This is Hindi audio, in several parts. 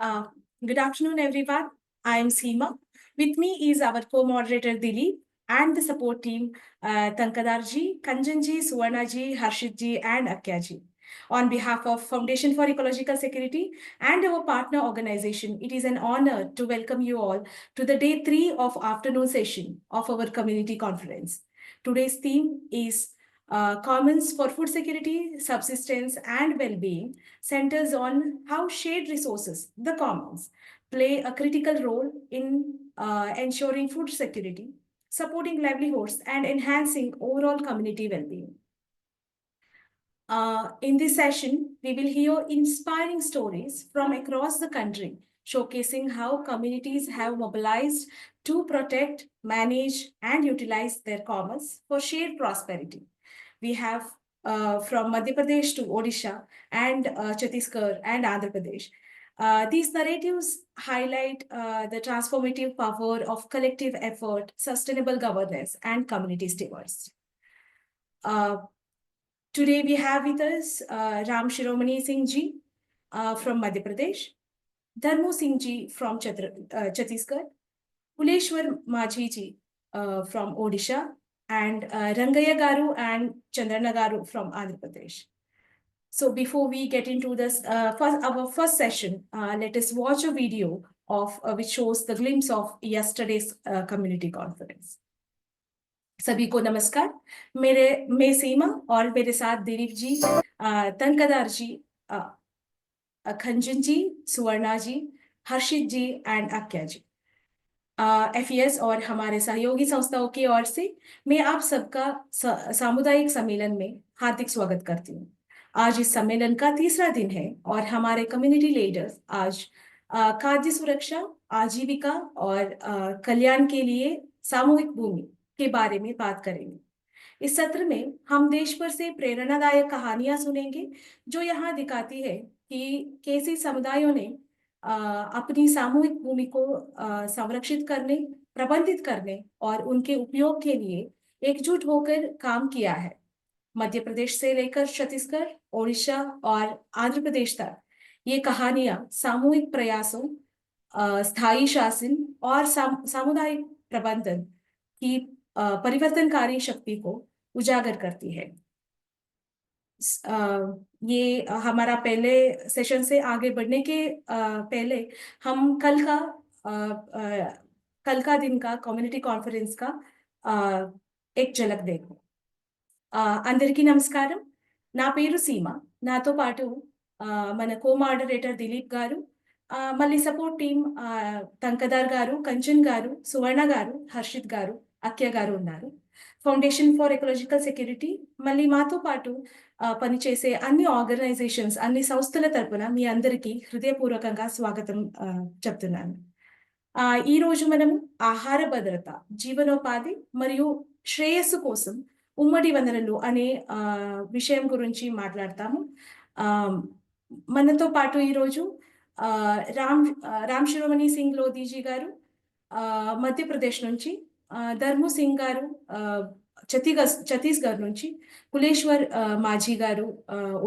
Uh, Good afternoon, everyone. I am Seema. With me is our co-moderator Dilip and the support team Tankadarji, Kanjanji, Suvarnaji, Harshitji, and Akyaji. On behalf of Foundation for Ecological Security and our partner organization, it is an honor to welcome you all to the day 3 of afternoon session of our community conference. Today's theme is Commons for Food Security, Subsistence, and Well-being centers on how shared resources, the commons, play a critical role in ensuring food security, supporting livelihoods, and enhancing overall community well-being. In this session, we will hear inspiring stories from across the country, showcasing how communities have mobilized to protect, manage, and utilize their commons for shared prosperity. We have from Madhya Pradesh to Odisha and Chhattisgarh and Andhra Pradesh. These narratives highlight the transformative power of collective effort, sustainable governance, and community stewards. Uh, Today we have with us Ram Shiromani Singh ji from Madhya Pradesh, Dharmu Singh ji from Chhattisgarh, Kuleshwar Majhi ji from Odisha, and Rangaya Garu and Chandrana Garu from Andhra Pradesh. So before we get into this, our first session, let us watch a video of which shows the glimpse of yesterday's community conference. सभी को नमस्कार। मैं सीमा और मेरे साथ दिलीप जी, तनकदार जी, खंजन जी, सुवर्णा जी, हर्षित जी एंड आक्या जी। FES और हमारे सहयोगी संस्थाओं की ओर से मैं आप सबका सामुदायिक सम्मेलन में हार्दिक स्वागत करती हूँ। आज इस सम्मेलन का तीसरा दिन है और हमारे कम्युनिटी लीडर्स आज खाद्य सुरक्षा, आजीविका और कल्याण के लिए सामूहिक भूमि के बारे में बात करेंगे। इस सत्र में हम देश भर से प्रेरणादायक कहानियां सुनेंगे जो यहाँ दिखाती है कि कैसे समुदायों ने अपनी सामूहिक भूमि को संरक्षित करने, प्रबंधित करने और उनके उपयोग के लिए एकजुट होकर काम किया है। मध्य प्रदेश से लेकर छत्तीसगढ़, ओडिशा और आंध्र प्रदेश तक ये कहानियां सामूहिक प्रयासों, स्थायी शासन और सामुदायिक प्रबंधन की परिवर्तनकारी शक्ति को उजागर करती है। ये हमारा पहले सेशन से आगे बढ़ने के पहले हम कल का दिन का कम्युनिटी कॉन्फ्रेंस का एक झलक देखो। అందరికీ నమస్కారం। నా పేరు సీమ। నాతో పాటు మన కో-మోడరేటర్ దిలీప్ గారు, మళ్ళీ సపోర్ట్ టీం తంకదార్ గారు, కంచన్ గారు, సువర్ణ గారు, హర్షిత్ గారు, అక్య గారు ఉన్నారు। ఫౌండేషన్ ఫర్ ఎకలాజికల్ సెక్యూరిటీ మళ్ళీ మాతో పాటు పనిచేసే అన్ని ఆర్గనైజేషన్స్, అన్ని సంస్థల తరపున మీ అందరికీ హృదయపూర్వకంగా స్వాగతం చెప్తున్నాను। ఈ రోజు మనము ఆహార భద్రత, జీవనోపాధి మరియు శ్రేయస్సు కోసం ఉమ్మడి వనరులు అనే విషయం గురించి మాట్లాడతాము। మనతో పాటు ఈరోజు రామ్ శిరోమణి సింగ్ లోధీజీ గారు మధ్యప్రదేశ్ నుంచి, ధర్ము సింగ్ గారు ఛత్తీస్గఢ్ నుంచి, కులేశ్వర్ మాజీ గారు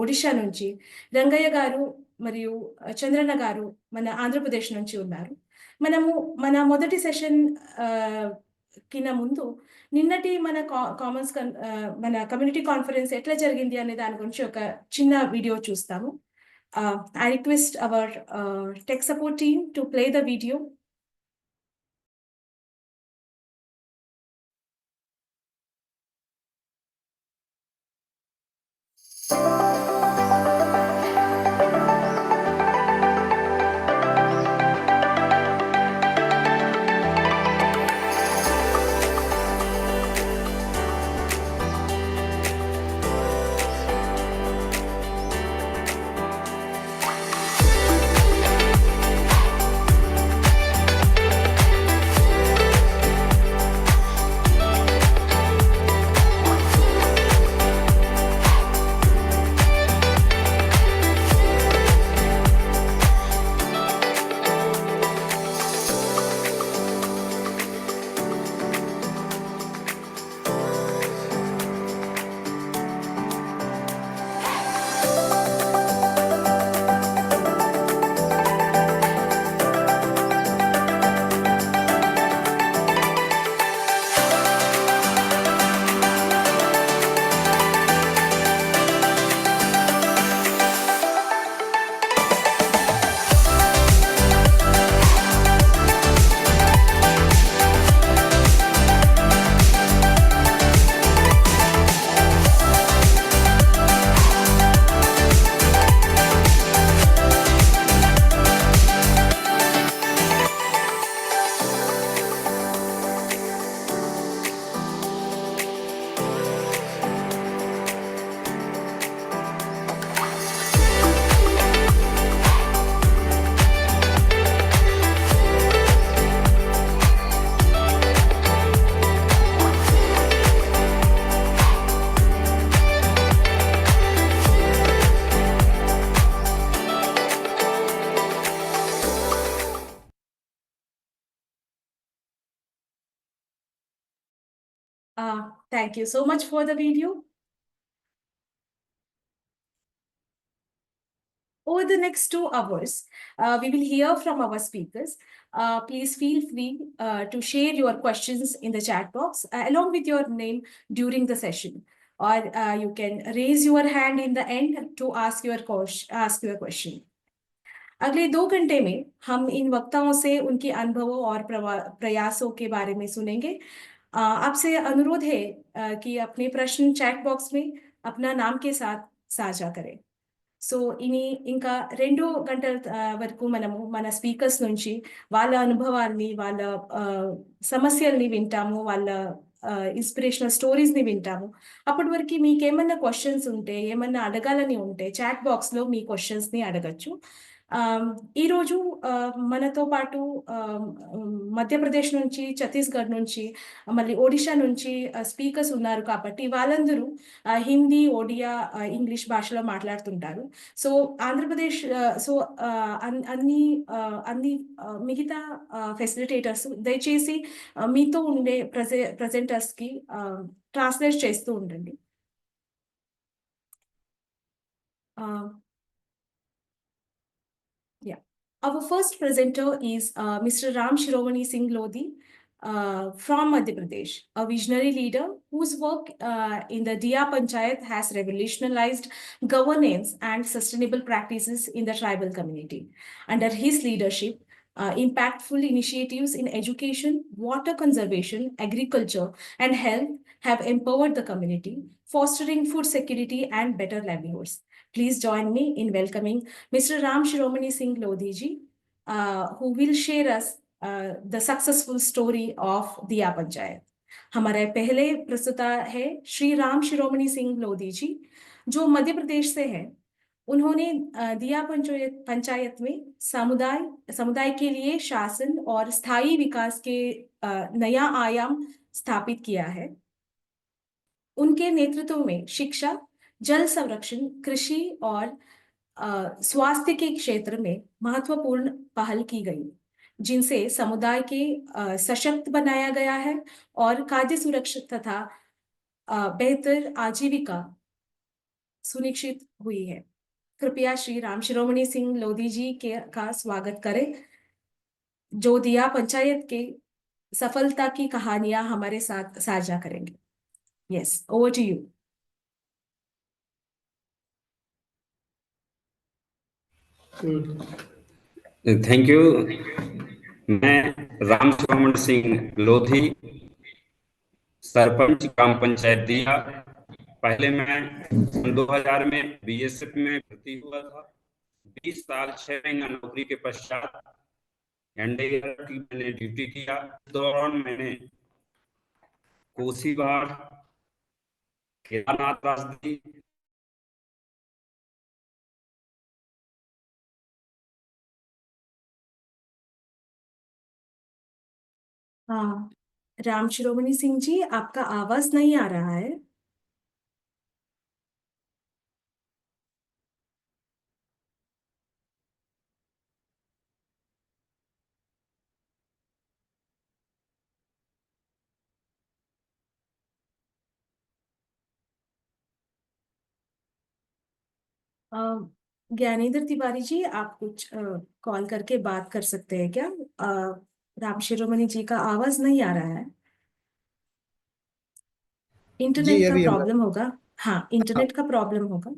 ఒడిషా నుంచి, రంగయ్య గారు మరియు చంద్రన్న గారు మన ఆంధ్రప్రదేశ్ నుంచి ఉన్నారు। మనము మన మొదటి సెషన్ కింద ముందు నిన్నటి మన కామన్స్ మన కమ్యూనిటీ కాన్ఫరెన్స్ ఎట్లా జరిగింది అనే దాని గురించి ఒక చిన్న వీడియో చూస్తాము। I request our tech support team to play the video. Thank you so much for the video. Over the next 2 hours, we will hear from our speakers. Please feel free to share your questions in the chat box along with your name during the session. Or you can raise your hand in the end to ask your question. अगले 2 घंटे में हम इन वक्ताओं से उनके अनुभवों और प्रयासों के बारे में सुनेंगे। आपसे अनुरोध है कि अपने प्रश्न चैट बॉक्स में अपना नाम के साथ साझा करें। సో ఇంకా 2 గంటల వరకు మనము మన స్పీకర్స్ నుంచి వాళ్ళ అనుభవాల్ని వాళ్ళ సమస్యల్ని వింటాము వాళ్ళ ఇన్స్పిరేషనల్ స్టోరీస్ ని వింటాము అప్పటి వరకు మీకు ఏమన్నా క్వశ్చన్స్ ఉంటే ఏమన్నా అడగాలని ఉంటే చాట్ బాక్స్ లో మీ క్వశ్చన్స్ ని అడగచ్చు ఈ రోజు మనతో పాటు మధ్యప్రదేశ్ నుంచి ఛత్తీస్గఢ్ నుంచి మళ్ళీ ఒడిషా నుంచి స్పీకర్స్ ఉన్నారు కాబట్టి వాళ్ళందరూ హిందీ ఒడియా ఇంగ్లీష్ భాషలో మాట్లాడుతుంటారు సో ఆంధ్రప్రదేశ్ సో అన్ని అన్ని మిగతా ఫెసిలిటేటర్స్ దయచేసి మీతో ఉండే ప్రజెంటర్స్ కి ట్రాన్స్లేట్ చేస్తూ ఉండండి Yeah. Our first presenter is Mr. Ram Shiromani Singh Lodhi from Madhya Pradesh, a visionary leader whose work in the Diya Panchayat has revolutionized governance and sustainable practices in the tribal community. Under his leadership, impactful initiatives in education, water conservation, agriculture, and health have empowered the community, fostering food security and better livelihoods. Please join me in welcoming Mr. Ram Shiromani Singh Lodhi ji, who will share us the successful story of Diya Panchayat. हमारे पहले प्रस्तुता है श्री राम शिरोमणि सिंह लोधी जी जो मध्य प्रदेश से है उन्होंने दिया पंचायत में समुदाय के लिए शासन और स्थायी विकास के नया आयाम स्थापित किया है उनके नेतृत्व में शिक्षा जल संरक्षण कृषि और स्वास्थ्य के क्षेत्र में महत्वपूर्ण पहल की गई जिनसे समुदाय के सशक्त बनाया गया है और खाद्य सुरक्षा तथा बेहतर आजीविका सुनिश्चित हुई है कृपया श्री राम शिरोमणि सिंह लोधी जी का स्वागत करें जो दिया पंचायत के सफलता की कहानियां हमारे साथ साझा करेंगे yes over to you thank you मैं राम शिरोमण सिंह लोधी सरपंच ग्राम पंचायत दिया पहले मैं 2000 में बीएसएफ में भर्ती हुआ था 20 साल 6 महीना नौकरी के पश्चात एनडीआर की मैंने ड्यूटी किया इस दौरान मैंने कोसी बाढ़ केदारनाथ राजदी हाँ राम शिरोमणि सिंह जी आपका आवाज नहीं आ रहा है ज्ञानेंद्र तिवारी जी आप कुछ कॉल करके बात कर सकते हैं क्या राम शिरोमणि जी का आवाज नहीं आ रहा है इंटरनेट का प्रॉब्लम होगा हाँ इंटरनेट का प्रॉब्लम होगा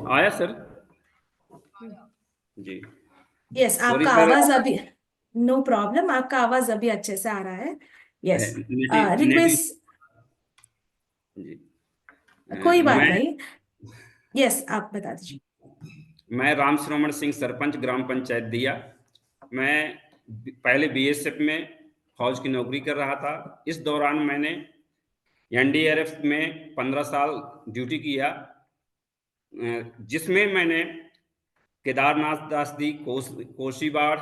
आया सर जी? यस, सॉरी आपका सर, आवाज अभी, नो प्रॉब्लम, आपका आवाज अभी अच्छे से आ रहा है। यस, नेटिव रिक्वेस्ट, जी। कोई बात मैं नहीं। यस, आप बता दीजिए। मैं राम श्रवण सिंह, सरपंच ग्राम पंचायत दिया। मैं पहले बीएसएफ में फौज की नौकरी कर रहा था। इस दौरान मैंने एनडीआरएफ में 15 साल ड्यूटी किया, जिसमें मैंने केदारनाथ दासदी, कोसी बाढ़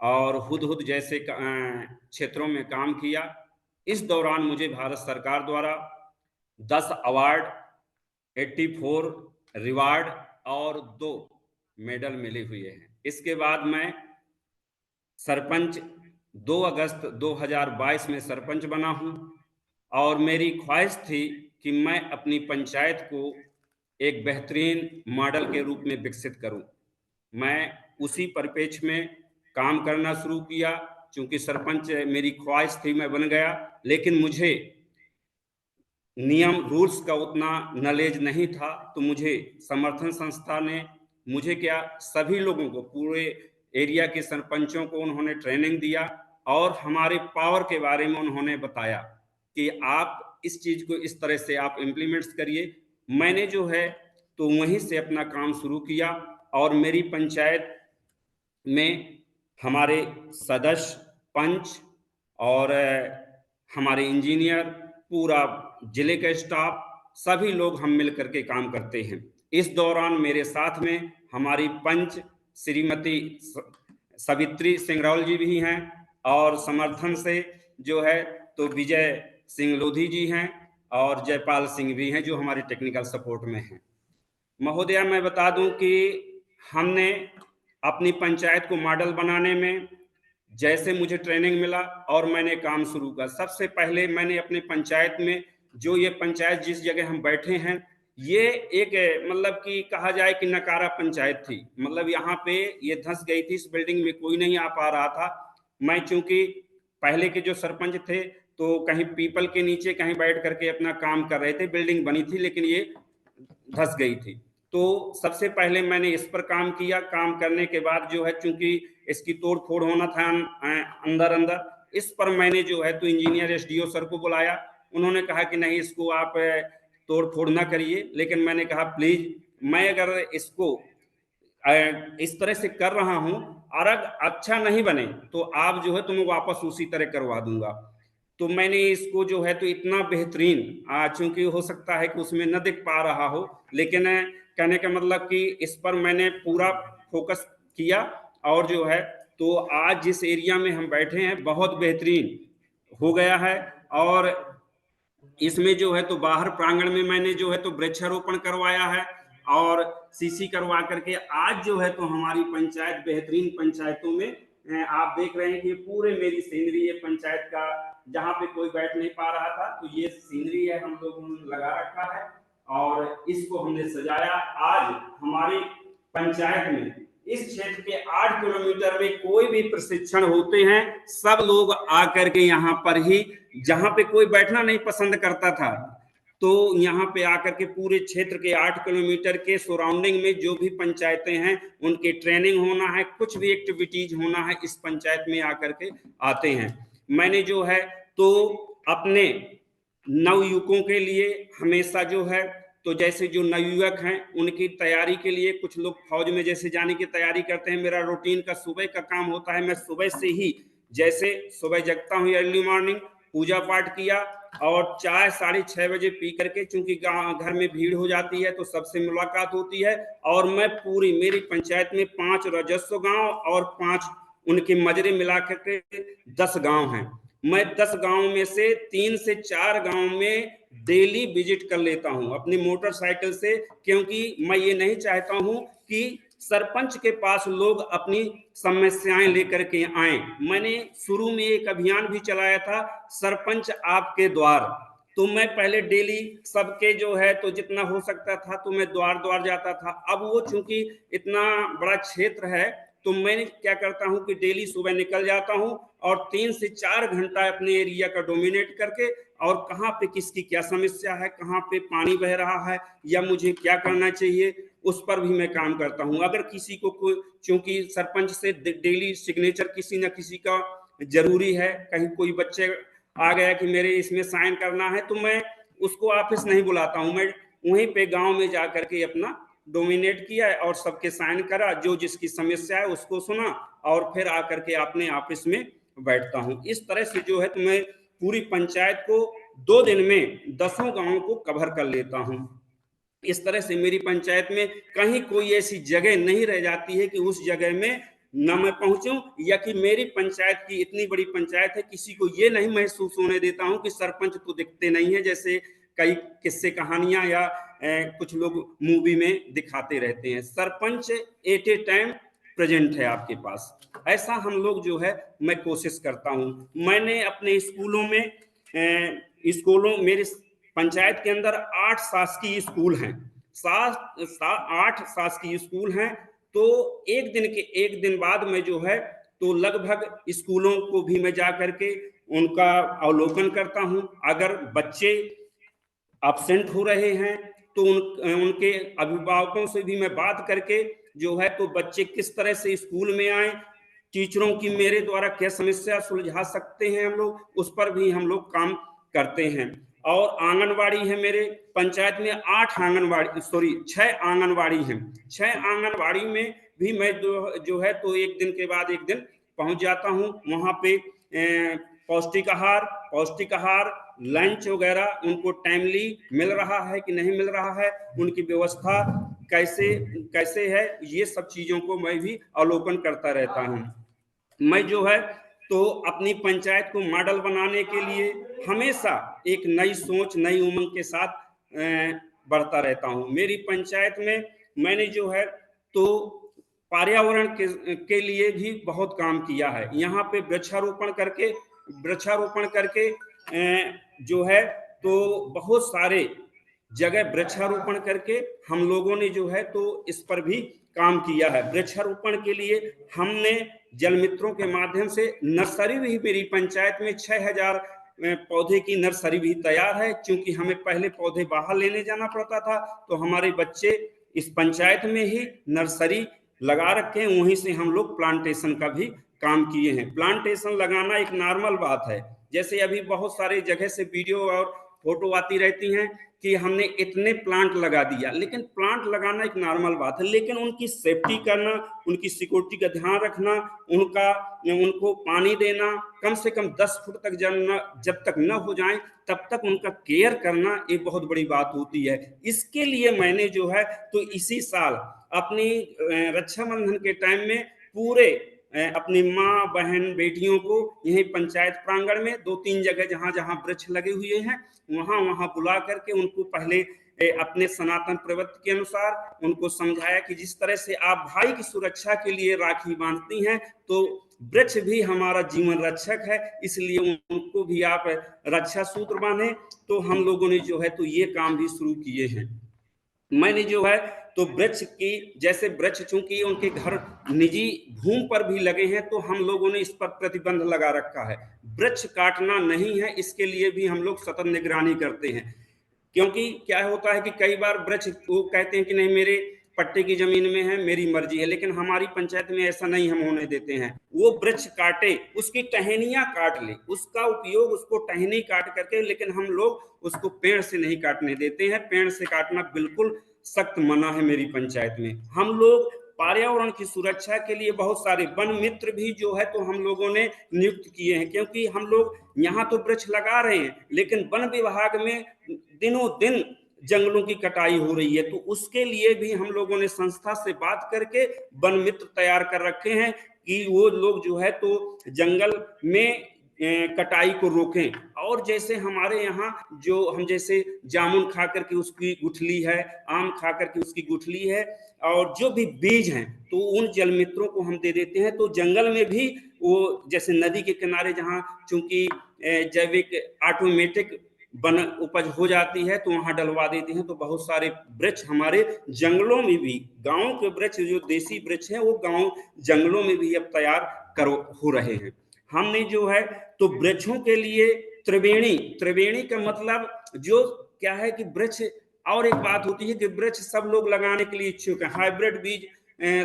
और हुदहुद जैसे क्षेत्रों में काम किया। इस दौरान मुझे भारत सरकार द्वारा 10 अवार्ड, 84 रिवार्ड और 2 मेडल मिले हुए हैं। इसके बाद मैं सरपंच 2 अगस्त 2022 में सरपंच बना हूं और मेरी ख्वाहिश थी कि मैं अपनी पंचायत को एक बेहतरीन मॉडल के रूप में विकसित करूं। मैं उसी परिप्रेक्ष्य में काम करना शुरू किया। चूंकि सरपंच मेरी ख्वाहिश थी, मैं बन गया, लेकिन मुझे नियम रूल्स का उतना नॉलेज नहीं था। तो मुझे समर्थन संस्था ने, मुझे क्या, सभी लोगों को, पूरे एरिया के सरपंचों को उन्होंने ट्रेनिंग दिया और हमारे पावर के बारे में उन्होंने बताया कि आप इस चीज को इस तरह से आप इम्प्लीमेंट्स करिए। मैंने जो है तो वहीं से अपना काम शुरू किया और मेरी पंचायत में हमारे सदस्य, पंच और हमारे इंजीनियर, पूरा जिले का स्टाफ, सभी लोग हम मिल करके काम करते हैं। इस दौरान मेरे साथ में हमारी पंच श्रीमती सवित्री सिंगरौल जी भी हैं और समर्थन से जो है तो विजय सिंह लोधी जी हैं और जयपाल सिंह भी हैं जो हमारे टेक्निकल सपोर्ट में हैं। महोदया, मैं बता दूं कि हमने अपनी पंचायत को मॉडल बनाने में जैसे मुझे ट्रेनिंग मिला और मैंने काम शुरू किया। सबसे पहले मैंने अपने पंचायत में, जो ये पंचायत जिस जगह हम बैठे हैं, ये एक मतलब कि कहा जाए कि नकारा पंचायत थी। मतलब यहाँ पे ये धंस गई थी, इस बिल्डिंग में कोई नहीं आ पा रहा था। मैं चूंकि पहले के जो सरपंच थे तो कहीं पीपल के नीचे कहीं बैठ करके अपना काम कर रहे थे, बिल्डिंग बनी थी लेकिन ये धस गई थी। तो सबसे पहले मैंने इस पर काम किया। काम करने के बाद जो है, चूंकि इसकी तोड़ फोड़ होना था अंदर अंदर, इस पर मैंने जो है तो इंजीनियर एसडीओ सर को बुलाया। उन्होंने कहा कि नहीं, इसको आप तोड़ फोड़ ना करिए, लेकिन मैंने कहा प्लीज, मैं अगर इसको इस तरह से कर रहा हूं और अच्छा नहीं बने तो आप जो है तो मैं वापस उसी तरह करवा दूंगा। तो मैंने इसको जो है तो इतना बेहतरीन, चूंकि हो सकता है कि उसमें न दिख पा रहा हो, लेकिन कहने का मतलब कि इस पर मैंने पूरा फोकस किया और जो है तो आज जिस एरिया में हम बैठे हैं बहुत बेहतरीन हो गया है। और इसमें जो है तो बाहर प्रांगण में मैंने जो है तो वृक्षारोपण करवाया है और सीसी करवा करके आज जो है तो हमारी पंचायत बेहतरीन पंचायतों में आप देख रहे हैं कि पूरे मेरी सीनरी है पंचायत का। जहां पे कोई बैठ नहीं पा रहा था तो ये सीनरी है, हम लोगों ने लगा रखा है और इसको हमने सजाया। आज हमारी पंचायत में इस क्षेत्र के 8 किलोमीटर में कोई भी प्रशिक्षण होते हैं, सब लोग आकर के यहाँ पर ही, जहां पे कोई बैठना नहीं पसंद करता था, तो यहाँ पे आकर के पूरे क्षेत्र के 8 किलोमीटर के सराउंडिंग में जो भी पंचायतें हैं उनकी ट्रेनिंग होना है, कुछ भी एक्टिविटीज होना है, इस पंचायत में आकर के आते हैं। मैंने जो है तो अपने नवयुवकों के लिए हमेशा जो है तो जैसे जो नवयुवक हैं उनकी तैयारी के लिए, कुछ लोग फौज में जैसे जाने की तैयारी करते हैं, मेरा रूटीन का सुबह का काम होता है। मैं सुबह से ही, जैसे सुबह जगता हूँ अर्ली मॉर्निंग, पूजा पाठ किया और चाय 6:30 बजे पी करके, चूंकि घर में भीड़ हो जाती है तो सबसे मुलाकात होती है। और मैं पूरी, मेरी पंचायत में 5 राजस्व गांव और 5 उनके मजरे मिला करके 10 गांव हैं। मैं 10 गांव में से 3 से 4 गांव में डेली विजिट कर लेता हूं अपनी मोटरसाइकिल से, क्योंकि मैं ये नहीं चाहता हूं कि सरपंच के पास लोग अपनी समस्याएं लेकर के आए। मैंने शुरू में एक अभियान भी चलाया था, सरपंच आपके द्वार। तो मैं पहले डेली सबके जो है तो जितना हो सकता था तो मैं द्वार द्वार जाता था। अब वो चूंकि इतना बड़ा क्षेत्र है तो मैं क्या करता हूं कि डेली सुबह निकल जाता हूं और 3 से 4 घंटा अपने एरिया का डोमिनेट करके, और कहाँ पे किसकी क्या समस्या है, कहाँ पे पानी बह रहा है या मुझे क्या करना चाहिए, उस पर भी मैं काम करता हूं। अगर किसी को कोई, क्योंकि सरपंच से डेली सिग्नेचर किसी न किसी का जरूरी है, कहीं कोई बच्चे आ गया कि मेरे इसमें साइन करना है, तो मैं उसको ऑफिस नहीं बुलाता हूं, मैं वहीं पे गांव में जा करके अपना डोमिनेट किया और सबके साइन करा, जो जिसकी समस्या है उसको सुना और फिर आकर के अपने ऑफिस में बैठता हूं। इस तरह से जो है तो मैं पूरी पंचायत को 2 दिन में 10 गांवों को कवर कर लेता हूं। इस तरह से मेरी पंचायत में कहीं कोई ऐसी जगह नहीं रह जाती है कि उस जगह में न मैं पहुंचूं, या कि मेरी पंचायत की इतनी बड़ी पंचायत है, किसी को ये नहीं महसूस होने देता हूं कि सरपंच तो दिखते नहीं है, जैसे कई किस्से कहानियां या कुछ लोग मूवी में दिखाते रहते हैं। Sarpanch at a time present है आपके पास, ऐसा हम लोग जो है मैं कोशिश करता हूं। मैंने अपने स्कूलों में मेरे पंचायत के अंदर 8 शासकीय स्कूल हैं, 8 शासकीय स्कूल हैं। तो एक दिन बाद में जो है तो लगभग स्कूलों को भी मैं जा करके उनका अवलोकन करता हूं। अगर बच्चे एब्सेंट हो रहे हैं तो उनके अभिभावकों से भी मैं बात करके जो है तो बच्चे किस तरह से स्कूल में आए, टीचरों की मेरे द्वारा क्या समस्या सुलझा सकते हैं हम लोग, उस पर भी हम लोग काम करते हैं। और आंगनवाड़ी है मेरे पंचायत में 6 आंगनवाड़ी हैं। 6 आंगनवाड़ी में भी मैं जो है तो एक दिन के बाद एक दिन पहुंच जाता हूं। वहां पे पौष्टिक आहार लंच वगैरह उनको टाइमली मिल रहा है कि नहीं मिल रहा है, उनकी व्यवस्था कैसे है, ये सब चीजों को मैं भी अवलोकन करता रहता हूं। मैं जो है तो अपनी पंचायत को मॉडल बनाने के लिए हमेशा एक नई सोच, नई उमंग के साथ बढ़ता रहता हूं। मेरी पंचायत में मैंने जो है तो पर्यावरण के लिए भी बहुत काम किया है। यहाँ पे वृक्षारोपण करके जो है तो बहुत सारे जगह वृक्षारोपण करके हम लोगों ने जो है तो इस पर भी काम किया है। वृक्षारोपण के लिए हमने जल मित्रों के माध्यम से नर्सरी भी, मेरी पंचायत में 6000 पौधे की नर्सरी भी तैयार है। क्योंकि हमें पहले पौधे बाहर लेने जाना पड़ता था, तो हमारे बच्चे इस पंचायत में ही नर्सरी लगा रखे हैं, वहीं से हम लोग प्लांटेशन का भी काम किए हैं। प्लांटेशन लगाना एक नॉर्मल बात है, जैसे अभी बहुत सारे जगह से वीडियो और फोटो आती रहती हैं कि हमने इतने प्लांट लगा दिया, लेकिन प्लांट लगाना एक नॉर्मल बात है, लेकिन उनकी सेफ्टी करना, उनकी सिक्योरिटी का ध्यान रखना, उनको पानी देना, कम से कम 10 फुट तक जब तक न हो जाए तब तक उनका केयर करना एक बहुत बड़ी बात होती है। इसके लिए मैंने जो है तो इसी साल अपनी रक्षाबंधन के टाइम में पूरे अपनी माँ बहन बेटियों को यही पंचायत प्रांगण में 2-3 जगह जहां जहां वृक्ष लगे हुए हैं वहां बुला करके उनको पहले अपने सनातन प्रवृत्ति के अनुसार उनको समझाया कि जिस तरह से आप भाई की सुरक्षा के लिए राखी बांधती हैं, तो वृक्ष भी हमारा जीवन रक्षक है, इसलिए उनको भी आप रक्षा सूत्र बांधें। तो हम लोगों ने जो है तो ये काम भी शुरू किए हैं। मैंने जो है तो वृक्ष की, जैसे वृक्ष चूंकि उनके घर निजी भूमि पर भी लगे हैं, तो हम लोगों ने इस पर प्रतिबंध लगा रखा है, वृक्ष काटना नहीं है। इसके लिए भी हम लोग सतत निगरानी करते हैं। क्योंकि क्या होता है कि कई बार वृक्ष वो कहते हैं कि नहीं मेरे पट्टे की जमीन में है, मेरी मर्जी है, लेकिन हमारी पंचायत में ऐसा नहीं हम होने देते हैं। वो वृक्ष काटे, उसकी टहनियां काट ले, उसका उपयोग, उसको टहनी काट करके, लेकिन हम लोग उसको पेड़ से नहीं काटने देते हैं। पेड़ से काटना बिल्कुल सख्त मना है मेरी पंचायत में। हम लोग पर्यावरण की सुरक्षा के लिए बहुत सारे वन मित्र भी जो है तो हम लोगों ने नियुक्त किए हैं, क्योंकि हम लोग यहाँ तो वृक्ष लगा रहे हैं, लेकिन वन विभाग में दिनों दिन जंगलों की कटाई हो रही है। तो उसके लिए भी हम लोगों ने संस्था से बात करके वन मित्र तैयार कर रखे हैं कि वो लोग जो है तो जंगल में कटाई को रोकें। और जैसे हमारे यहाँ जो हम जैसे जामुन खा करके उसकी गुठली है, आम खा करके उसकी गुठली है, और जो भी बीज हैं तो उन जल मित्रों को हम दे देते हैं। तो जंगल में भी वो जैसे नदी के किनारे जहाँ चूंकि जैविक ऑटोमेटिक वन उपज हो जाती है तो वहां डलवा देते हैं। तो बहुत सारे वृक्ष हमारे जंगलों में भी, गांव के वृक्ष जो देसी वृक्ष हैं वो गांव जंगलों में भी अब तैयार हो रहे हैं। हमने जो है तो वृक्षों के लिए त्रिवेणी का मतलब जो क्या है कि वृक्ष और एक बात होती है कि वृक्ष सब लोग लगाने के लिए इच्छुक हैं, हाइब्रिड बीज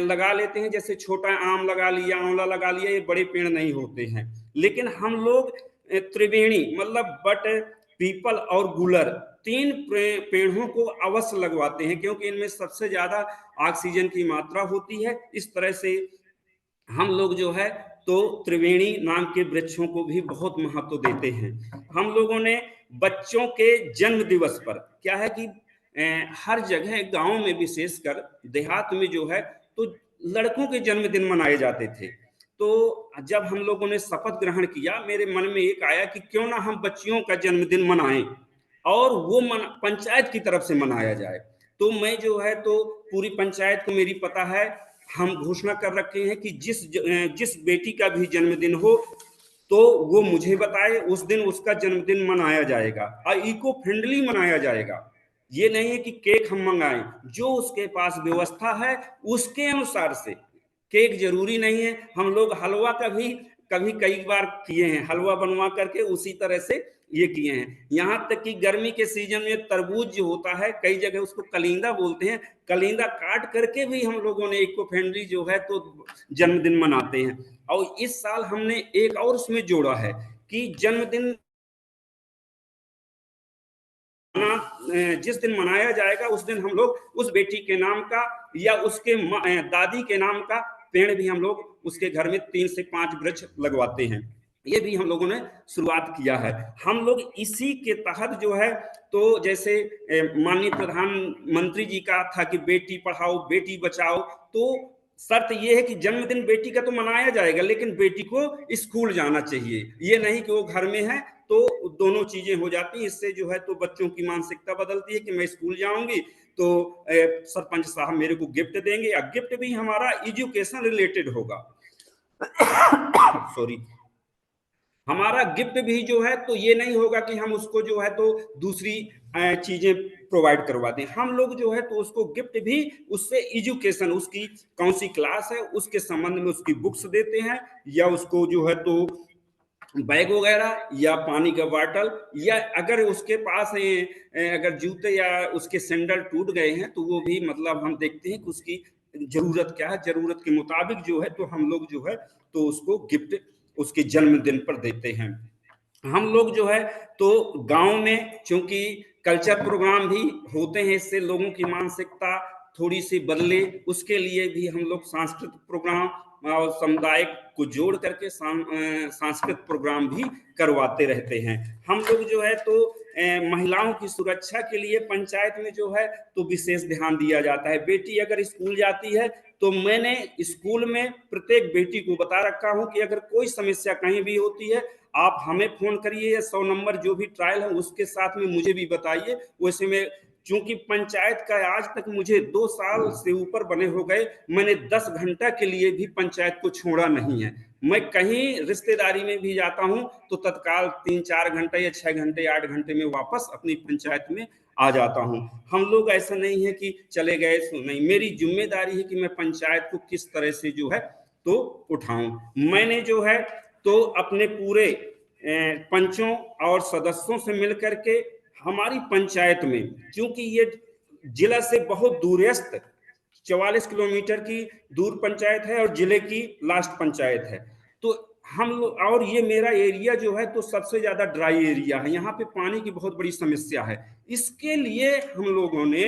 लगा लेते हैं, जैसे छोटा आम लगा लिया, आंवला लगा लिया, ये बड़े पेड़ नहीं होते हैं। लेकिन हम लोग त्रिवेणी मतलब बट, पीपल और गुलर, तीन पेड़ों को अवश्य लगवाते हैं, क्योंकि इनमें सबसे ज्यादा ऑक्सीजन की मात्रा होती है। इस तरह से हम लोग जो है तो त्रिवेणी नाम के वृक्षों को भी बहुत महत्व देते हैं। हम लोगों ने बच्चों के जन्म दिवस पर क्या है कि हर जगह गांव में विशेषकर देहात में जो है तो लड़कों के जन्मदिन मनाए जाते थे। तो जब हम लोगों ने शपथ ग्रहण किया, मेरे मन में एक आया कि क्यों ना हम बच्चियों का जन्मदिन मनाएं और वो पंचायत की तरफ से मनाया जाए। तो मैं जो है तो पूरी पंचायत को मेरी पता है, हम घोषणा कर रखे हैं कि जिस बेटी का भी जन्मदिन हो तो वो मुझे बताए, उस दिन उसका जन्मदिन मनाया जाएगा और इको फ्रेंडली मनाया जाएगा। ये नहीं है कि केक हम मंगाएं, जो उसके पास व्यवस्था है उसके अनुसार से। केक जरूरी नहीं है, हम लोग हलवा का भी कभी कई बार किए हैं, हलवा बनवा करके उसी तरह से ये किए हैं। यहाँ तक कि गर्मी के सीजन में तरबूज जो होता है, कई जगह उसको कलिंदा बोलते हैं, कलिंदा काट करके भी हम लोगों ने इको फ्रेंडली जो है तो जन्मदिन मनाते हैं। और इस साल हमने एक और उसमें जोड़ा है कि जन्मदिन जिस दिन मनाया जाएगा उस दिन हम लोग उस बेटी के नाम का या उसके दादी के नाम का पेड़ भी हम लोग उसके घर में 3 से 5 वृक्ष लगवाते हैं। ये भी हम लोगों ने शुरुआत किया है। हम लोग इसी के तहत जो है तो जैसे माननीय प्रधानमंत्री जी का था कि बेटी पढ़ाओ बेटी बचाओ, तो शर्त ये है कि जन्मदिन बेटी का तो मनाया जाएगा, लेकिन बेटी को स्कूल जाना चाहिए। ये नहीं कि वो घर में है तो दोनों चीजें हो जाती हैं। इससे जो है तो बच्चों की मानसिकता बदलती है कि मैं स्कूल जाऊंगी तो सरपंच साहब मेरे को गिफ्ट देंगे, या गिफ्ट भी हमारा एजुकेशन रिलेटेड होगा। सॉरी, हमारा गिफ्ट भी जो है तो ये नहीं होगा कि हम उसको जो है तो दूसरी चीजें प्रोवाइड करवा दें। हम लोग जो है तो उसको गिफ्ट भी उससे एजुकेशन, उसकी कौन सी क्लास है उसके संबंध में उसकी बुक्स देते हैं, या उसको जो है तो बैग वगैरह या पानी का बॉटल, या अगर उसके पास अगर जूते या उसके सैंडल टूट गए हैं तो वो भी मतलब हम देखते हैं कि उसकी जरूरत क्या है, जरूरत के मुताबिक जो है तो हम लोग जो है तो उसको गिफ्ट उसके जन्मदिन पर देते हैं। हम लोग जो है तो गांव में चूंकि कल्चर प्रोग्राम भी होते हैं, इससे लोगों की मानसिकता थोड़ी सी बदले, उसके लिए भी हम लोग सांस्कृतिक प्रोग्राम और समुदाय को जोड़ करके सांस्कृतिक प्रोग्राम भी करवाते रहते हैं। हम लोग जो है तो महिलाओं की सुरक्षा के लिए पंचायत में जो है तो विशेष ध्यान दिया जाता है। बेटी अगर स्कूल जाती है तो मैंने स्कूल में प्रत्येक बेटी को बता रखा हूं कि अगर कोई समस्या कहीं भी होती है आप हमें फोन करिए, या 100 नंबर जो भी ट्रायल है उसके साथ में मुझे भी बताइए। वैसे में चूंकि पंचायत का आज तक मुझे 2 साल से ऊपर बने हो गए, मैंने 10 घंटा के लिए भी पंचायत को छोड़ा नहीं है। मैं कहीं रिश्तेदारी में भी जाता हूं तो तत्काल 3-4 घंटे या 6 घंटे 8 घंटे में वापस अपनी पंचायत में आ जाता हूं। हम लोग ऐसा नहीं है कि चले गए, नहीं, मेरी जिम्मेदारी है कि मैं पंचायत को किस तरह से जो है तो उठाऊं। मैंने जो है तो अपने पूरे पंचों और सदस्यों से मिलकर के हमारी पंचायत में, क्योंकि ये जिला से बहुत दूरस्थ 44 किलोमीटर की दूर पंचायत है और जिले की लास्ट पंचायत है, तो हम लोग, और ये मेरा एरिया जो है तो सबसे ज्यादा ड्राई एरिया है, यहाँ पे पानी की बहुत बड़ी समस्या है। इसके लिए हम लोगों ने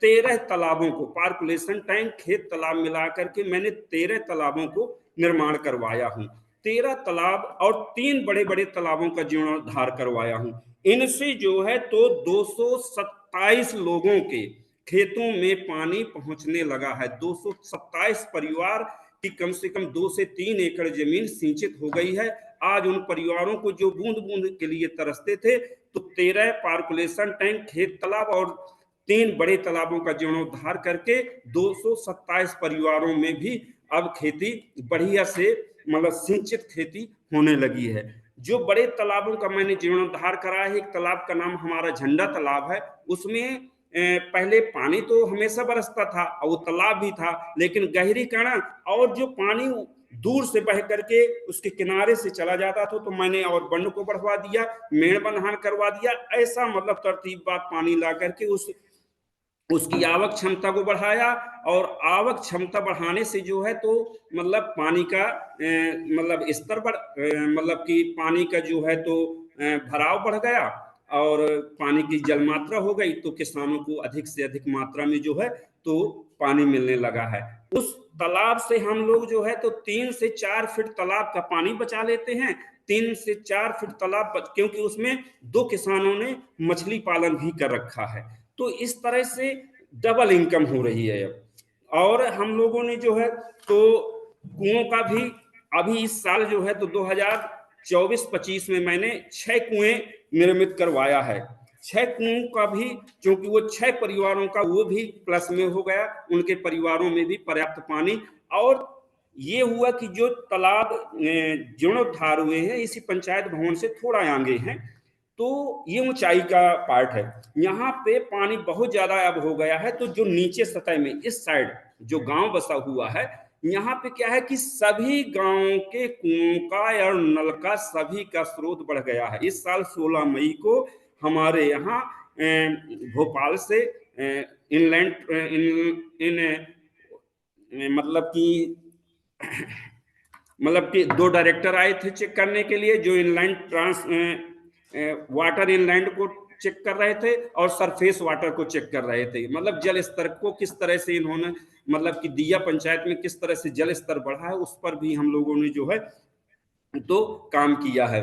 13 तालाबों को, पार्कुलेशन टैंक खेत तालाब मिला करके मैंने 13 तालाबों को निर्माण करवाया हूँ। 13 तालाब और 3 बड़े बड़े तालाबों का जीर्णोद्धार करवाया हूँ। इनसे जो है तो 227 लोगों के खेतों में पानी पहुंचने लगा है। 227 परिवार की कम से कम 2 से 3 एकड़ जमीन सिंचित हो गई है। आज उन परिवारों को जो बूंद बूंद के लिए तरसते थे, तो 13 पार्कुलेशन टैंक खेत तालाब और 3 बड़े तालाबों का जीर्णोद्धार करके 227 परिवारों में भी अब खेती बढ़िया से मतलब सिंचित खेती होने लगी है। जो बड़े तालाबों का मैंने जीर्णोद्धार करा है, एक तालाब का नाम हमारा झंडा तालाब है, उसमें पहले पानी तो हमेशा बरसता था और वो तालाब भी था, लेकिन गहरीकरण और जो पानी दूर से बह करके उसके किनारे से चला जाता था, तो मैंने और बंड को बढ़वा दिया, मेड़ बंधान करवा दिया। ऐसा मतलब तरतीबवार पानी ला करके उसकी आवक क्षमता को बढ़ाया, और आवक क्षमता बढ़ाने से जो है तो मतलब पानी का मतलब स्तर मतलब कि पानी का जो है तो भराव बढ़ गया, और पानी की जल मात्रा हो गई, तो किसानों को अधिक से अधिक मात्रा में जो है तो पानी मिलने लगा है। उस तालाब से हम लोग जो है तो 3 से 4 फीट तालाब का पानी बचा लेते हैं। 3 से 4 फीट तालाब क्योंकि उसमें 2 किसानों ने मछली पालन भी कर रखा है, तो इस तरह से डबल इनकम हो रही है अब। और हम लोगों ने जो है तो कुओं का भी अभी इस साल जो है तो 2024-25 में मैंने 6 कुएं निर्मित करवाया है। 6 कुओं का भी, क्योंकि वो 6 परिवारों का वो भी प्लस में हो गया, उनके परिवारों में भी पर्याप्त पानी। और ये हुआ कि जो तालाब जीर्णोद्धार हुए हैं इसी पंचायत भवन से थोड़ा आगे हैं, तो ये ऊंचाई का पार्ट है, यहाँ पे पानी बहुत ज्यादा अब हो गया है। तो जो नीचे सतह में इस साइड जो गांव बसा हुआ है, यहाँ पे क्या है कि सभी गांवों के कुओं का और नल का सभी का स्रोत बढ़ गया है। इस साल 16 मई को हमारे यहाँ भोपाल से इनलैंड मतलब कि 2 डायरेक्टर आए थे चेक करने के लिए, जो इनलैंड वाटर इनलैंड को चेक कर रहे थे और सरफेस वाटर को चेक कर रहे थे। मतलब जल स्तर को किस तरह से इन्होंने मतलब कि दिया पंचायत में किस तरह से जल स्तर बढ़ा है, उस पर भी हम लोगों ने जो है तो काम किया है।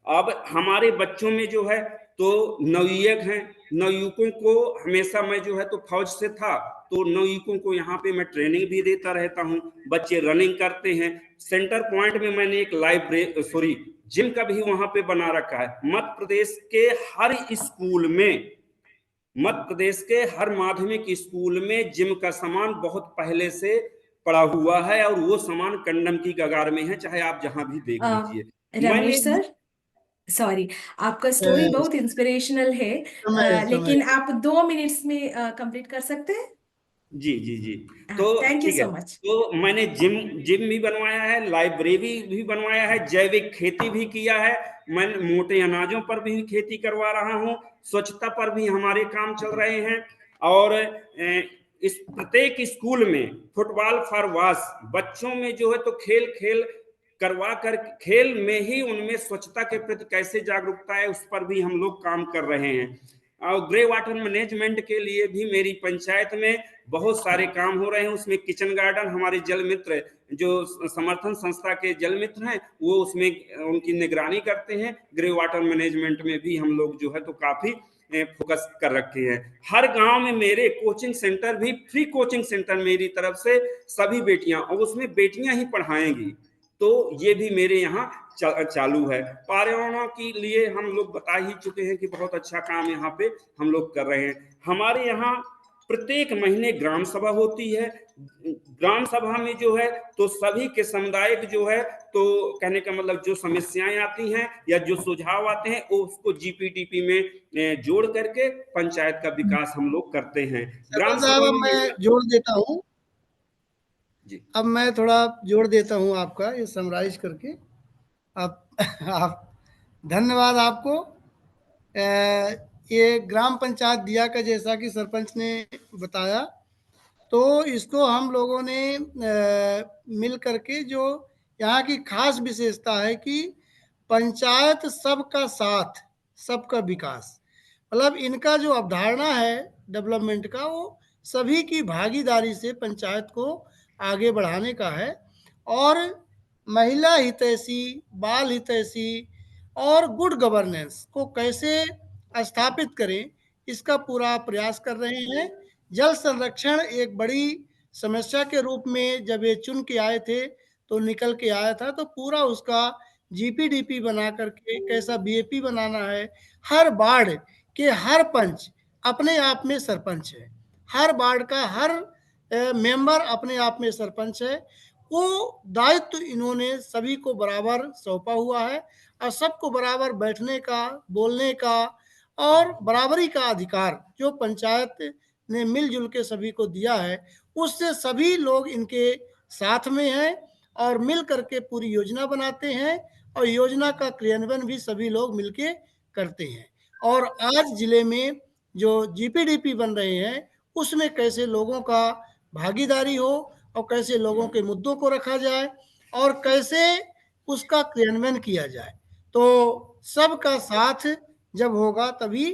अब हमारे बच्चों में जो है तो नवयुवक हैं, नवयुवकों को हमेशा मैं जो है तो फौज से था, तो नवयुवकों को यहाँ पे मैं ट्रेनिंग भी देता रहता हूँ। बच्चे रनिंग करते हैं। सेंटर पॉइंट में मैंने एक लाइब्रेरी जिम का भी वहां पे बना रखा है। मध्य प्रदेश के हर स्कूल में, मध्य प्रदेश के हर माध्यमिक स्कूल में जिम का सामान बहुत पहले से पड़ा हुआ है, और वो सामान कंडम की कगार में है, चाहे आप जहां भी देख लीजिए। मैंने रमेश सर, सॉरी, आपका स्टोरी बहुत इंस्पिरेशनल है, समय समय लेकिन आप 2 मिनट्स में कंप्लीट कर सकते हैं। जी जी जी, तो थैंक यू ठीक है। So much. तो मैंने जिम भी बनवाया है, लाइब्रेरी भी बनवाया है, जैविक खेती भी किया है, मैं मोटे अनाजों पर भी खेती करवा रहा हूँ, स्वच्छता पर भी हमारे काम चल रहे हैं। और इस प्रत्येक स्कूल में फुटबॉल फॉर वास बच्चों में जो है तो खेल खेल करवा कर, खेल में ही उनमें स्वच्छता के प्रति कैसे जागरूकता है उस पर भी हम लोग काम कर रहे हैं। और ग्रे वाटर मैनेजमेंट के लिए भी मेरी पंचायत में बहुत सारे काम हो रहे हैं। उसमें किचन गार्डन, हमारे जल मित्र जो समर्थन संस्था के जल मित्र हैं वो उसमें उनकी निगरानी करते हैं। ग्रे वाटर मैनेजमेंट में भी हम लोग जो है तो काफी फोकस कर रखे हैं। हर गांव में मेरे कोचिंग सेंटर भी, फ्री कोचिंग सेंटर मेरी तरफ से सभी बेटियां, और उसमें बेटियां ही पढ़ाएंगी, तो ये भी मेरे यहाँ चालू है। पर्यावरण के लिए हम लोग बता ही चुके हैं कि बहुत अच्छा काम यहाँ पे हम लोग कर रहे हैं। हमारे यहाँ प्रत्येक महीने ग्राम सभा होती है। ग्राम सभा में जो है तो सभी के समुदायिक जो है तो कहने का मतलब जो समस्याएं आती हैं या जो सुझाव आते हैं वो उसको जीपीडीपी में जोड़ करके पंचायत का विकास हम लोग करते हैं। ग्राम साहब, सभा अब में मैं जोड़ देता हूँ। जी, अब मैं थोड़ा जोड़ देता हूँ आपका ये समराइज करके। आप धन्यवाद आपको। ये ग्राम पंचायत दिया का जैसा कि सरपंच ने बताया, तो इसको हम लोगों ने मिल करके, जो यहाँ की खास विशेषता है कि पंचायत सबका साथ सबका विकास, मतलब इनका जो अवधारणा है डेवलपमेंट का, वो सभी की भागीदारी से पंचायत को आगे बढ़ाने का है। और महिला हितैषी, बाल हितैषी और गुड गवर्नेंस को कैसे स्थापित करें, इसका पूरा प्रयास कर रहे हैं। जल संरक्षण एक बड़ी समस्या के रूप में जब ये चुन के आए थे तो निकल के आया था, तो पूरा उसका जीपीडीपी बना करके कैसा बीएपी बनाना है। हर वार्ड के हर पंच अपने आप में सरपंच है, हर वार्ड का हर मेंबर अपने आप में सरपंच है। वो दायित्व इन्होंने सभी को बराबर सौंपा हुआ है, और सबको बराबर बैठने का, बोलने का और बराबरी का अधिकार जो पंचायत ने मिलजुल के सभी को दिया है, उससे सभी लोग इनके साथ में हैं। और मिल करके पूरी योजना बनाते हैं और योजना का क्रियान्वयन भी सभी लोग मिलके करते हैं। और आज जिले में जो जीपीडीपी बन रहे हैं उसमें कैसे लोगों का भागीदारी हो और कैसे लोगों के मुद्दों को रखा जाए और कैसे उसका क्रियान्वयन किया जाए। तो सबका साथ जब होगा तभी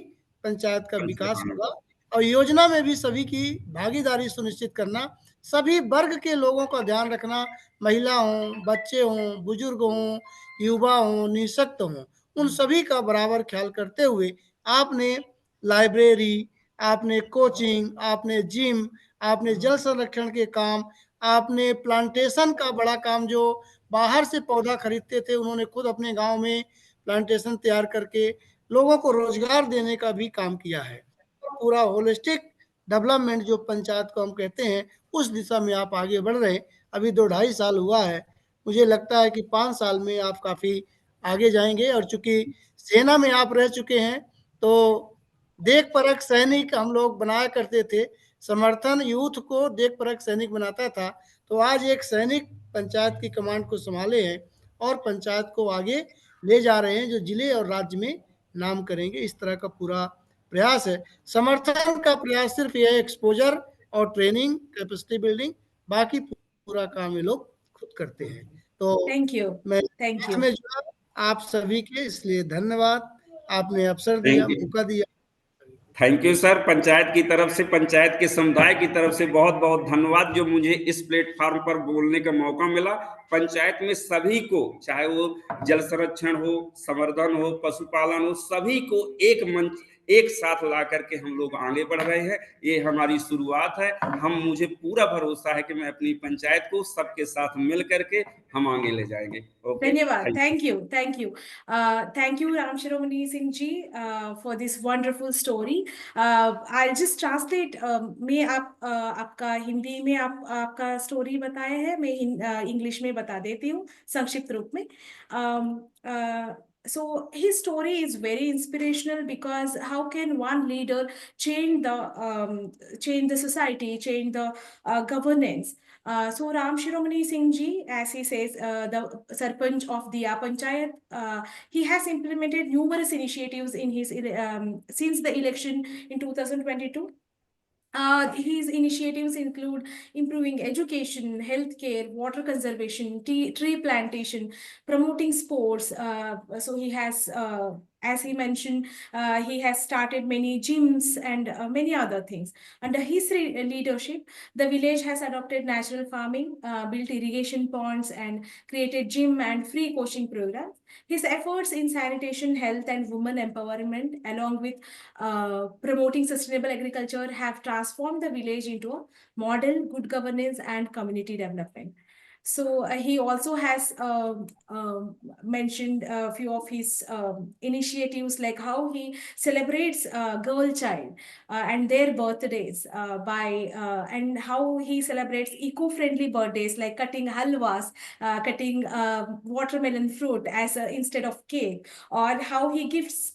पंचायत का विकास होगा और योजना में भी सभी की भागीदारी सुनिश्चित करना, सभी वर्ग के लोगों का ध्यान रखना, महिला हों, बच्चे हों, बुजुर्ग हों, युवा हों, निःशक्त हों, उन सभी का बराबर ख्याल करते हुए आपने लाइब्रेरी, आपने कोचिंग, आपने जिम, आपने जल संरक्षण के काम, आपने प्लांटेशन का बड़ा काम, जो बाहर से पौधा खरीदते थे उन्होंने खुद अपने गांव में प्लांटेशन तैयार करके लोगों को रोजगार देने का भी काम किया है। पूरा होलिस्टिक डेवलपमेंट जो पंचायत को हम कहते हैं, उस दिशा में आप आगे बढ़ रहे हैं। अभी 2-2.5 साल हुआ है, मुझे लगता है कि 5 साल में आप काफ़ी आगे जाएंगे। और चूंकि सेना में आप रह चुके हैं तो देख परख सैनिक हम लोग बनाया करते थे, समर्थन यूथ को देख परख सैनिक बनाता था। तो आज एक सैनिक पंचायत की कमांड को संभाले हैं और पंचायत को आगे ले जा रहे हैं, जो जिले और राज्य में नाम करेंगे। इस तरह का पूरा प्रयास है। समर्थन का प्रयास सिर्फ यह एक्सपोजर और ट्रेनिंग, कैपेसिटी बिल्डिंग, बाकी पूरा काम ये लोग खुद करते हैं। तो Thank you. मैं Thank you. में जो आप सभी के इसलिए धन्यवाद, आपने अवसर दिया, थैंक यू। मौका दिया। थैंक यू सर, पंचायत की तरफ से, पंचायत के समुदाय की तरफ से बहुत बहुत धन्यवाद जो मुझे इस प्लेटफॉर्म पर बोलने का मौका मिला। पंचायत में सभी को, चाहे वो जल संरक्षण हो, संवर्धन हो, पशुपालन हो, सभी को एक मंच, एक साथ ला करके हम लोग आगे बढ़ रहे हैं। ये हमारी शुरुआत है। मुझे पूरा भरोसा है कि मैं अपनी पंचायत को सबके साथ मिल करके हम आगे ले जाएंगे। ओके, धन्यवाद. Thank you. Thank you. Thank you, Ram Shiromani Singh ji, for this wonderful story. I'll just translate. मैं आपका हिंदी में आपका स्टोरी बताया है, मैं इंग्लिश में बता देती हूँ संक्षिप्त रूप में. So his story is very inspirational because how can one leader change the society, change the governance? So Ram Shiromani Singh ji, as he says, the Sarpanch of Diya Panchayat, he has implemented numerous initiatives in his since the election in 2022. His initiatives include improving education, healthcare, water conservation, tree plantation, promoting sports. So he has, as he mentioned, he has started many gyms and many other things. Under his leadership, the village has adopted natural farming, built irrigation ponds, and created gym and free coaching programs. His efforts in sanitation, health, and women empowerment, along with promoting sustainable agriculture, have transformed the village into a model good governance and community development. So he also has mentioned a few of his initiatives, like how he celebrates girl child and their birthdays and how he celebrates eco-friendly birthdays, like cutting halwas, cutting watermelon fruit as instead of cake, or how he gives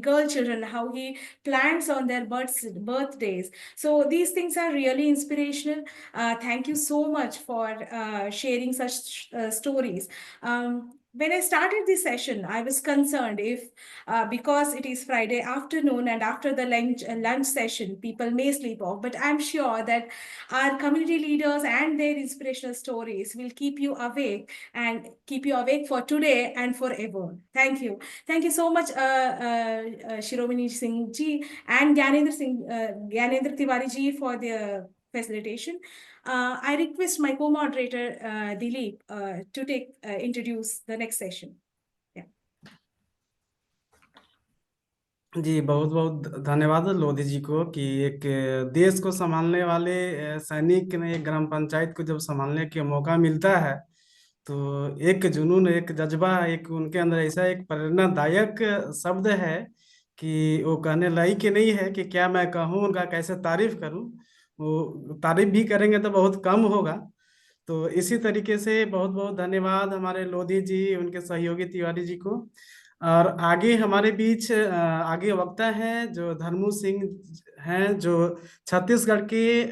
girl children, how he plans on their birthdays. So these things are really inspirational. Thank you so much for sharing such stories. When I started this session, I was concerned if, because it is Friday afternoon and after the lunch session, people may sleep off. But I'm sure that our community leaders and their inspirational stories will keep you awake for today and forever. Thank you. Thank you so much, Shiromani Singh ji and Gyanendra Tiwari ji for the facilitation. I request my co-moderator, Dilip, to introduce the next session. जी, बहुत बहुत धन्यवाद लोधी जी को कि एक देश को संभालने वाले सैनिक ने एक ग्राम पंचायत को जब संभालने का मौका मिलता है तो एक जुनून, एक जज्बा, एक उनके अंदर ऐसा एक प्रेरणादायक शब्द है कि वो कहने लायक नहीं है कि क्या मैं कहूँ, उनका कैसे तारीफ करूँ। वो तारीफ भी करेंगे तो बहुत कम होगा। तो इसी तरीके से बहुत बहुत धन्यवाद हमारे लोधी जी, उनके सहयोगी तिवारी जी को। और आगे हमारे बीच आगे वक्ता हैं जो धर्मू सिंह हैं, जो छत्तीसगढ़ के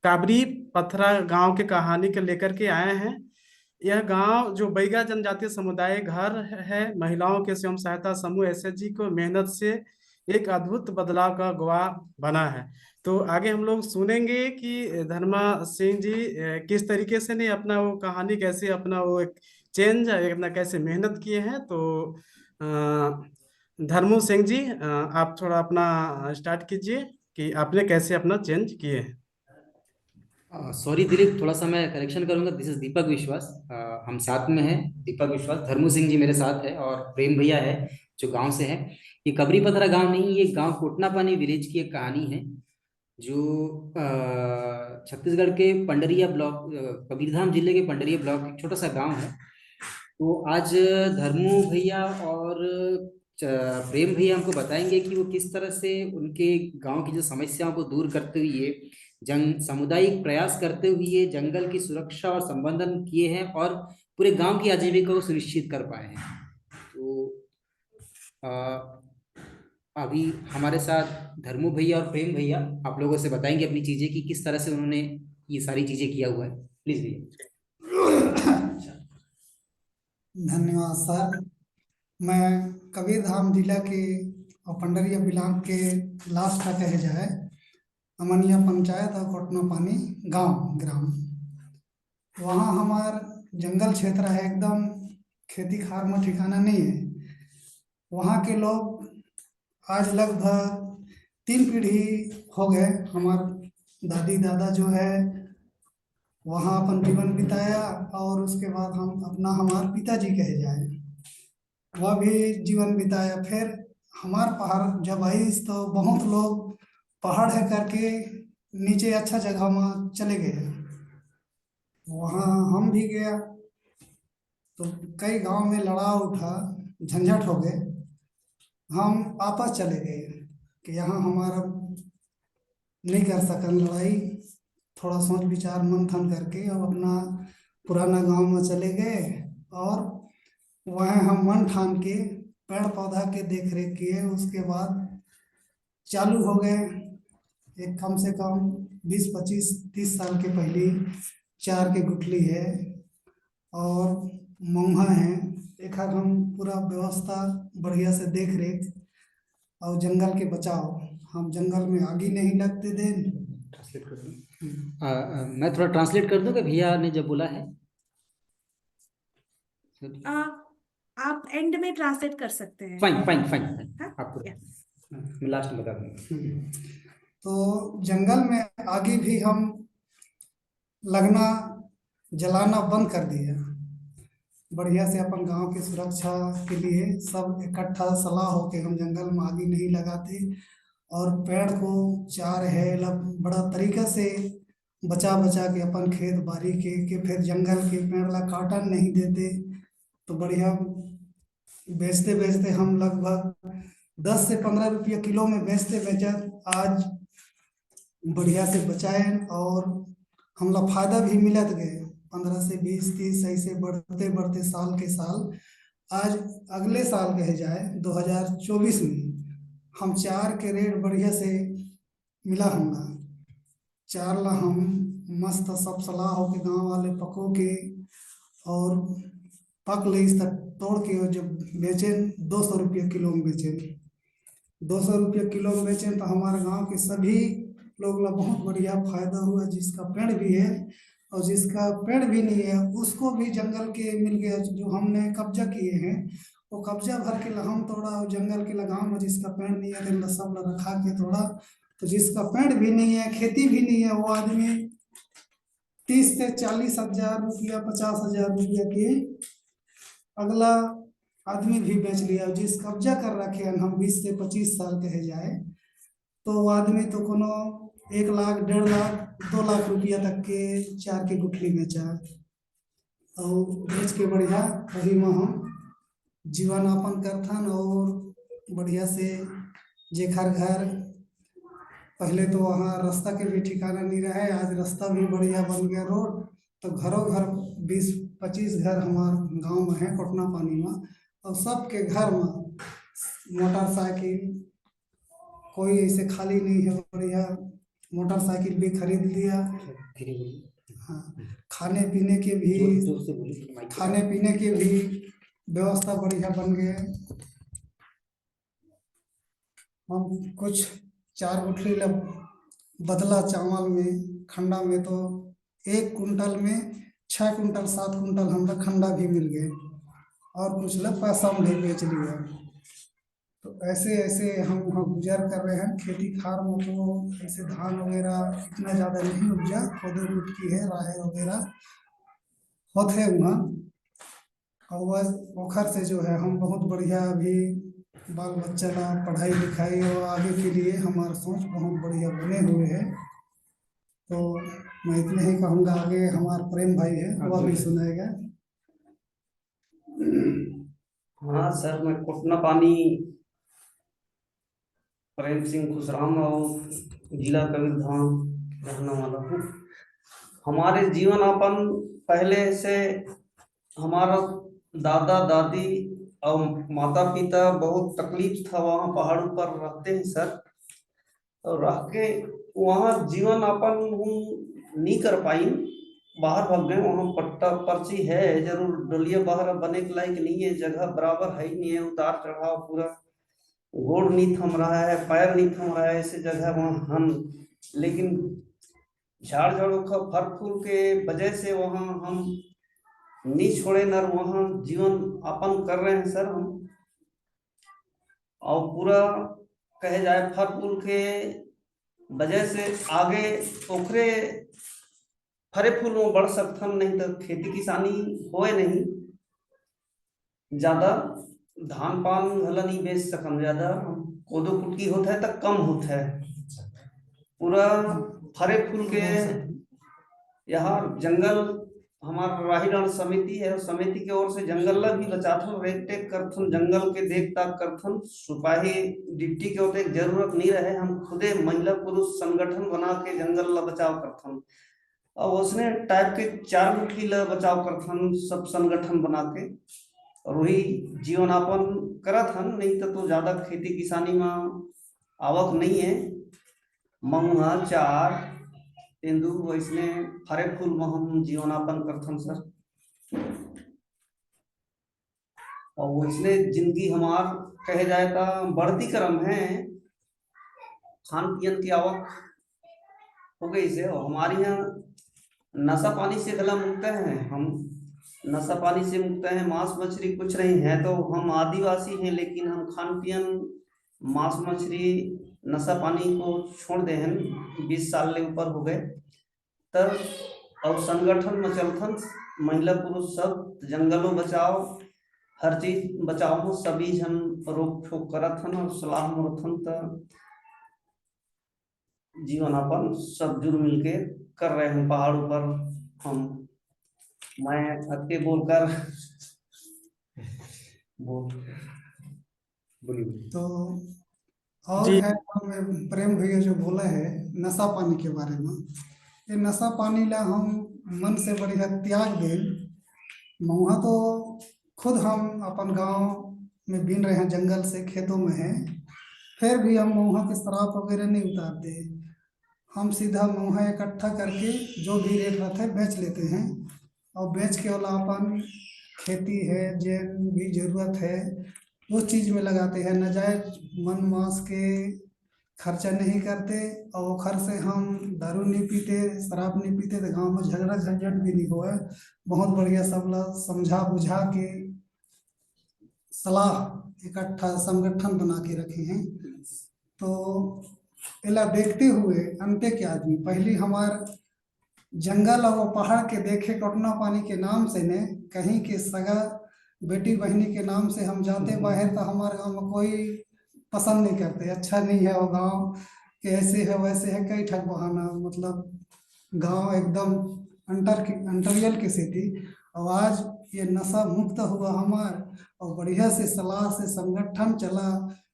काबरी पथरा गांव के कहानी को लेकर के आए हैं। यह गांव जो बैगा जनजातीय समुदाय घर है, महिलाओं के स्वयं सहायता समूह एसएचजी को मेहनत से एक अद्भुत बदलाव का गवाह बना है। तो आगे हम लोग सुनेंगे कि धर्मा सिंह जी किस तरीके से ने अपना वो कहानी कैसे अपना वो एक चेंज अपना कैसे मेहनत किए हैं। तो धर्मू सिंह जी आप थोड़ा अपना स्टार्ट कीजिए कि आपने कैसे अपना चेंज किए हैं। सॉरी दिलीप, थोड़ा सा मैं करेक्शन करूंगा। दिस इज दीपक विश्वास। हम साथ में हैं, दीपक विश्वास। धर्मू सिंह जी मेरे साथ है और प्रेम भैया है जो गांव से है। ये कबरी पथरा गांव नहीं, ये गांव कोटनापानी विलेज की एक कहानी है जो छत्तीसगढ़ के पंडरिया ब्लॉक, कबीरधाम जिले के पंडरिया ब्लॉक एक छोटा सा गांव है। तो आज धर्मू भैया और प्रेम भैया हमको बताएंगे कि वो किस तरह से उनके गांव की जो समस्याओं को दूर करते हुए सामुदायिक प्रयास करते हुए जंगल की सुरक्षा और संवर्धन किए हैं और पूरे गांव की आजीविका को सुनिश्चित कर पाए हैं। तो अभी हमारे साथ धर्मू भैया और प्रेम भैया आप लोगों से बताएंगे अपनी चीजें कि किस तरह से उन्होंने ये सारी चीजें किया हुआ है। प्लीज भैया। धन्यवाद सर। मैं कबीरधाम जिला के और पंडरिया ब्लॉक के लास्ट का कहे जाए अमनिया पंचायत और कोटनापानी गांव ग्राम, वहाँ हमार जंगल क्षेत्र है, एकदम खेती खार में ठिकाना नहीं है। वहाँ के लोग आज लगभग 3 पीढ़ी हो गए, हमार दादी दादा जो है वहाँ अपन जीवन बिताया और उसके बाद हम अपना हमार पिताजी कहे जाए वह भी जीवन बिताया। फिर हमार पहाड़ जब आई तो बहुत लोग पहाड़ है करके नीचे अच्छा जगह में चले गए, वहाँ हम भी गया तो कई गांव में लड़ाव उठा, झंझट हो गए। हम वापस चले गए कि यहाँ हमारा नहीं कर सकन लड़ाई, थोड़ा सोच विचार मंथन करके और अपना पुराना गांव में चले गए और वहाँ हम मन ठान के पेड़ पौधा के देख रेख किए। उसके बाद चालू हो गए, एक कम से कम 20 25 30 साल के पहले 4 के गुठली है और मौहा है। एक हम पूरा व्यवस्था बढ़िया से देख रेख और जंगल के बचाव, हम जंगल में आगे नहीं लगते दें। ट्रांसलेट कर दूं? मैं थोड़ा ट्रांसलेट कर दूं कि भैया ने जब बोला है। आप एंड में ट्रांसलेट कर सकते हैं। फाइन फाइन फाइन, हाँ? आपको Yeah. मैं लास्ट में बता दूंगा। तो जंगल में आगे भी हम लगना जलाना बंद कर दिया, बढ़िया से अपन गांव की सुरक्षा के लिए सब इकट्ठा सलाह हो के हम जंगल में आगे नहीं लगाते और पेड़ को चार है बड़ा तरीका से बचा बचा के अपन खेत बाड़ी के फिर जंगल के पेड़ ला काटन नहीं देते। तो बढ़िया बेचते बेचते हम लगभग 10 से 15 रुपये किलो में बेचते बेचत आज बढ़िया से बचाए और हमला फायदा भी मिलत गए। 15 से 20 30 ऐसे बढ़ते बढ़ते साल के साल आज अगले साल कहे जाए 2024 में हम 4 के रेट बढ़िया से मिला हमला 4 ला हम मस्त सब सलाह हो के गाँव वाले पको के और पक ले इस तक तोड़ के और जब बेचे 200 रुपये किलो में बेचे, 200 रुपये किलो में बेचे तो हमारे गांव के सभी लोग ला बहुत बढ़िया फायदा हुआ। जिसका पेड़ भी है और जिसका पेड़ भी नहीं है उसको भी जंगल के मिल गया। जो हमने कब्जा किए हैं वो कब्जा भर के हम तोड़ा और जंगल के लगाव में जिसका पेड़ नहीं है तो सब रखा के तोड़ा। तो जिसका पेड़ भी नहीं है खेती भी नहीं है वो आदमी 30 से 40 हजार रुपया 50 हजार रुपया के अगला आदमी भी बेच लिया। जिस कब्जा कर रखे हैं हम 20 से 25 साल कहे जाए तो वो आदमी तो कोनो 1 लाख 1.5 लाख 2 लाख रुपया तक के 4 के गुठली बेचा और बेच के बढ़िया वही में हम जीवन यापन करथन। और बढ़िया से जेखर घर पहले तो वहाँ रास्ता के भी ठिकाना नहीं रहे, आज रास्ता भी बढ़िया बन गया रोड। तो घरों घर 20-25 घर हमारे गांव में है कोटनापानी में और सबके घर में मोटरसाइकिल कोई ऐसे खाली नहीं है, बढ़िया मोटरसाइकिल भी खरीद लिया। हाँ खाने पीने के भी जोर से बोलिए माइक के खाने पीने की भी व्यवस्था बढ़िया बन गए। हम कुछ 4 गुठली बदला चावल में खंडा में, तो 1 कुंटल में 6 कुंटल 7 कुंटल हमरा खंडा भी मिल गए, और कुछ लोग पैसा में भी बेच लिया। तो ऐसे ऐसे हम वहाँ गुजर कर रहे हैं। खेती खार में तो ऐसे धान वगैरह इतना ज़्यादा नहीं उपजा, कोदो कुटकी है, राहेर वगैरह होते हैं वहाँ। और वह पोखर से जो है हम बहुत बढ़िया अभी बाल बच्चा का पढ़ाई लिखाई और आगे के लिए हमारा सोच बहुत बढ़िया बने हुए है। तो मैं इतने ही कहूँगा, आगे हमारा प्रेम भाई है वह भी सुनाएगा। हाँ सर, मैं कोटना पानी प्रेम सिंह खुशराम और जिला कबीरधाम रहने वाला हूँ। हमारे जीवन यापन पहले से हमारा दादा दादी और माता पिता बहुत तकलीफ था, वहाँ पहाड़ों पर रहते हैं सर, और रह के वहाँ जीवन यापन हम नहीं कर पाई, बाहर भाग गए। वहाँ पट्टा पर्ची है जरूर, डोलिया बाहर बने के लायक नहीं है, जगह बराबर है ही नहीं है, उतार चढ़ाव पूरा, गोड़ नहीं थम रहा है, पैर नहीं थम रहा है, ऐसे जगह वहाँ हम। लेकिन झाड़ झाड़ों का फल फूल के वजह से वहाँ हम नहीं छोड़े नर, वहाँ जीवन यापन कर रहे हैं सर हम। और पूरा कहे जाए फल फूल के वजह से आगे ओखरे फरे फूल में बढ़ सकथन, नहीं तो खेती किसानी होए नहीं, ज्यादा धान पान घला नहीं बेच सकम, ज्यादा कोदो कुटकी होता है तो कम होता है। पूरा फरे फूल के यहाँ जंगल हमारा राहीडांड समिति है, समिति की ओर से जंगल ला भी बचाथन, रेख टेक करथन, जंगल के देख ताक करथन। सिपाही डिप्टी के होते जरूरत नहीं रहे, हम खुदे महिला पुरुष संगठन बना के जंगल ला बचाव करथन, और उसने टाइप के 4 गुठली ला बचाव करथन, सब संगठन बना के, और वही जीवन यापन करत हन। नहीं तो ज्यादा खेती किसानी में आवक नहीं है, महुआ चार तेंदू वैसने फरे फूल में हम जीवन यापन करथन सर। और वैसने जिंदगी हमार कहे जाए तो बढ़ती क्रम है, खान पियन की आवक हो गई से, और हमारे यहाँ नशा पानी से गला मुक्त है, हम नशा पानी से मुक्त है, मांस मछली कुछ नहीं है। तो हम आदिवासी हैं, लेकिन हम खान पियन मांस मछली नशा पानी को छोड़ दे हैं, 20 साल ले ऊपर हो गए तब। और संगठन में चलथन महिला पुरुष सब, जंगलों बचाओ, हर चीज बचाओ, सभी जन रोक ठोक करत हन और सलाह मोरथन। तो जीवन यापन सब जुड़ मिलके कर रहे हैं पहाड़ों पर हम। मैं हत्के बोलकर बोलिए। तो और जी। है, हमें प्रेम भैया जो बोला है नशा पानी के बारे में, ये नशा पानी ला हम मन से बढ़िया त्याग दें। महुआ तो खुद हम अपन गांव में बीन रहे हैं, जंगल से खेतों में हैं, फिर भी हम महुआ के शराब वगैरह नहीं उतारते। हम सीधा महुआ इकट्ठा करके जो भी रेट रहता है बेच लेते हैं, और बेच के वाला अपन खेती है जो भी जरूरत है उस चीज में लगाते हैं। नाजायज मन मास के खर्चा नहीं करते, और वो खर्च से हम दारू नहीं पीते, शराब नहीं पीते, तो गांव में झगड़ा झंझट भी नहीं हुआ। बहुत बढ़िया सब लोग समझा बुझा के सलाह इकट्ठा संगठन बना के रखे हैं। तो इला देखते हुए अंते के आदमी पहली हमार जंगल और पहाड़ के देखे कोटना पानी के नाम से ने, कहीं के सगा बेटी बहनी के नाम से हम जाते बाहर, तो हमारे गांव में कोई पसंद नहीं करते, अच्छा नहीं है वो गांव के, ऐसे है वैसे है, कई ठग बहाना, मतलब गांव एकदम अंटरियल की स्थिति। और आज ये नशा मुक्त हुआ हमार, और बढ़िया से सलाह से संगठन चला।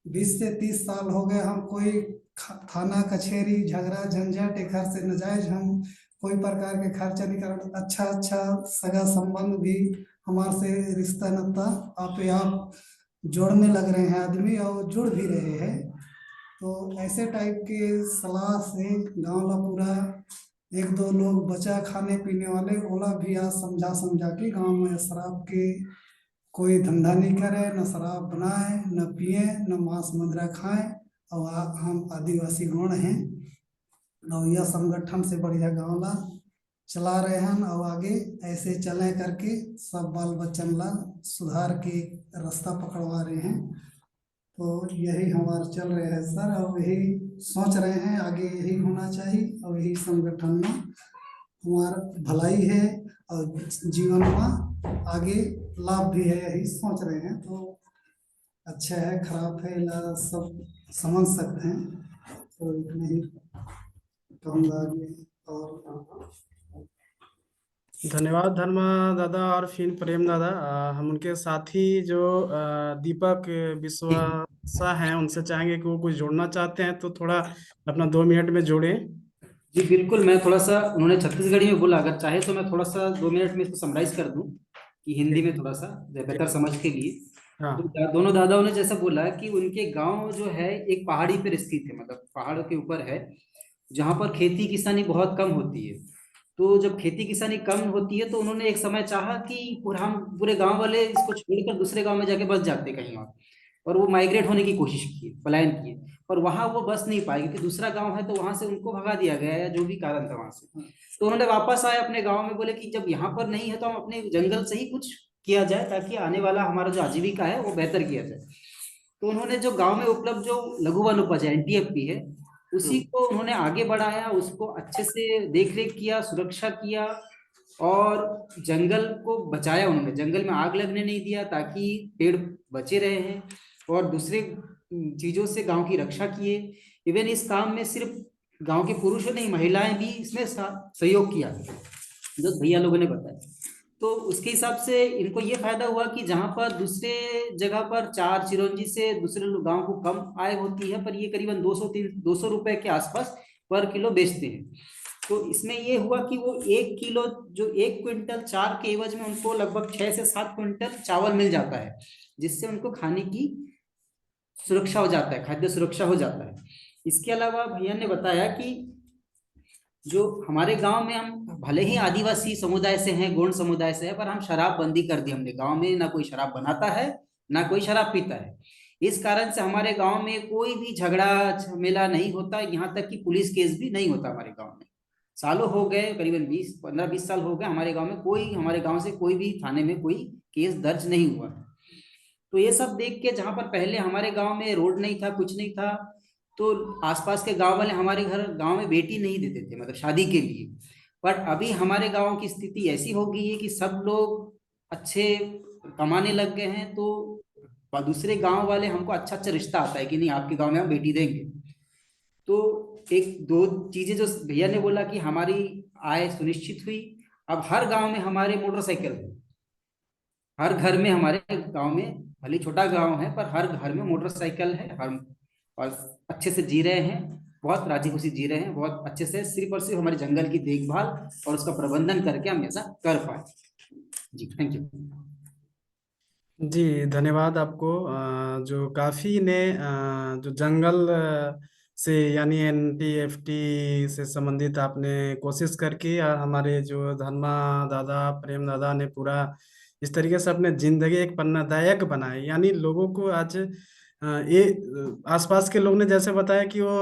20 से 30 साल हो गए, हम कोई थाना कचहरी झगड़ा झंझट एक घर से नजायज हम कोई प्रकार के खर्चा नहीं कर, अच्छा अच्छा सगा संबंध भी हमारे से रिश्ता नाता आप जोड़ने लग रहे हैं आदमी, और जुड़ भी रहे हैं। तो ऐसे टाइप के सलाह से गांव ला पूरा एक दो लोग बचा खाने पीने वाले बोला भी आज समझा समझा के गांव में शराब के कोई धंधा नहीं करे, न शराब बनाए, न पिए, न मांस मदिरा खाएं। और हम आदिवासी गण हैं और यह संगठन से बढ़िया गाँव ला चला रहे हैं और आगे ऐसे चले करके सब बाल बच्चन ला सुधार के रास्ता पकड़वा रहे हैं। तो यही हमारा चल रहा है सर, और यही सोच रहे हैं आगे यही होना चाहिए और यही संगठन में हमारा भलाई है और जीवन में आगे लाभ भी है, यही सोच रहे हैं। तो अच्छा है खराब है ला सब समझ सकते हैं, तो इतना ही कहूँगा आगे। और धन्यवाद धर्मा दादा और फिर प्रेम दादा। हम उनके साथी जो दीपक विश्वासा हैं उनसे चाहेंगे कि वो कुछ जोड़ना चाहते हैं तो थोड़ा अपना 2 मिनट में जोड़ें। जी बिल्कुल, मैं थोड़ा सा, उन्होंने छत्तीसगढ़ी में बोला, अगर चाहे तो मैं थोड़ा सा 2 मिनट में इसको समराइज कर दूं कि हिंदी में थोड़ा सा बेहतर समझ के लिए। हाँ तो दोनों दादाओं ने जैसा बोला कि उनके गांव जो है एक पहाड़ी पर स्थित है, मतलब पहाड़ों के ऊपर है, जहाँ पर खेती किसानी बहुत कम होती है। तो जब खेती किसानी कम होती है तो उन्होंने एक समय चाहा कि हम पूरे गांव वाले इसको छोड़कर दूसरे गांव में जाके बस जाते कहीं और वो माइग्रेट होने की कोशिश की, पलायन किए, पर वहां वो बस नहीं पाए क्योंकि दूसरा गांव है, तो वहां से उनको भगा दिया गया या जो भी कारण था वहां से। तो उन्होंने वापस आए अपने गांव में, बोले कि जब यहाँ पर नहीं है तो हम अपने जंगल से ही कुछ किया जाए ताकि आने वाला हमारा जो आजीविका है वो बेहतर किया जाए। तो उन्होंने जो गांव में उपलब्ध जो लघु वन उपज है, एनटीएफपी है, उसी को उन्होंने आगे बढ़ाया, उसको अच्छे से देख रेख किया, सुरक्षा किया और जंगल को बचाया। उन्होंने जंगल में आग लगने नहीं दिया ताकि पेड़ बचे रहे हैं, और दूसरे चीजों से गांव की रक्षा किए। इवन इस काम में सिर्फ गांव के पुरुष नहीं, महिलाएं भी इसमें सहयोग किया, जो भैया लोगों ने बताया। तो उसके हिसाब से इनको ये फायदा हुआ कि जहां पर दूसरे जगह पर 4 चिरौंजी से दूसरे गांव को कम आय होती है, पर ये करीबन 200 रुपए के आसपास पर किलो बेचते हैं। तो इसमें ये हुआ कि वो 1 किलो, जो 1 क्विंटल चार के एवज में उनको लगभग 6 से 7 क्विंटल चावल मिल जाता है, जिससे उनको खाने की सुरक्षा हो जाता है, खाद्य सुरक्षा हो जाता है। इसके अलावा भैया ने बताया कि जो हमारे गांव में, हम भले ही आदिवासी समुदाय से हैं, गोंड समुदाय से है, पर हम शराब बंदी कर दी हमने। गांव में ना कोई शराब बनाता है, ना कोई शराब पीता है। इस कारण से हमारे गांव में कोई भी झगड़ा झमेला नहीं होता, यहाँ तक कि पुलिस केस भी नहीं होता हमारे गांव में। सालों हो गए, करीबन 15-20 साल हो गए, हमारे गांव में कोई, हमारे गांव से कोई भी थाने में कोई केस दर्ज नहीं हुआ। तो ये सब देख के, जहां पर पहले हमारे गांव में रोड नहीं था, कुछ नहीं था, तो आसपास के गांव वाले हमारे गांव में बेटी नहीं देते थे, मतलब शादी के लिए। पर अभी हमारे गांव की स्थिति ऐसी हो गई है कि सब लोग अच्छे कमाने लग गए हैं, तो दूसरे गांव वाले हमको अच्छा अच्छा रिश्ता आता है कि नहीं, आपके गांव में हम बेटी देंगे। तो एक दो चीजें जो भैया ने बोला कि हमारी आय सुनिश्चित हुई। अब हर गांव में हमारे मोटरसाइकिल है, हर घर में, हमारे गांव में भले छोटा गांव है पर हर घर में मोटरसाइकिल है, हर, और अच्छे से जी रहे हैं, बहुत राजी खुशी जी रहे हैं, बहुत अच्छे से, सिर्फ और सिर्फ हमारे जंगल की देखभाल और उसका प्रबंधन करके हम ऐसा कर पाए। जी थैंक यू। जी धन्यवाद आपको। जो काफी ने जो जंगल से यानी एनटीएफटी से संबंधित आपने कोशिश करके, और हमारे जो धर्मा दादा प्रेम दादा ने पूरा इस तरीके से अपने जिंदगी एक पन्नादायक बनाए, यानी लोगों को आज ये आसपास के लोग ने जैसे बताया कि वो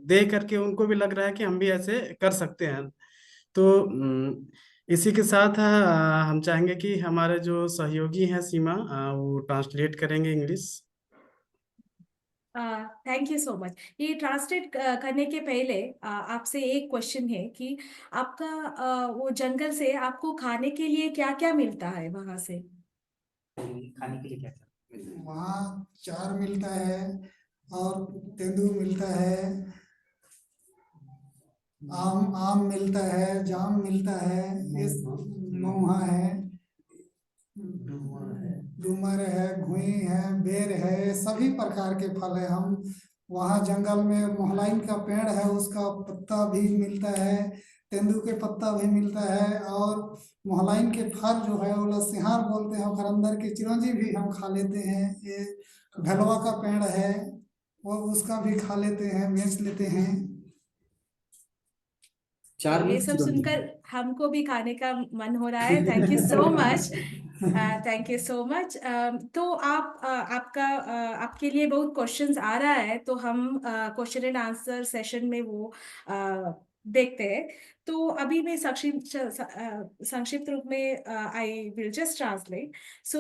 देख करके उनको भी लग रहा है कि हम भी ऐसे कर सकते हैं। तो इसी के साथ हम चाहेंगे कि हमारे जो सहयोगी हैं सीमा, वो ट्रांसलेट करेंगे English. Thank you so much. ये ट्रांसलेट करने के पहले आपसे एक क्वेश्चन है कि आपका वो जंगल से आपको खाने के लिए क्या क्या मिलता है वहां से? खाने के लिए क्या क्या? वहाँ चार मिलता है और तेंदू मिलता है, आम मिलता है, जाम मिलता है, इस महुआ है, डूमर है, घुई है, बेर है, सभी प्रकार के फल है। हम वहाँ जंगल में मोहलाइन का पेड़ है, उसका पत्ता भी मिलता है, तेंदू के पत्ता भी मिलता है, और मोहलाइन के फल जो है वो लसिहार बोलते हैं, और अंदर की चिरौंजी भी हम खा लेते हैं। ये भलवा का पेड़ है, वो उसका भी खा लेते हैं, बेच लेते हैं। 4 ये मिनट सब 0 मिनट। सुनकर हमको भी खाने का मन हो रहा है। Thank you so much, thank you so much. तो आपके लिए बहुत क्वेश्चंस आ रहा है, तो हम क्वेश्चन एंड आंसर सेशन में वो देखते हैं। तो अभी मैं संक्षिप्त रूप में I will just translate. So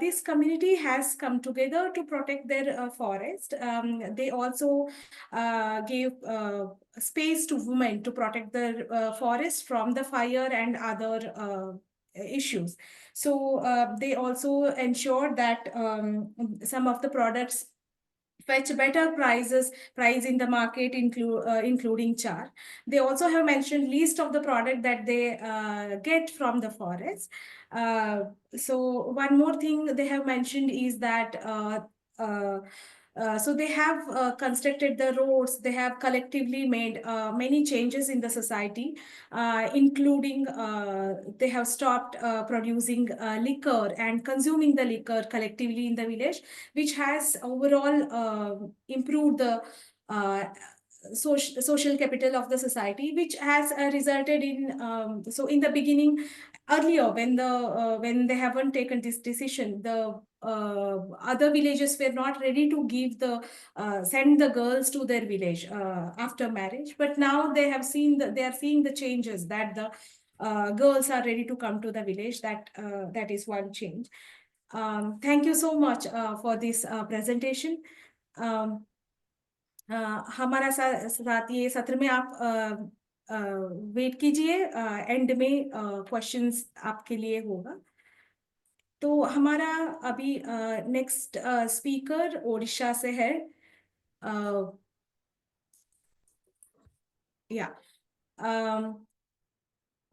this community has come together to protect their forest. They also gave space to women to protect their forest from the fire and other issues. So they also ensured that some of the products fetch better price in the market, including char. They also have mentioned list of the product that they get from the forest. So one more thing they have mentioned is that uh, so they have constructed the roads. They have collectively made many changes in the society, including they have stopped producing liquor and consuming the liquor collectively in the village, which has overall improved the social capital of the society, which has resulted in so in the beginning, earlier when they haven't taken this decision, the other villages were not ready to give the send the girls to their village after marriage, but now they have seen they are seeing the changes that the girls are ready to come to the village. That is one change. Thank you so much for this presentation. हमारा साथ ये सत्र में आप वेट कीजिए, एंड में क्वेश्चंस आपके लिए होगा। तो हमारा अभी नेक्स्ट स्पीकर ओडिशा से है, या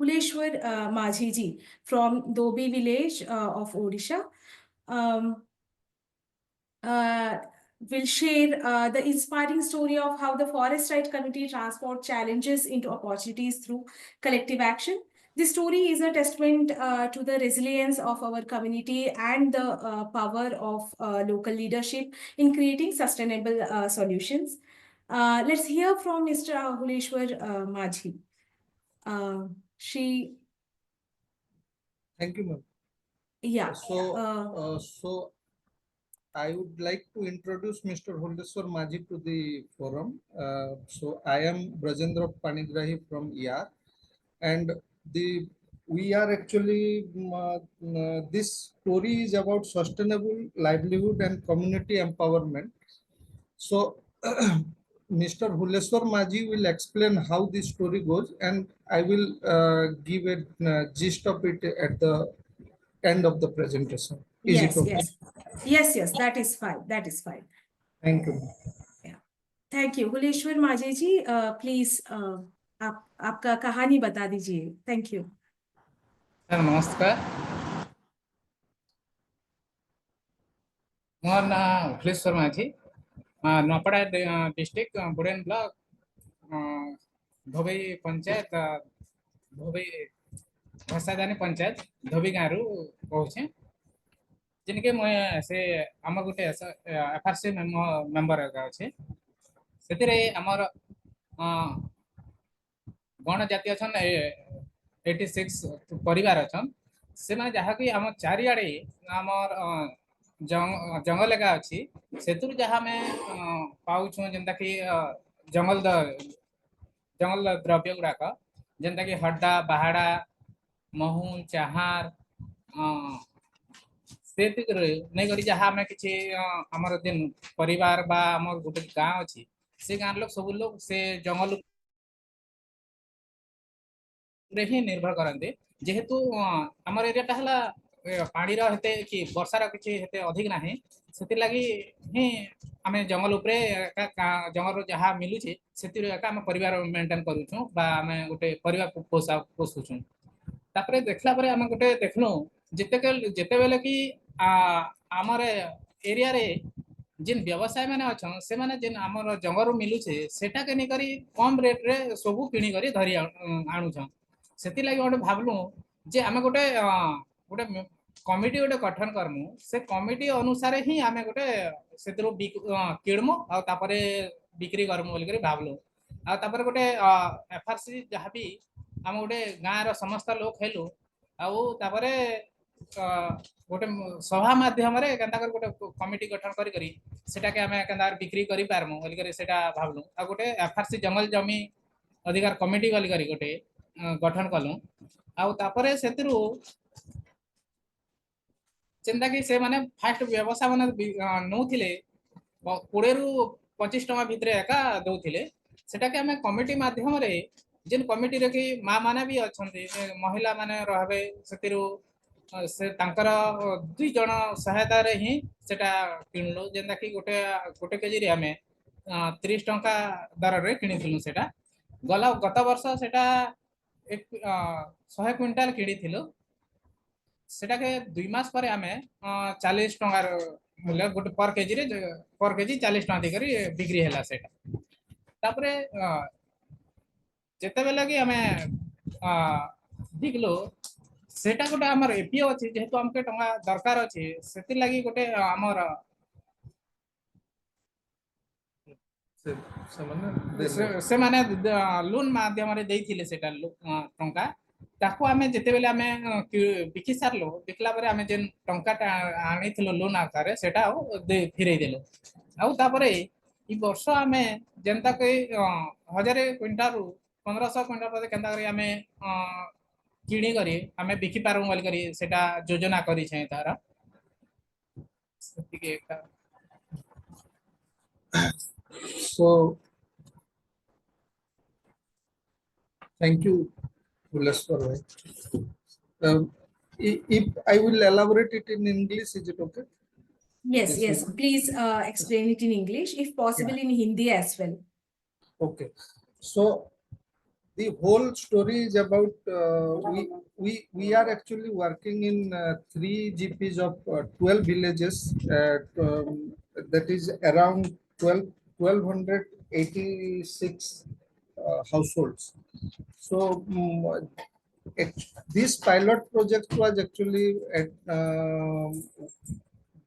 Kuleshwar Majhi ji from Dobi village of Odisha will share the inspiring story of how the Forest Right Committee transport challenges into opportunities through collective action. This story is a testament to the resilience of our community and the power of local leadership in creating sustainable solutions. Let's hear from Mr. Kuleshwar Majhi. She, Thank you, ma'am. yeah. So I would like to introduce Mr. Huldeswar Majhi to the forum. So I am Brajendra Panigrahi from ER, and we are actually this story is about sustainable livelihood and community empowerment. So Mr. Huldeswar Majhi will explain how this story goes, and I will give a gist of it at the end of the presentation. Is Yes, it okay? yes, that is fine. That is fine. Thank you. Yeah. Thank you. Kuleshwar Majhi ji, please आपका कहानी बता दीजिए. Thank you. सर नमस्कार, मोर ना हुलेश्वर माझी, नपड़ा डिस्ट्रिक्ट बुड़ेन ब्लॉक धोबी पंचायत धोबी भाषादानी पंचायत धोबी गाँव कहूँ, जिनके मैं से आम गोटे एफआरसी मेंबर अच्छे से आमर गणजाति अच्छा 86 परिवार अच्छा से माने जहाँ कि आम चारिआडे आमर जंगल एका अच्छी से जहाँ आम पाऊँ जेनता कि जंगल द्रव्य गुड़ाक जेनता कि हड्डा बाहाड़ा महू चाहार से नहीं करी जहाँ आम कि आमर जेन परिवार बा आमर गोटे गाँव अच्छी से गाँव लोग सब लोग से जंगल ही निर्भर करते, जेहेतु आमर एरिया है पानी हेते कि वर्षार किसी हेते अधिक ना से लगी ही आम जंगल उपरे जंगल जहाँ मिलूचे से आम परिवार मेंटेन करूँ बा आम गोटे परिवार पोषुचु। तापर देखला परे आम गोटे देखलु जिते बेले कि आमर एरिया रे जिन व्यवसाय मैंने अच्छा से माने जिन आमर जंगल मिलूचे सेटा के नहीं करी कम रेट रे सबू किणी करी धरी आणुछन। से गोटे भावलु जे आम गोटे गोटे कमिटी गोटे गठन करमु से कमिटी अनुसार ही आम गोटे से किणमु आउे बिक्री करमु बोल भावलु। आ तापर गोटे एफआरसी जहाँ भी आम गोटे गाँव समस्त लोक हेलु आउ तापर गोटे सभा माध्यम केन्ता कर गोटे कमिटी गठन करी सेटा के आमे केन्ता बिक्री करि पारमु बोली करी सेटा भाबलु आ गोटे एफआरसी जंगल जमी अधिकार कमिटी बोली करी गोटे गठन कलु आउ तापर सेतिरु जेनता कि से माने फास्ट व्यवसाय माने नौथिले 20 रु 25 टका भितरे एका दौथिले सेटा के हमें कमिटी माध्यम रे जेन कमिटी रे कि माँ माने भी अछंती महिला माने रहबे सेतिरु से तांकर 2 जण सहायता रे ही सेटा किनलो जेनता कि गोटे गोटे केजी रे हमें 30 टका दर रे किनिथिलु सेटा गत वर्ष सेटा 100 क्विंटाल किनिथिलु सेटा के 2 मास पर आमे 40 टंकार मूल्य गोटे पर केजी 40 टका देकरी बिक्री हैला सेटा तापरे जेते बेला कि आमे दिखलो सेटा गोटे हमर एपीओ अछि जेहेतु हमके टंका दरकार अछि सेति लागि गोटे हमर से माने लोन माध्यम रे देइथिले सेटा टंका ताको आमे जेते बेले आमे बिकी सारलो बिकला परे आमे जेन टंका आनिथिलो लोन आकारे सेटा फिरई देलो आउ तापरे ई वर्ष आमे जेनता के 1000 क्विंटाल 1500 क्विंटाल पदे केनता करी आमे किणी करी आमे बिकी पारु बोली करी सेटा योजना करी छै तारा सेतिके So thank you, Uleswar. If I will elaborate it in English, is it okay? Yes, yes. Please explain it in English, if possible in Hindi as well. Okay. So the whole story is about we are actually working in 3 GPs of 12 villages. That is around 1286 households. So this pilot project was actually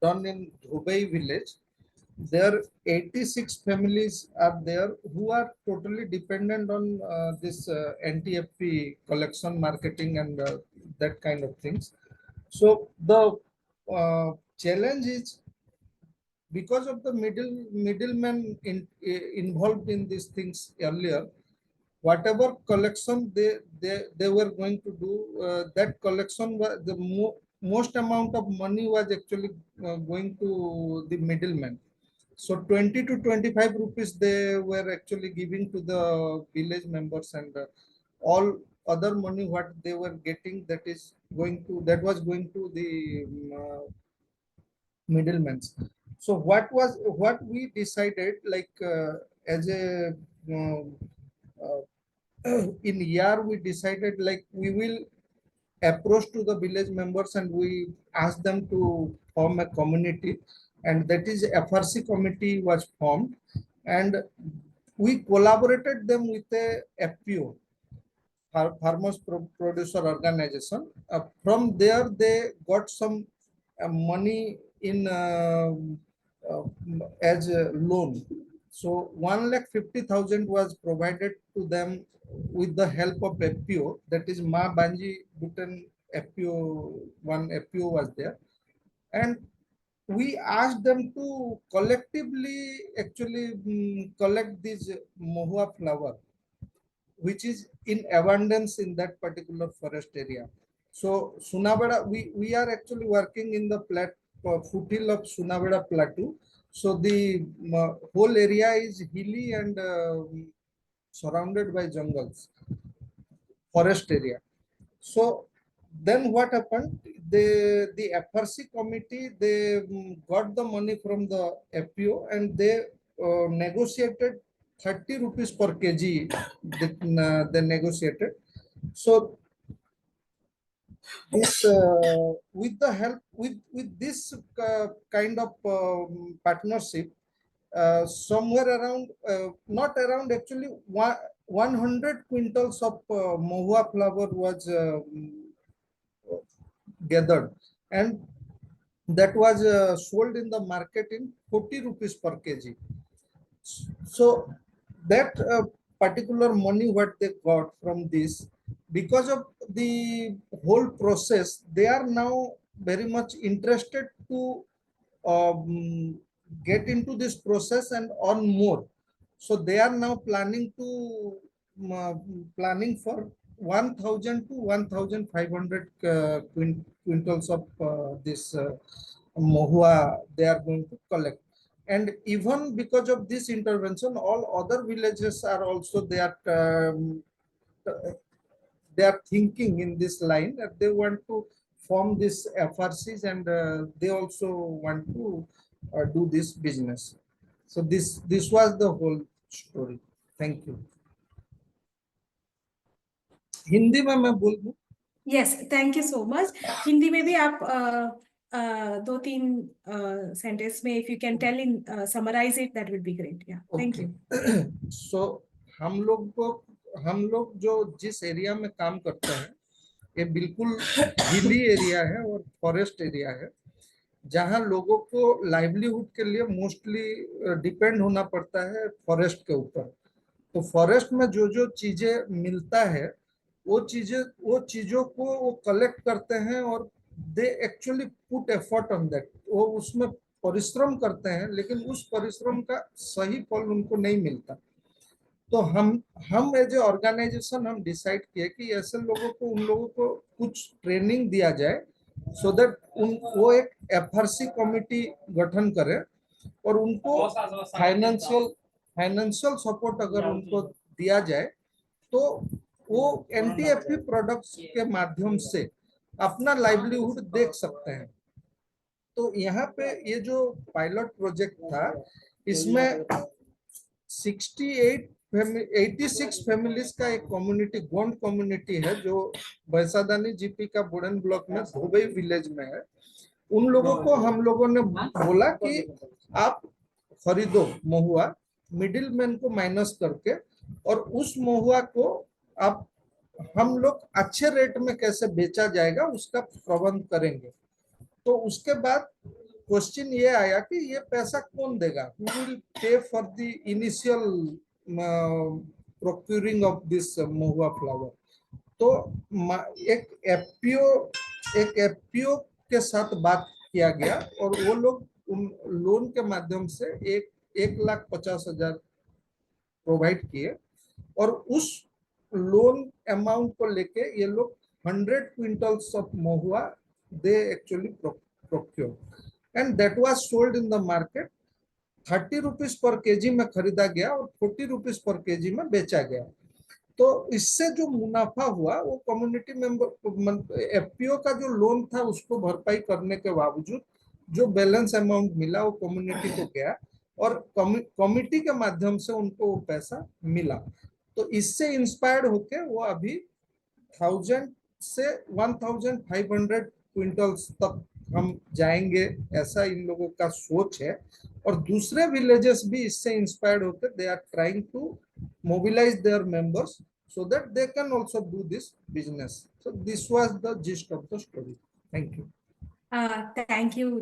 done in Dhubei village. There 86 families are there who are totally dependent on this NTFP collection, marketing, and that kind of things. So the challenge is, because of the middlemen involved in these things earlier, whatever collection they were going to do, that collection was the most amount of money was actually going to the middlemen. So 20 to 25 rupees they were actually giving to the village members, and all other money what they were getting, that was going to the middlemen. So what we decided, like as a in year we decided, like we will approach to the village members and we asked them to form a community, and that is FRC committee was formed, and we collaborated them with a FPO, Farmers Producer Organization. From there they got some money in as a loan. So 1,50,000 was provided to them with the help of FPO, that is Ma Banji Bhutan FPO, one FPO was there, and we asked them to collectively actually collect this mohua flower, which is in abundance in that particular forest area. So Sunabada, we are actually working in the foothill of Sunabada Plateau. So the whole area is hilly and surrounded by jungles, forest area. So then what happened? The FRC committee, they got the money from the FPO and they negotiated 30 rupees per kg. They negotiated. So this with the help with this kind of partnership, somewhere around not around actually 100 quintals of mohua flower was gathered, and that was sold in the market in 40 rupees per kg. So that particular money what they got from this, because of the whole process, they are now very much interested to get into this process and earn more. So they are now planning to planning for 1,000 to 1,500 quintals of this mohua they are going to collect. And even because of this intervention, all other villages are also they are thinking in this line that they want to form this FRCs, and they also want to do this business. So this was the whole story. Thank you. Hindi में मैं बोल दूं? Yes, thank you so much. Hindi में भी आप दो तीन सेंटेंस में if you can tell in summarize it, that would be great. Yeah, thank you. So हम लोग जो जिस एरिया में काम करते हैं ये बिल्कुल हिली एरिया है और फॉरेस्ट एरिया है, जहां लोगों को लाइवलीहुड के लिए मोस्टली डिपेंड होना पड़ता है फॉरेस्ट के ऊपर। तो फॉरेस्ट में जो चीजें मिलता है वो चीजों को वो कलेक्ट करते हैं और they actually put effort on that, वो उसमें परिश्रम करते हैं, लेकिन उस परिश्रम का सही फल उनको नहीं मिलता। तो हम एज ए ऑर्गेनाइजेशन हम डिसाइड किए कि ऐसे लोगों को उन लोगों को कुछ ट्रेनिंग दिया जाए, सो दैट वो एक एफआरसी कमिटी गठन करे और उनको फाइनेंशियल सपोर्ट अगर उनको दिया जाए तो वो एनटीएफपी प्रोडक्ट्स के माध्यम से अपना लाइवलीहुड देख सकते हैं। तो यहाँ पे ये जो पायलट प्रोजेक्ट था, इसमें 86 फैमिलीज का एक कम्युनिटी गोंड कम्युनिटी है जो बैसादानी जीपी का बुड़न ब्लॉक में धोबई विलेज में है। उन लोगों को हम लोगों ने बोला कि आप खरीदो महुआ मिडिल मैन को माइनस करके, और उस महुआ को आप हम लोग अच्छे रेट में कैसे बेचा जाएगा उसका प्रबंध करेंगे। तो उसके बाद क्वेश्चन ये आया कि ये पैसा कौन देगा, who will pay for the initial procuring of this Mahua flower. तो एक एफपीओ के साथ बात किया गया और वो लोग लोन के माध्यम से 1,50,000 प्रोवाइड किए, और उस लोन अमाउंट को लेके ये लोग 100 quintals of Mahua they actually procure, and that was sold in the market. 30 rupees per KG में खरीदा गया और 40 रुपीज पर केजी में बेचा गया। तो इससे जो मुनाफा हुआ वो कम्युनिटी मेंबर एफपीओ का जो लोन था उसको भरपाई करने के बावजूद जो बैलेंस अमाउंट मिला वो कम्युनिटी को गया और कमिटी के माध्यम से उनको वो पैसा मिला। तो इससे इंस्पायर्ड होके वो अभी 1000 से 1500 क्विंटल्स तक हम जाएंगे, ऐसा इन लोगों का सोच है। और दूसरे विलेजेस भी इससे इंस्पायर्ड होकर they are trying to mobilise their members so that they can also do this business. So this was the gist of the story. Thank you.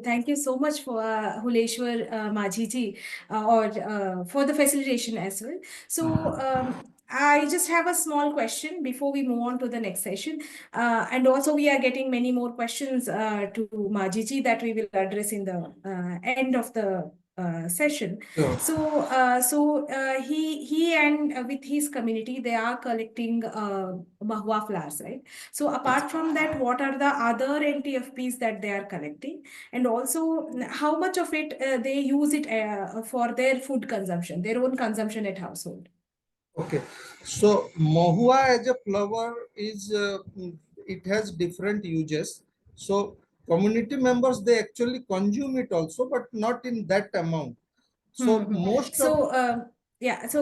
Thank you so much for Huleshwar Majhi ji or for the facilitation as well. So I just have a small question before we move on to the next session, and also we are getting many more questions to Majhi ji that we will address in the end of the session. Sure. So he and with his community they are collecting mahua flowers, right? So apart from that, what are the other NTFPs that they are collecting, and also how much of it they use it for their food consumption, their own consumption at household? Okay, so mahua as a flower is it has different uses. So community members they actually consume it also, but not in that amount. So most so of yeah, so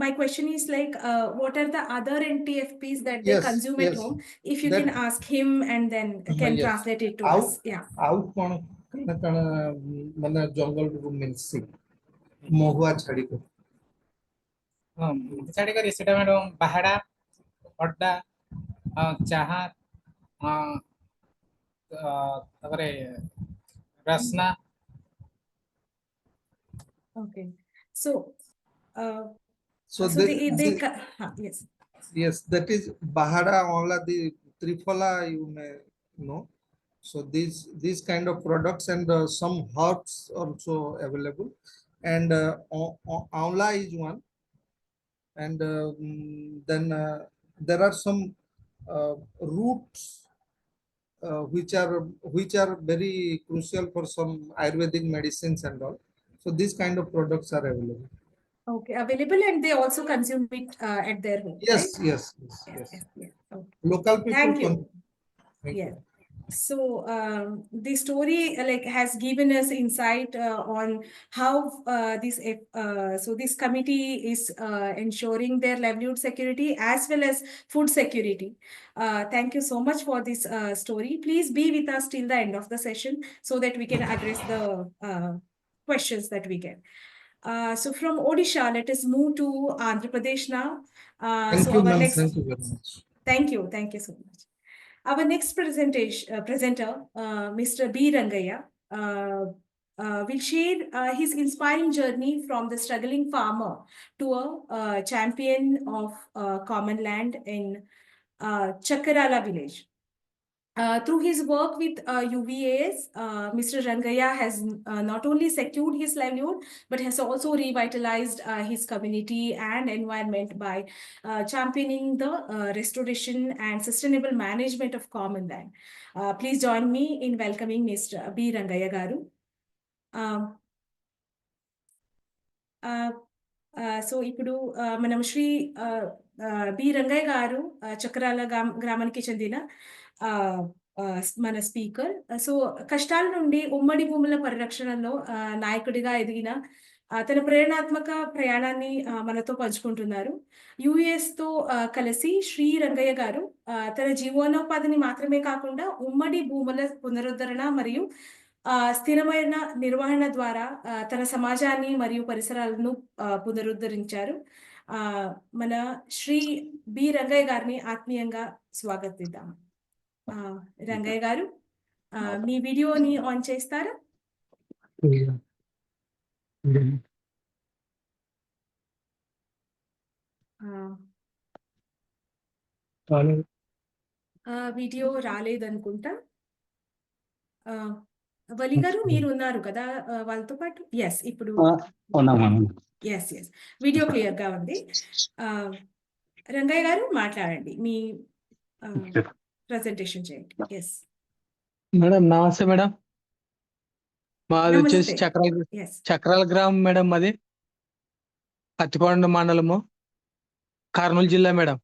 my question is like what are the other NTFPs that they Yes, consume at yes. home? If you That- can ask him and then can Yes. translate it to us. Yeah. out कण माने जंगल रू मिलसी महुआ छाड़ी को छाड़ी करी सेटा मैडम बाहाड़ा अड्डा चाहा तबरे रसना। Okay. So So So yes. yes, that is Bahada Amla, the Triphala, you may know. So these kind of products and some herbs also available, and Amla is one, and then there are some roots which are very crucial for some Ayurvedic medicines and all. So these kind of products are available. Okay, available, and they also consume it at their home, Yes, right? yes, Yes. Okay. Local people. Thank you. Thank Yeah. you. So the story has given us insight on how this committee is ensuring their livelihood security as well as food security. Thank you so much for this story. Please be with us till the end of the session so that we can address the questions that we get. So from Odisha, let us move to Andhra Pradesh now. Thank So you, our ma'am. next, Thank you very much. thank you so much. Our next presenter, Mr. B. Rangaya, will share his inspiring journey from the struggling farmer to a champion of common land in Chakarala village. Through his work with UVAs, Mr. Rangaya has not only secured his livelihood, but has also revitalized his community and environment by championing the restoration and sustainable management of common land. Please join me in welcoming Mr. B. Rangaya Garu. So ఇప్పుడు మనం శ్రీ బి రంగయ్య గారు చక్రాల గ్రామానికి చెందిన మన స్పీకర్. సో కష్టాల నుండి ఉమ్మడి భూముల పరిరక్షణలో నాయకుడిగా ఎదిగిన తన ప్రేరణాత్మక ప్రయాణాన్ని మనతో పంచుకుంటున్నారు. యుఎస్ తో కలిసి శ్రీ రంగయ్య గారు తన జీవనోపాధిని మాత్రమే కాకుండా ఉమ్మడి భూముల పునరుద్ధరణ మరియు స్థిరమైన నిర్వహణ ద్వారా తన సమాజాన్ని మరియు పరిసరాలను పునరుద్ధరించారు. మన శ్రీ బి రంగయ్య గారిని ఆత్మీయంగా స్వాగతిద్దాం. రంగయ్య గారు, మీ వీడియోని ఆన్ చేస్తారా? వీడియో రాలేదనుకుంటా. వలి గారు మీరు ఉన్నారు కదా వాళ్ళతో పాటు? ఎస్, ఇప్పుడు ఎస్ వీడియో క్లియర్ గా ఉంది. రంగయ్య గారు మాట్లాడండి, మీ ప్రెజెంటేషన్ చేయండి. ఎస్ మేడం, నమస్తే మేడం. మాది వచ్చేసి చక్రాల గ్రామం మేడం. మాది పత్తికొండ మండలము, కర్నూలు జిల్లా మేడం.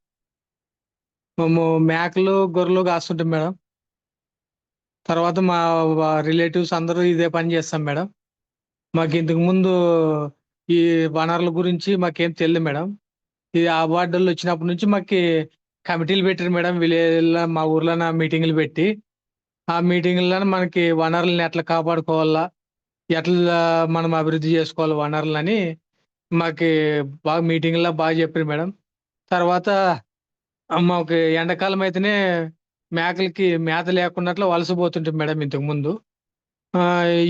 మేము మేకలు గొర్రెలు కాస్తుంటాం మేడం. తర్వాత మా రిలేటివ్స్ అందరూ ఇదే పని చేస్తాం మేడం. మాకు ఇంతకు ముందు ఈ వనరుల గురించి మాకేం తెలియదు మేడం. ఈ అవార్డులు వచ్చినప్పటి నుంచి మాకు కమిటీలు పెట్టారు మేడం. విలేజ్ మా ఊర్లో మీటింగ్లు పెట్టి, ఆ మీటింగ్లో మనకి వనరులను ఎట్లా కాపాడుకోవాలా, ఎట్లా మనం అభివృద్ధి చేసుకోవాలి వనరులని మాకు బాగా మీటింగ్లో బాగా చెప్పారు మేడం. తర్వాత మాకు ఎండాకాలం అయితేనే మేకలకి మేత లేకున్నట్లు వలసపోతుంటాం మేడం ఇంతకు ముందు.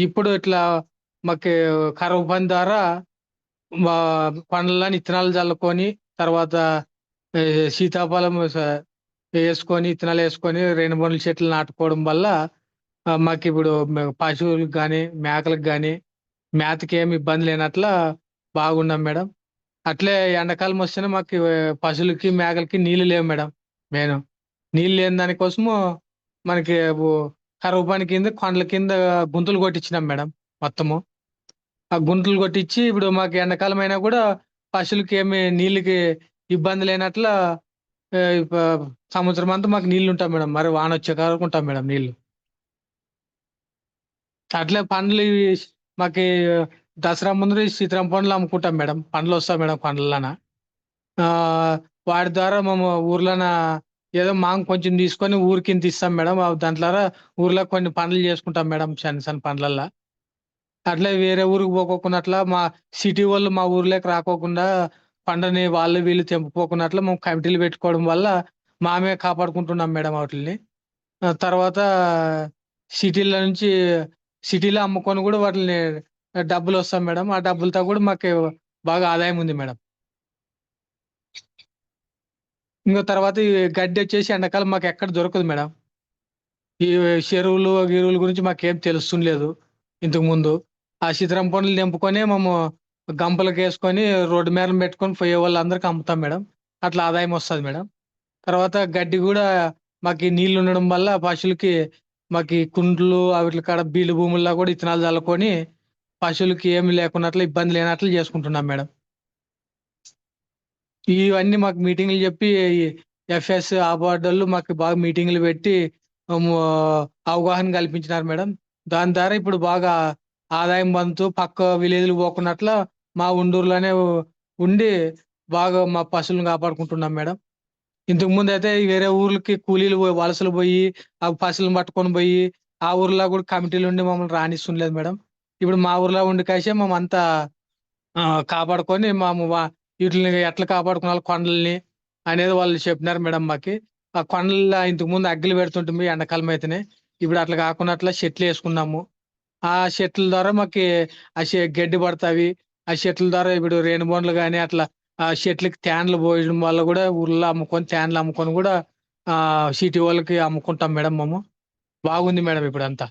ఇప్పుడు ఇట్లా మాకు కరువు పని ద్వారా పండ్లని ఇత్తనాలు చల్లుకొని, తర్వాత సీతాఫలం వేసుకొని, ఇత్తనాలు వేసుకొని రేణుబొండల చెట్లు నాటుకోవడం వల్ల మాకు ఇప్పుడు పశువులకు కానీ మేకలకు కానీ మేతకి ఏమి ఇబ్బంది లేనట్లా బాగున్నాం మేడం. అట్లే ఎండాకాలం వస్తేనే మాకు పశువులకి మేకలకి నీళ్లు లేవు మేడం. నీళ్ళు లేని దానికోసము మనకి కరువు పని కింద కొండల కింద గుంతలు కొట్టించినాం మేడం. మొత్తము ఆ గుంతలు కొట్టించి ఇప్పుడు మాకు ఎండాకాలం అయినా కూడా పశువులకి ఏమి నీళ్ళకి ఇబ్బంది లేనట్ల సంవత్సరం అంతా మాకు నీళ్లు ఉంటాం మేడం. మరి వాన వచ్చే కారకు ఉంటాం మేడం నీళ్లు. అట్లే పండ్లు మాకు దసరా ముందు సీతారాం పండ్లు అమ్ముకుంటాం మేడం. పండ్లు వస్తాం మేడం పండ్లన. వాటి ద్వారా మేము ఊర్లోన ఏదో మాంగ్ కొంచెం తీసుకొని ఊరికి ఇస్తాం మేడం. దాంట్లో ఊర్లో కొన్ని పనులు చేసుకుంటాం మేడం, చిన్న చిన్న పనులల్లో. అట్లే వేరే ఊరికి పోకోకున్నట్ల మా సిటీ వాళ్ళు మా ఊర్లోకి రాకోకుండా పంటని వాళ్ళు వీళ్ళు తెంపుకోకున్నట్లు మేము కమిటీలు పెట్టుకోవడం వల్ల మామే కాపాడుకుంటున్నాం మేడం వాటిని. తర్వాత సిటీలో అమ్ముకొని కూడా వాటిని డబ్బులు వస్తాం మేడం. ఆ డబ్బులతో కూడా మాకు బాగా ఆదాయం ఉంది మేడం. ఇంకో తర్వాత ఈ గడ్డి వచ్చేసి ఎండాకాలం మాకు ఎక్కడ దొరకదు మేడం. ఈ చెరువులు గిరువుల గురించి మాకేం తెలుస్తుండలేదు ఇంతకు ముందు. ఆ శిథిరం పనులు తెంపుకొని మేము గంపలకు వేసుకొని రోడ్డు మీద పెట్టుకొని పోయే వాళ్ళందరికీ అమ్ముతాం మేడం. అట్లా ఆదాయం వస్తుంది మేడం. తర్వాత గడ్డి కూడా మాకు నీళ్లు ఉండడం వల్ల పశువులకి మాకు కుండ్లు వాటి కాడ బీలు భూముల్లో కూడా ఇత్తనాలు చల్లుకొని పశువులకి ఏమి లేకున్నట్లు ఇబ్బంది లేనట్లు చేసుకుంటున్నాం మేడం. ఇవన్నీ మాకు మీటింగ్లు చెప్పి ఎఫ్ఎస్ ఆ బోర్డర్లు మాకు బాగా మీటింగ్లు పెట్టి అవగాహన కల్పించినారు మేడం. దాని ద్వారా ఇప్పుడు బాగా ఆదాయం పొందుతూ పక్క విలేజ్లు పోకున్నట్ల మా ఉండూరులోనే ఉండి బాగా మా పశువులను కాపాడుకుంటున్నాం మేడం. ఇంతకు ముందు అయితే వేరే ఊర్లకి కూలీలు వలసలు పోయి ఆ పశువులను పట్టుకొని పోయి ఆ ఊర్లో కూడా కమిటీలు ఉండి మమ్మల్ని రాణిస్తుండలేదు మేడం. ఇప్పుడు మా ఊర్లో ఉండి కాసే మమ్మంతా కాపాడుకొని వీటిని ఎట్లా కాపాడుకోవాలి కొండల్ని అనేది వాళ్ళు చెప్పినారు మేడం మాకి. ఆ కొండల్లో ఇంతకు ముందు అగ్గిలు పెడుతుంటుంది ఎండాకాలం అయితేనే. ఇప్పుడు అట్లా కాకుండా అట్లా చెట్లు వేసుకున్నాము. ఆ చెట్ల ద్వారా మాకి గడ్డి పడతావి. ఆ చెట్ల ద్వారా ఇప్పుడు రేణుబోన్లు కానీ అట్లా ఆ చెట్లకి ట్యాన్లు పోయడం వల్ల కూడా ఊర్లో అమ్ముకొని ట్యాన్లు అమ్ముకొని కూడా సిటీ వాళ్ళకి అమ్ముకుంటాం మేడం. మేము బాగుంది మేడం ఇప్పుడు అంతా.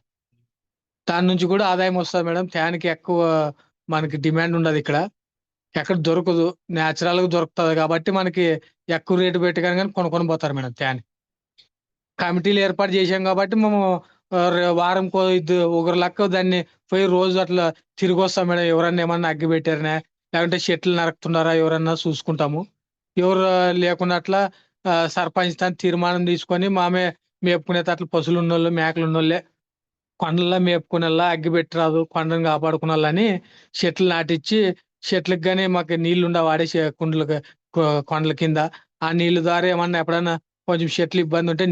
దాని నుంచి కూడా ఆదాయం వస్తుంది మేడం. ట్యాన్కి ఎక్కువ మనకి డిమాండ్ ఉండదు ఇక్కడ, ఎక్కడ దొరకదు. న్యాచురల్ గా దొరుకుతుంది కాబట్టి మనకి ఎక్కువ రేటు పెట్టి కానీ కొనుక్కొని పోతారు మేడం. ట్యాన్ కమిటీలు ఏర్పాటు చేశాం కాబట్టి మేము వారం ఒకరు లెక్క దాన్ని పోయి రోజు అట్లా తిరిగి వస్తాం మేడం. ఎవరన్నా ఏమన్నా అగ్గి పెట్టారనే లేకుంటే చెట్లు నరుకుతున్నారా ఎవరన్నా చూసుకుంటాము. ఎవరు లేకుండా అట్లా సర్పంచ్ తాను తీర్మానం తీసుకొని మేపుకునేటట్లు పశువులు ఉన్నోళ్ళు మేకలు ఉన్నోళ్ళే కొండల్లో మేపుకునేలా అగ్గి పెట్టరాదు కొండను కాపాడుకునేలాని చెట్లు నాటిచ్చి చెట్లకు కానీ మాకు నీళ్లు ఉండ వాడే కుండలకు కొండల కింద ఆ నీళ్లు ద్వారా ఏమన్నా ఎప్పుడన్నా కొంచెం చెట్లు ఇబ్బంది ఉంటే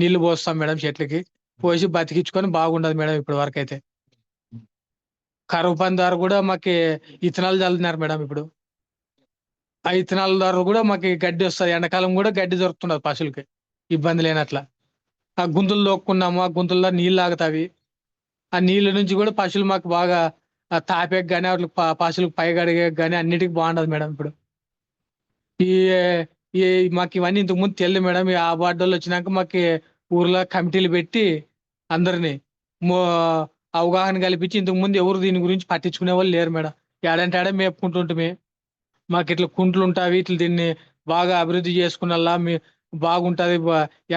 నీళ్లు పోస్తాం మేడం. చెట్లకి పోసి బతికించుకొని బాగుండదు మేడం. ఇప్పటి వరకు అయితే కరువు పని ద్వారా కూడా మాకు ఇత్తనాలు చల్లుతున్నారు మేడం. ఇప్పుడు ఆ ఇత్తనాల ద్వారా కూడా మాకు గడ్డి వస్తుంది. ఎండాకాలం కూడా గడ్డి దొరుకుతున్నది పశువులకి ఇబ్బంది లేనట్ల. ఆ గుంతులు తోక్కున్నాము, ఆ గుంతుల్లో నీళ్ళు ఆగుతావి. ఆ నీళ్ళ నుంచి కూడా పశువులు మాకు బాగా తాపేకి కానీ వాటికి పశువులకు పైగడిగే కానీ అన్నిటికీ బాగుండదు మేడం. ఇప్పుడు ఈ ఈ మాకు ఇవన్నీ ఇంతకు ముందు తెలియదు మేడం. ఆ వార్డుల్లో వచ్చినాక మాకు ఊర్లో కమిటీలు పెట్టి అందరినీ అవగాహన కల్పించి ఇంతకు ముందు ఎవరు దీని గురించి పట్టించుకునే వాళ్ళు లేరు మేడం. ఏడంటే ఆడే మేపుకుంటుంటే మాకు ఇట్లా కుంట్లు ఉంటావి, ఇట్లా దీన్ని బాగా అభివృద్ధి చేసుకున్నలా బాగుంటది.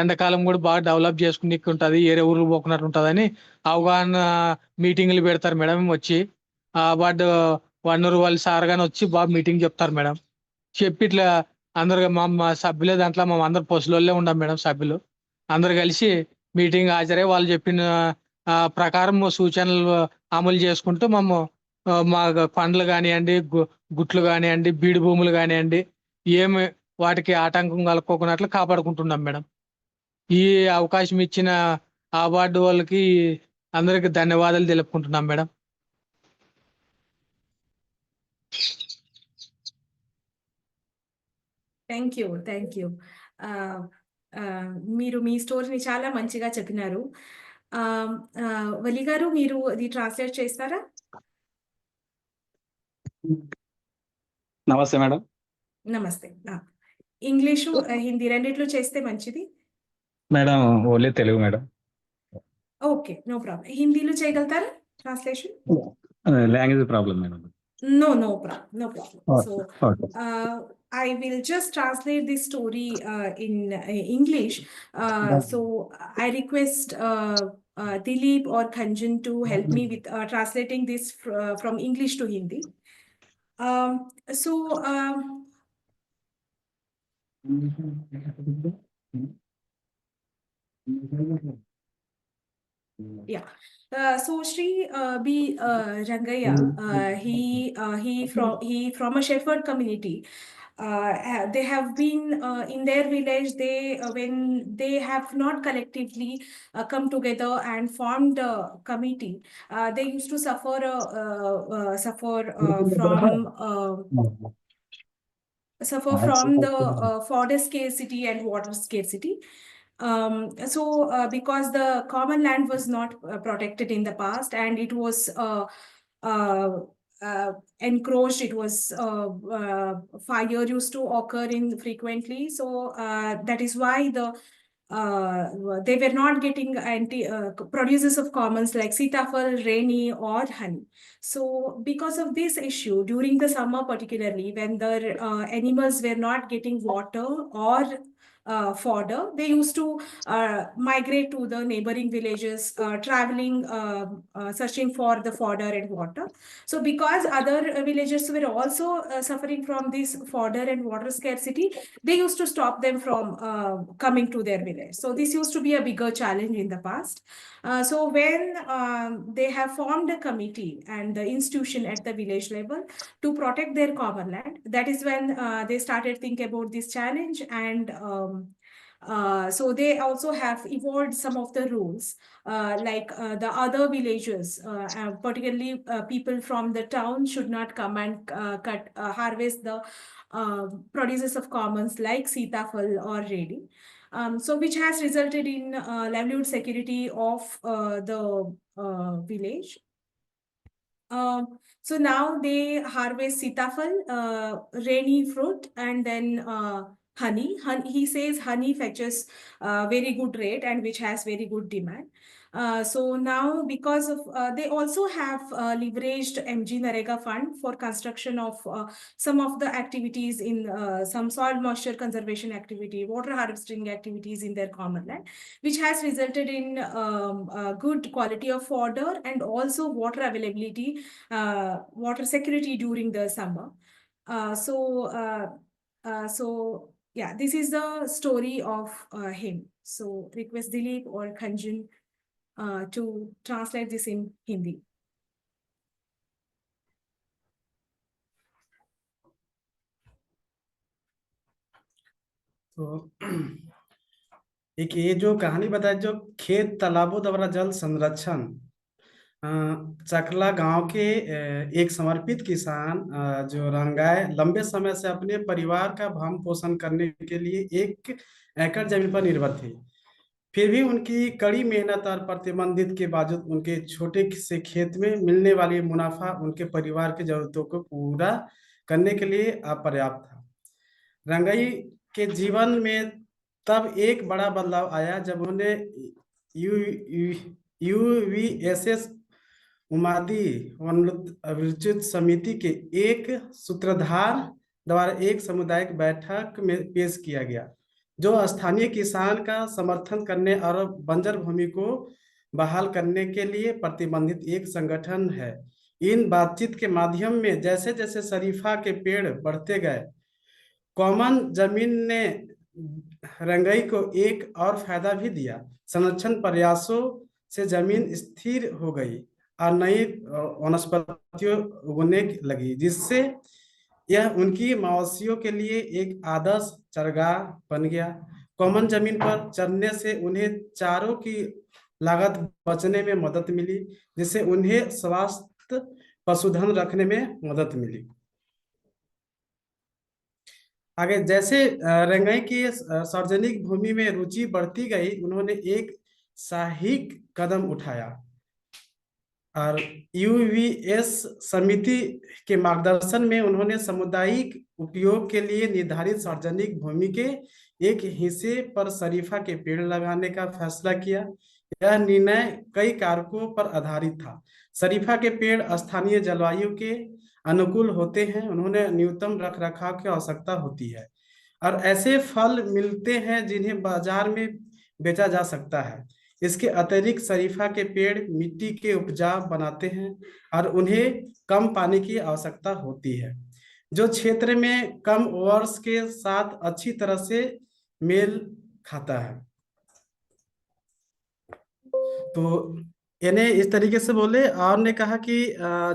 ఎండాకాలం కూడా బాగా డెవలప్ చేసుకుని ఉంటది, ఏరే ఊర్లు పోకున్నట్టు ఉంటదని అవగాహన మీటింగ్లు పెడతారు మేడం. వచ్చి ఆ వార్డు వనరు వాళ్ళ సార్ గాని వచ్చి బాగా మీటింగ్ చెప్తారు మేడం. చెప్పి ఇట్లా అందరు మా సభ్యులే దాంట్లో మా అందరు పశువులే ఉండం మేడం. సభ్యులు అందరు కలిసి మీటింగ్ హాజరై వాళ్ళు చెప్పిన ప్రకారం సూచనలు అమలు చేసుకుంటూ మా పండ్లు కానివ్వండి, గుట్లు కానివ్వండి, బీడు భూములు కానివ్వండి, ఏమి వాటికి ఆటంకం కలుపుకోకున్నట్లు కాపాడుకుంటున్నాం మేడం. ఈ అవకాశం ఇచ్చిన ఆ వార్డు వాళ్ళకి అందరికి ధన్యవాదాలు తెలుపుకుంటున్నాం మేడం. Thank you. మీరు మీ స్టోరీని చాలా మంచిగా చెప్పినారు. వలి గారు మీరు అది ట్రాన్స్లేట్ చేస్తారా? నమస్తే మేడం. నమస్తే. ఇంగ్లీషు హిందీ రెండిట్లో చేస్తే మంచిది madam. Only Telugu madam. Okay, no problem. హిందీలో చేయగలుగుతారా translation? Language problem madam. No problem. So I will just translate this story in English. So I request Dilip or Kanjan to help me with translating this from English to Hindi. Yeah. So Sri B. Rangaya, he from a shepherd community. They have been in their village. When they have not collectively come together and formed a committee, they used to suffer from the fodder scarcity and water scarcity. Because the common land was not protected in the past, and it was encroached. It was fire used to occur in frequently. So that is why they were not getting producers of commons like sitafal, rainy, or honey. So because of this issue, during the summer particularly, when the animals were not getting water or fodder, they used to migrate to the neighboring villages, traveling, searching for the fodder and water. So because other villagers were also suffering from this fodder and water scarcity, they used to stop them from coming to their village. So this used to be a bigger challenge in the past. So when they have formed a committee and the institution at the village level to protect their common land, that is when they started thinking about this challenge. And so they also have evolved some of the rules, like the other villagers, particularly people from the town, should not come and harvest the producers of commons like sitafal or ready. So which has resulted in livelihood security of the village. So now they harvest sitafal, rainy fruit, and then honey. He says honey fetches very good rate and which has very good demand. So now, because of they also have leveraged MG Narega fund for construction of some of the activities in some soil moisture conservation activity, water harvesting activities in their common land, which has resulted in good quality of fodder and also water availability, water security during the summer. So yeah, this is the story of him. So request Dilip or Khanjan to translate this in Hindi. तो एक ये जो कहानी बताई, जो खेत तालाबों द्वारा जल संरक्षण, चकला गांव के एक समर्पित किसान जो रंगाए लंबे समय से अपने परिवार का भरण पोषण करने के लिए 1 एकड़ जमीन पर निर्भर थे। फिर भी उनकी कड़ी मेहनत और प्रतिबंधित के बावजूद उनके छोटे से खेत में मिलने वाली मुनाफा उनके परिवार की जरूरतों को पूरा करने के लिए अपर्याप्त था। रंगाई के जीवन में तब एक बड़ा बदलाव आया जब उन्होंने UVSS उमादी वनोचित समिति के एक सूत्रधार द्वारा एक सामुदायिक बैठक में पेश किया गया, जो स्थानीय किसान का समर्थन करने और बंजर भूमि को बहाल करने के लिए प्रतिबंधित एक संगठन है। इन बातचीत के माध्यम में जैसे जैसे शरीफा के पेड़ बढ़ते गए, कॉमन जमीन ने रंगाई को एक और फायदा भी दिया। संरक्षण प्रयासों से जमीन स्थिर हो गई और नई वनस्पतियों उगने लगी, जिससे यह उनकी मवेशियों के लिए एक आदर्श चरगाह बन गया। कॉमन जमीन पर चरने से उन्हें चारों की लागत बचने में मदद मिली, जिससे उन्हें स्वास्थ्य पशुधन रखने में मदद मिली। आगे जैसे रंगाई की सार्वजनिक भूमि में रुचि बढ़ती गई, उन्होंने एक साहसिक कदम उठाया और UVS समिति के मार्गदर्शन में उन्होंने सामुदायिक उपयोग के लिए निर्धारित सार्वजनिक भूमि के एक हिस्से पर शरीफा के पेड़ लगाने का फैसला किया। यह निर्णय कई कारकों पर आधारित था। शरीफा के पेड़ स्थानीय जलवायु के अनुकूल होते हैं, उन्होंने न्यूनतम रखरखाव की आवश्यकता होती है और ऐसे फल मिलते हैं जिन्हें बाजार में बेचा जा सकता है। इसके अतिरिक्त शरीफा के पेड़ मिट्टी के उपजाऊ बनाते हैं और उन्हें कम पानी की आवश्यकता होती है, जो क्षेत्र में कम वर्ष के साथ अच्छी तरह से मेल खाता है। तो इन्हें इस तरीके से बोले और ने कहा कि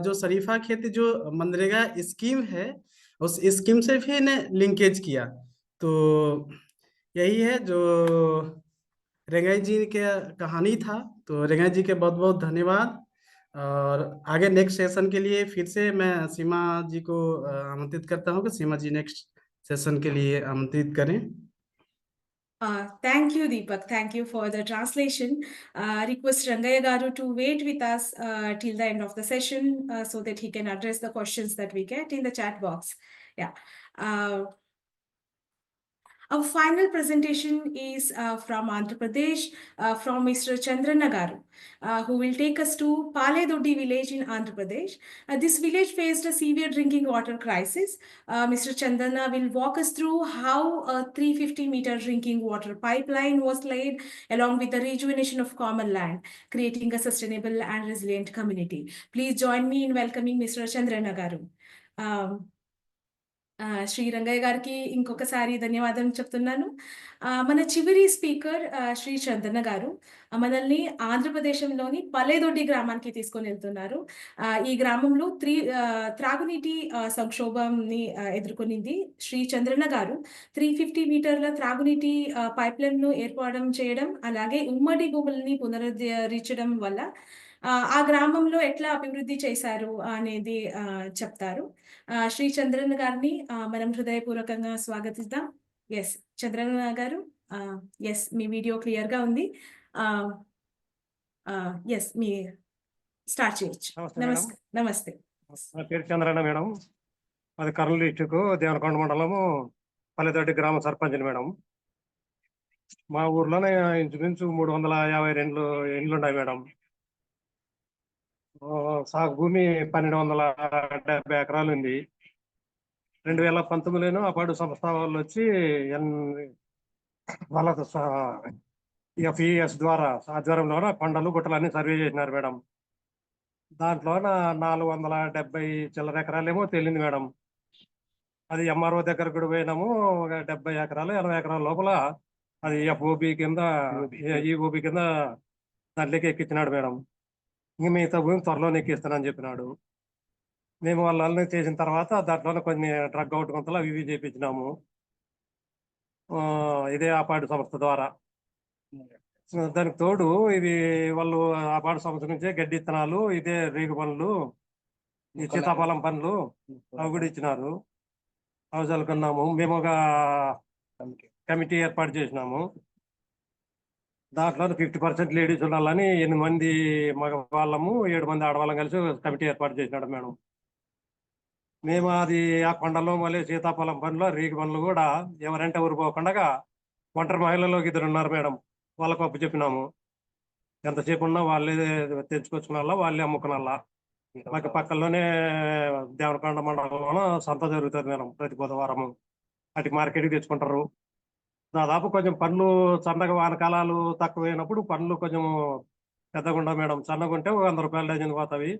जो शरीफा खेती जो मनरेगा स्कीम है, उस स्कीम से भी इन्हें लिंकेज किया। तो यही है जो रंगाई जी के कहानी था। तो रंगाई जी के बहुत बहुत धन्यवाद। और आगे नेक्स्ट सेशन के लिए फिर से मैं सीमा जी को आमंत्रित करता हूँ कि सीमा जी नेक्स्ट सेशन के लिए आमंत्रित करें। Thank you, Deepak. Thank you for the translation. Request Rangaya Garu to wait with us till the end of the session so that he can address the questions that we get in the chat box. Yeah. Our final presentation is from Andhra Pradesh, from Mr. Chandrana Garu, who will take us to Paledoddi village in Andhra Pradesh. This village faced a severe drinking water crisis. Mr. Chandrana will walk us through how a 350-meter drinking water pipeline was laid along with the rejuvenation of common land, creating a sustainable and resilient community. Please join me in welcoming Mr. Chandrana Garu. Shri Rangayya గారికి ఇంకొకసారి ధన్యవాదాలు చెప్తున్నాను. మన చివరి స్పీకర్ శ్రీ చందన్న గారు మనల్ని ఆంధ్రప్రదేశంలోని పలేదొడ్డి గ్రామానికి తీసుకొని వెళ్తున్నారు. ఈ గ్రామంలో త్రాగునీటి సంక్షోభంని ఎదుర్కొనింది. శ్రీ చంద్రన్న గారు 350 మీటర్ల త్రాగునీటి పైప్లైన్ను ఏర్పాటు చేయడం, అలాగే ఉమ్మడి భూములని పునరుద్ధరించడం వల్ల ఆ గ్రామంలో ఎట్లా అభివృద్ధి చేశారు అనేది చెప్తారు. శ్రీ చంద్రన్న గారిని మనం హృదయపూర్వకంగా స్వాగతిద్దాం. ఎస్ చంద్రన్న గారు, ఎస్ మీ వీడియో క్లియర్ గా ఉంది. ఎస్ మీ స్టార్ట్ చేయొచ్చు. నమస్తే. నా పేరు చంద్రన్న మేడం. అది కర్నూలు డిస్టిక్ దేవనకొండ మండలము పల్లెదొడ్డి గ్రామ సర్పంచ్ మేడం. మా ఊర్లోనే ఇంచుమించు 352 ఇండ్లు ఉన్నాయి మేడం. సాగు భూమి 1270 ఎకరాలు ఉంది. 2019లో అపాడు సంస్థ వాళ్ళు వచ్చి వాళ్ళ FES ద్వారా ఆధ్వర్యంలో కొండలు గుట్టలు అన్ని సర్వే చేసినారు మేడం. దాంట్లోన 470 చిల్లర ఎకరాలేమో తేలింది మేడం. అది MRO దగ్గర కూడా పోయినాము. 70 ఎకరాలు 80 ఎకరాల లోపల అది FOB కింద EOB కింద దాంట్లోకి ఎక్కించినాడు మేడం. ఇంక మిగతా భూమి త్వరలో ఎక్కిస్తానని చెప్పినాడు. మేము వాళ్ళని చేసిన తర్వాత దాంట్లోనే కొన్ని డ్రగ్ అవుట్ కొంతలు అవి ఇవి చేయించినాము. ఇదే ఆపాడు సంస్థ ద్వారా. దానికి తోడు ఇది వాళ్ళు ఆపాడు సంస్థ నుంచే గడ్డి ఇత్తనాలు, ఇదే రేగు పనులు, ఈ సీతాఫలం పనులు అవి కూడా ఇచ్చినారు. అవి చల్లుకున్నాము. మేము ఒక కమిటీ ఏర్పాటు చేసినాము. దాంట్లో 50% లేడీస్ ఉండాలని 8 మంది మగవాళ్ళము 7 మంది ఆడవాళ్ళం కలిసి కమిటీ ఏర్పాటు చేసినాడు మేడం. మేము అది ఆ కొండలో మళ్ళీ సీతాఫలం పనులు, రేగు పనులు కూడా ఎవరంటే ఊరు పోకుండా ఒంటరి మహిళలు 2 ఉన్నారు మేడం. వాళ్ళకు అప్పు చెప్పినాము. ఎంతసేపు ఉన్నా వాళ్ళే తెచ్చుకొచ్చుకున్నా, వాళ్ళే అమ్ముకున్నా. మాకు పక్కలోనే దేవనకొండ మండలంలో సంత జరుగుతుంది మేడం. ప్రతి బుధవారము అటు మార్కెట్కి తెచ్చుకుంటారు. దాదాపు కొంచెం పండ్లు సన్నగా వానకాలాలు తక్కువైనప్పుడు పండ్లు కొంచెం పెద్దగా ఉండవు మేడం. సన్నగా ఉంటే 100 రూపాయలు డజన్ పోతాయి.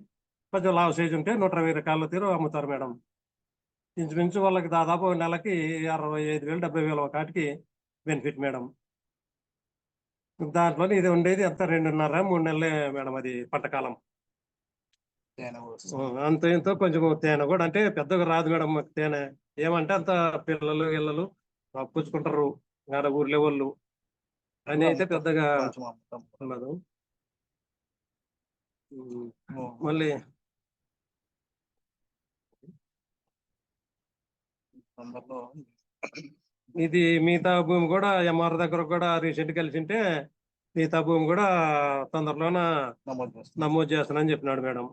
కొంచెం లావు సైజు ఉంటే 120 రూపాయలు తీరు అమ్ముతారు మేడం. ఇంచుమించు వాళ్ళకి దాదాపు నెలకి 65,000 70,000 ఒకటికి బెనిఫిట్ మేడం. దాంట్లో ఇది ఉండేది అంత 2.5-3 నెలలే మేడం. అది పంటకాలం అంత ఇంతో కొంచెం తేనె కూడా అంటే పెద్దగా రాదు మేడం. తేనె ఏమంటే అంత పిల్లలు పుచ్చుకుంటారు ఆడ ఊర్లే వాళ్ళు అని అయితే పెద్దగా ఉండదు. మళ్ళీ ఇది మిగతా భూమి కూడా MR దగ్గర కూడా రీసెంట్ కలిసింటే మిగతా భూమి కూడా తొందరలోన నమోదు చేస్తానని చెప్పినాడు మేడం.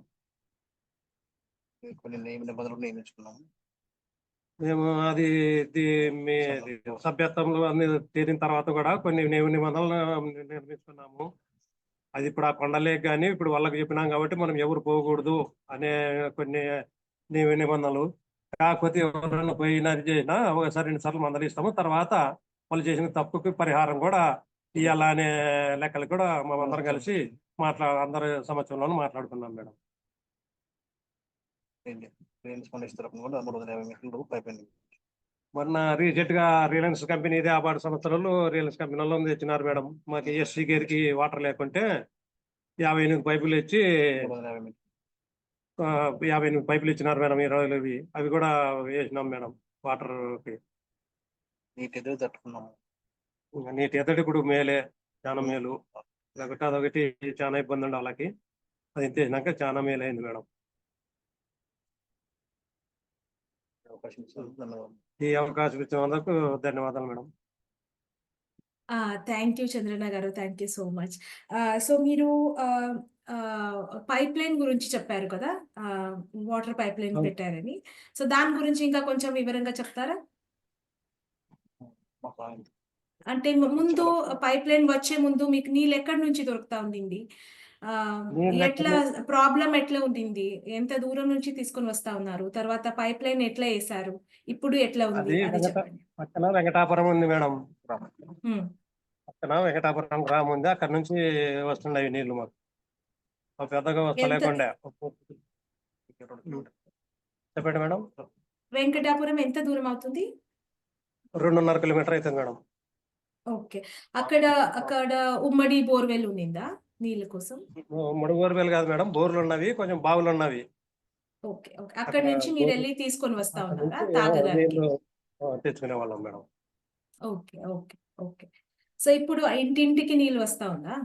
కొన్ని నిబంధనలు నియమించుకున్నాము. మేము అది మీ సభ్యత్వంలో అన్ని తీరిన తర్వాత కూడా కొన్ని నిబంధనలు నిర్మించుకున్నాము. అది ఇప్పుడు ఆ కొండలే కానీ ఇప్పుడు వాళ్ళకి చెప్పినాం కాబట్టి మనం ఎవరు పోకూడదు అనే కొన్ని నిబంధనలు. కాకపోతే ఎవరైనా పోయినది చేసినా ఒకసారి 2 సార్లు మందలిస్తాము. తర్వాత వాళ్ళు చేసిన తప్పుకి పరిహారం కూడా ఇవ్వాలా అనే లెక్కలు కూడా మేమందరం కలిసి అందరి సమక్షంలోనూ మాట్లాడుకున్నాం మేడం. మొన్న రీసెంట్ గా రిలయన్స్ కంపెనీ ఇదే అవార్డు సంవత్సరాలు రిలయన్స్ కంపెనీలో తెచ్చినారు మేడం. మాకు ఎస్సీ గేరికి వాటర్ లేకుంటే 58 పైపులు ఇచ్చి 58 పైపులు ఇచ్చినారు మేడం. 20 అవి కూడా వేసినాం మేడం. వాటర్ కి నీటి ఎదురు తట్టుకున్నాము. నీటి ఎద్దడి ఇప్పుడు మేలే, చాలా మేలు. అదొకటి చాలా ఇబ్బంది ఉండే వాళ్ళకి. అది చేసినాక చాలా మేలు అయింది మేడం. ఈ అవకాశం ఇచ్చినందుకు ధన్యవాదాలు మేడం. థ్యాంక్ యూ చంద్రన్న గారు. Thank you so much. So మీరు పైప్ లైన్ గురించి చెప్పారు కదా! వాటర్ పైప్ లైన్ అవును. పెట్టారని. సో దాని గురించి ఇంకా కొంచెం వివరంగా చెప్తారా? అంటే ముందు పైప్ లైన్ వచ్చే ముందు మీకు నీళ్ళు ఎక్కడి నుంచి దొరుకుతా ఉండింది? నీళ్ళు ఎట్లా ఎక్కడ ప్రాబ్లమ్ ఎట్లా ఉండింది? ఎంత దూరం నుంచి తీసుకొని వస్తా ఉన్నారు? తర్వాత పైప్ లైన్ ఎట్లా ఏసారు? ఇప్పుడు ఎట్లా ఉంది? అది అది చెప్పండి. పక్కన వెంకటాపురం ఉంది మేడం. హ్మ్. పక్కన వెంకటాపురం గ్రామం ఉంది, అక్కడ నుంచి వస్తున్నాయి నీళ్లు మాకు. పెద్దగా ఎంత వస్తలేకుండా. చెప్పండి మేడం. వెంకటాపురం ఎంత దూరం అవుతుంది? 2.5 కిలోమీటర్ అవుతుంది మేడం. ఓకే. అక్కడ అక్కడ ఉమ్మడి బోర్‌వెల్ ఉన్నిందా నీళ్ళ కోసం? ముడుగు బోర్వేలు కాదు మేడం, బోర్లు ఉన్నవి, కొంచెం బావులు ఉన్నవి. ఓకే. ఓకే. అక్కడ అక్కడి నుంచి బోర్లు మీరెళ్లి తీసుకొని వస్తా అక్కడ ఉన్నారా నుంచి తాగడానికి? నీళ్లు తెచ్చుకునే వాళ్ళం madam. Okay. Okay. Okay. So ఇప్పుడు ఇంటింటికి నీళ్ళు వస్తా ఉందా?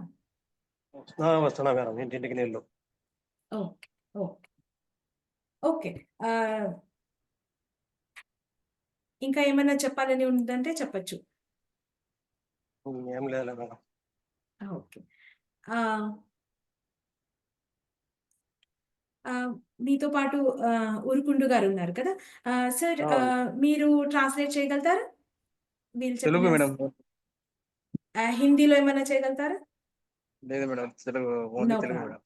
వస్తున్నా మేడం, ఇంటింటికి నీళ్లు. ఓకే. ఓకే. ఓకే. ఆహ్, ఇంకా ఏమైనా చెప్పాలని ఉందంటే చెప్పొచ్చు. ఏం లేదు మేడం. ఓకే. ఆహ్ మీతో పాటు ఉరుకుండు గారు ఉన్నారు కదా! సార్ అవును. మీరు ట్రాన్స్‌లేట్ చేయగలుగుతారా? వీళ్ళు తెలుగు చెప్పిన మేడం. హిందీలో ఏమైనా చేయగలుగుతారా? లేదు madam, Telugu only No Telugu problem.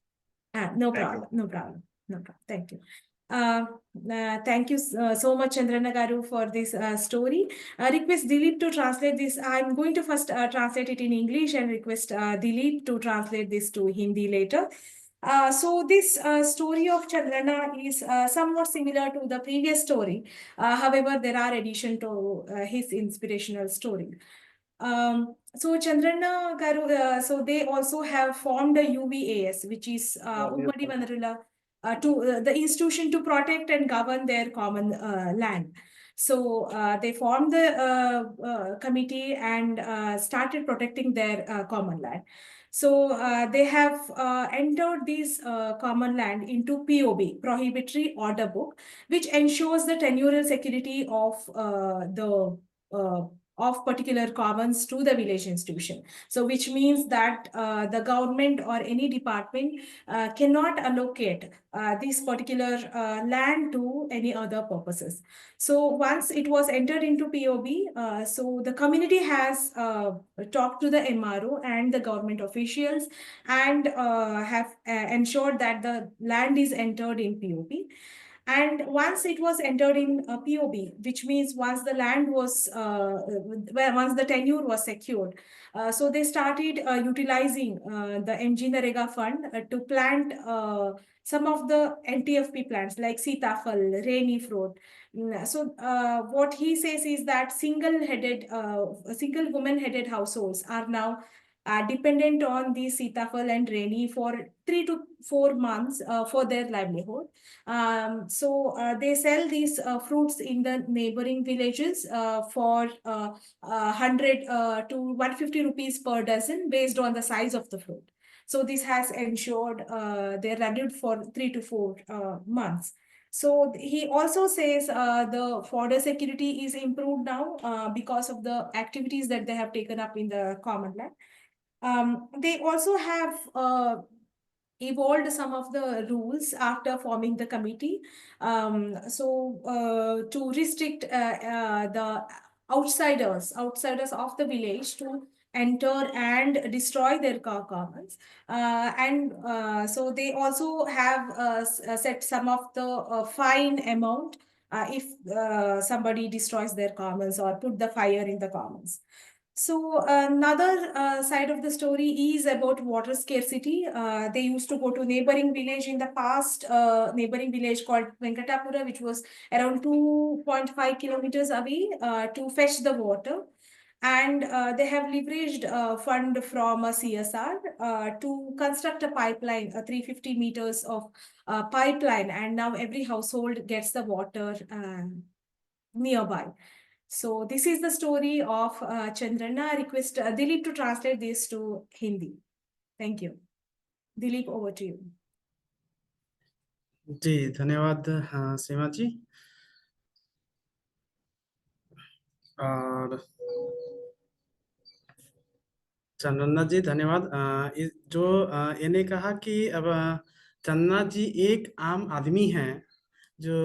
Madam. No thank you. problem. No problem. No problem. Thank you. Thank you so much, Chandranna Garu, for this story. Request Dilip to translate this. I'm going to first translate it in English and request Dilip to translate this to Hindi later. So this story of Chandranna is somewhat similar to the previous story. However, there are addition to his inspirational story. So Chandranna Garu, so they also have formed a UVAS, which is Ummadi Vanarula, the institution to protect and govern their common land. So they formed the committee and started protecting their common land. So they have entered this common land into POB, Prohibitory Order Book, which ensures the tenurial security of particular commons to the village institution. So which means that the government or any department cannot allocate this particular land to any other purposes. So once it was entered into POB, so the community has talked to the MRO and the government officials and have ensured that the land is entered in POB. And once it was entered in POB, which means once the land was, once the tenure was secured, so they started utilizing the NGNREGA fund to plant some of the NTFP plants like Sitafal, rainy fruit. So what he says is that single woman-headed households are now dependent on the Sitafal and rainy for 3 to 4 months for their livelihood. So they sell these fruits in the neighboring villages for 100 to 150 rupees per dozen based on the size of the fruit. So this has ensured their livelihood for 3 to 4 months. So he also says the fodder security is improved now because of the activities that they have taken up in the common land. They also have evolved some of the rules after forming the committee. To restrict the outsiders of the village to enter and destroy their commons. So they also have set some of the fine amount if somebody destroys their commons or put the fire in the commons. So another side of the story is about water scarcity. They used to go to neighboring village in the past, neighboring village called Venkatapura, which was around 2.5 kilometers away to fetch the water. And they have leveraged fund from a CSR to construct a pipeline, 350 meters of pipeline, and now every household gets the water nearby. So this is the story of Chandranna. I request Dilip to translate this to Hindi. Thank you. Dilip, over to you. जी धन्यवाद सीमा जी। और चंदना जी धन्यवाद। इन्हें कहा कि अब चंदना जी एक आम आदमी हैं जो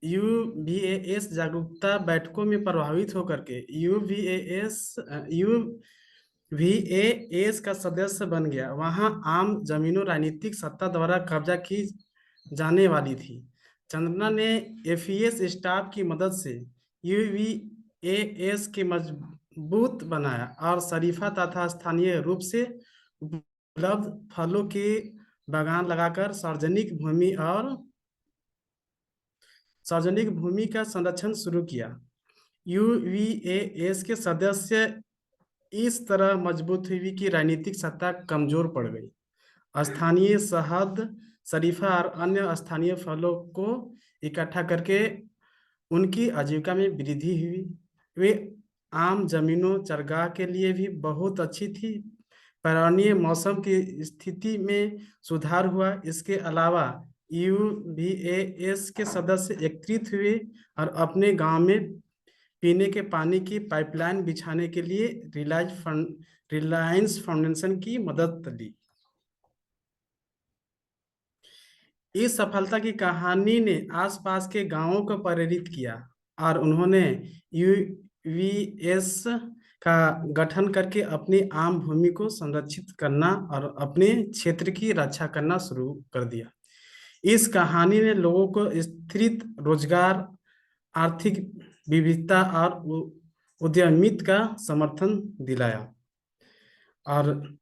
यूवीएएस जागरूकता बैठकों में प्रभावित होकर के यूवीएएस का सदस्य बन गया। वहां आम जमीनों राजनीतिक सत्ता द्वारा कब्जा की जाने वाली थी। चंद्रना ने एफईएस स्टाफ की मदद से यूवीएएस के मजबूत बनाया और शरीफा तथा स्थानीय रूप से उपलब्ध फलों के बागान लगाकर सार्वजनिक भूमि का संरक्षण शुरू किया। यूवीएएस के सदस्य इस तरह मजबूत हुई कि राजनीतिक सत्ता कमजोर पड़ गई। स्थानीय शहद, शरीफा और अन्य स्थानीय फलों को इकट्ठा करके उनकी आजीविका में वृद्धि हुई। वे आम जमीनों चरगाह के लिए भी बहुत अच्छी थी। पर्यावरणीय मौसम की स्थिति में सुधार हुआ। इसके अलावा यूवीएएस के सदस्य एकत्रित हुए और अपने गांव में पीने के पानी की पाइपलाइन बिछाने के लिए रिलायंस फाउंडेशन की मदद ली। इस सफलता की कहानी ने आसपास के गांवों को प्रेरित किया और उन्होंने यूवीएस का गठन करके अपनी आम भूमि को संरक्षित करना और अपने क्षेत्र की रक्षा करना शुरू कर दिया। इस कहानी ने लोगों को स्थिर रोजगार, आर्थिक विविधता और उद्यमिता का समर्थन दिलाया। और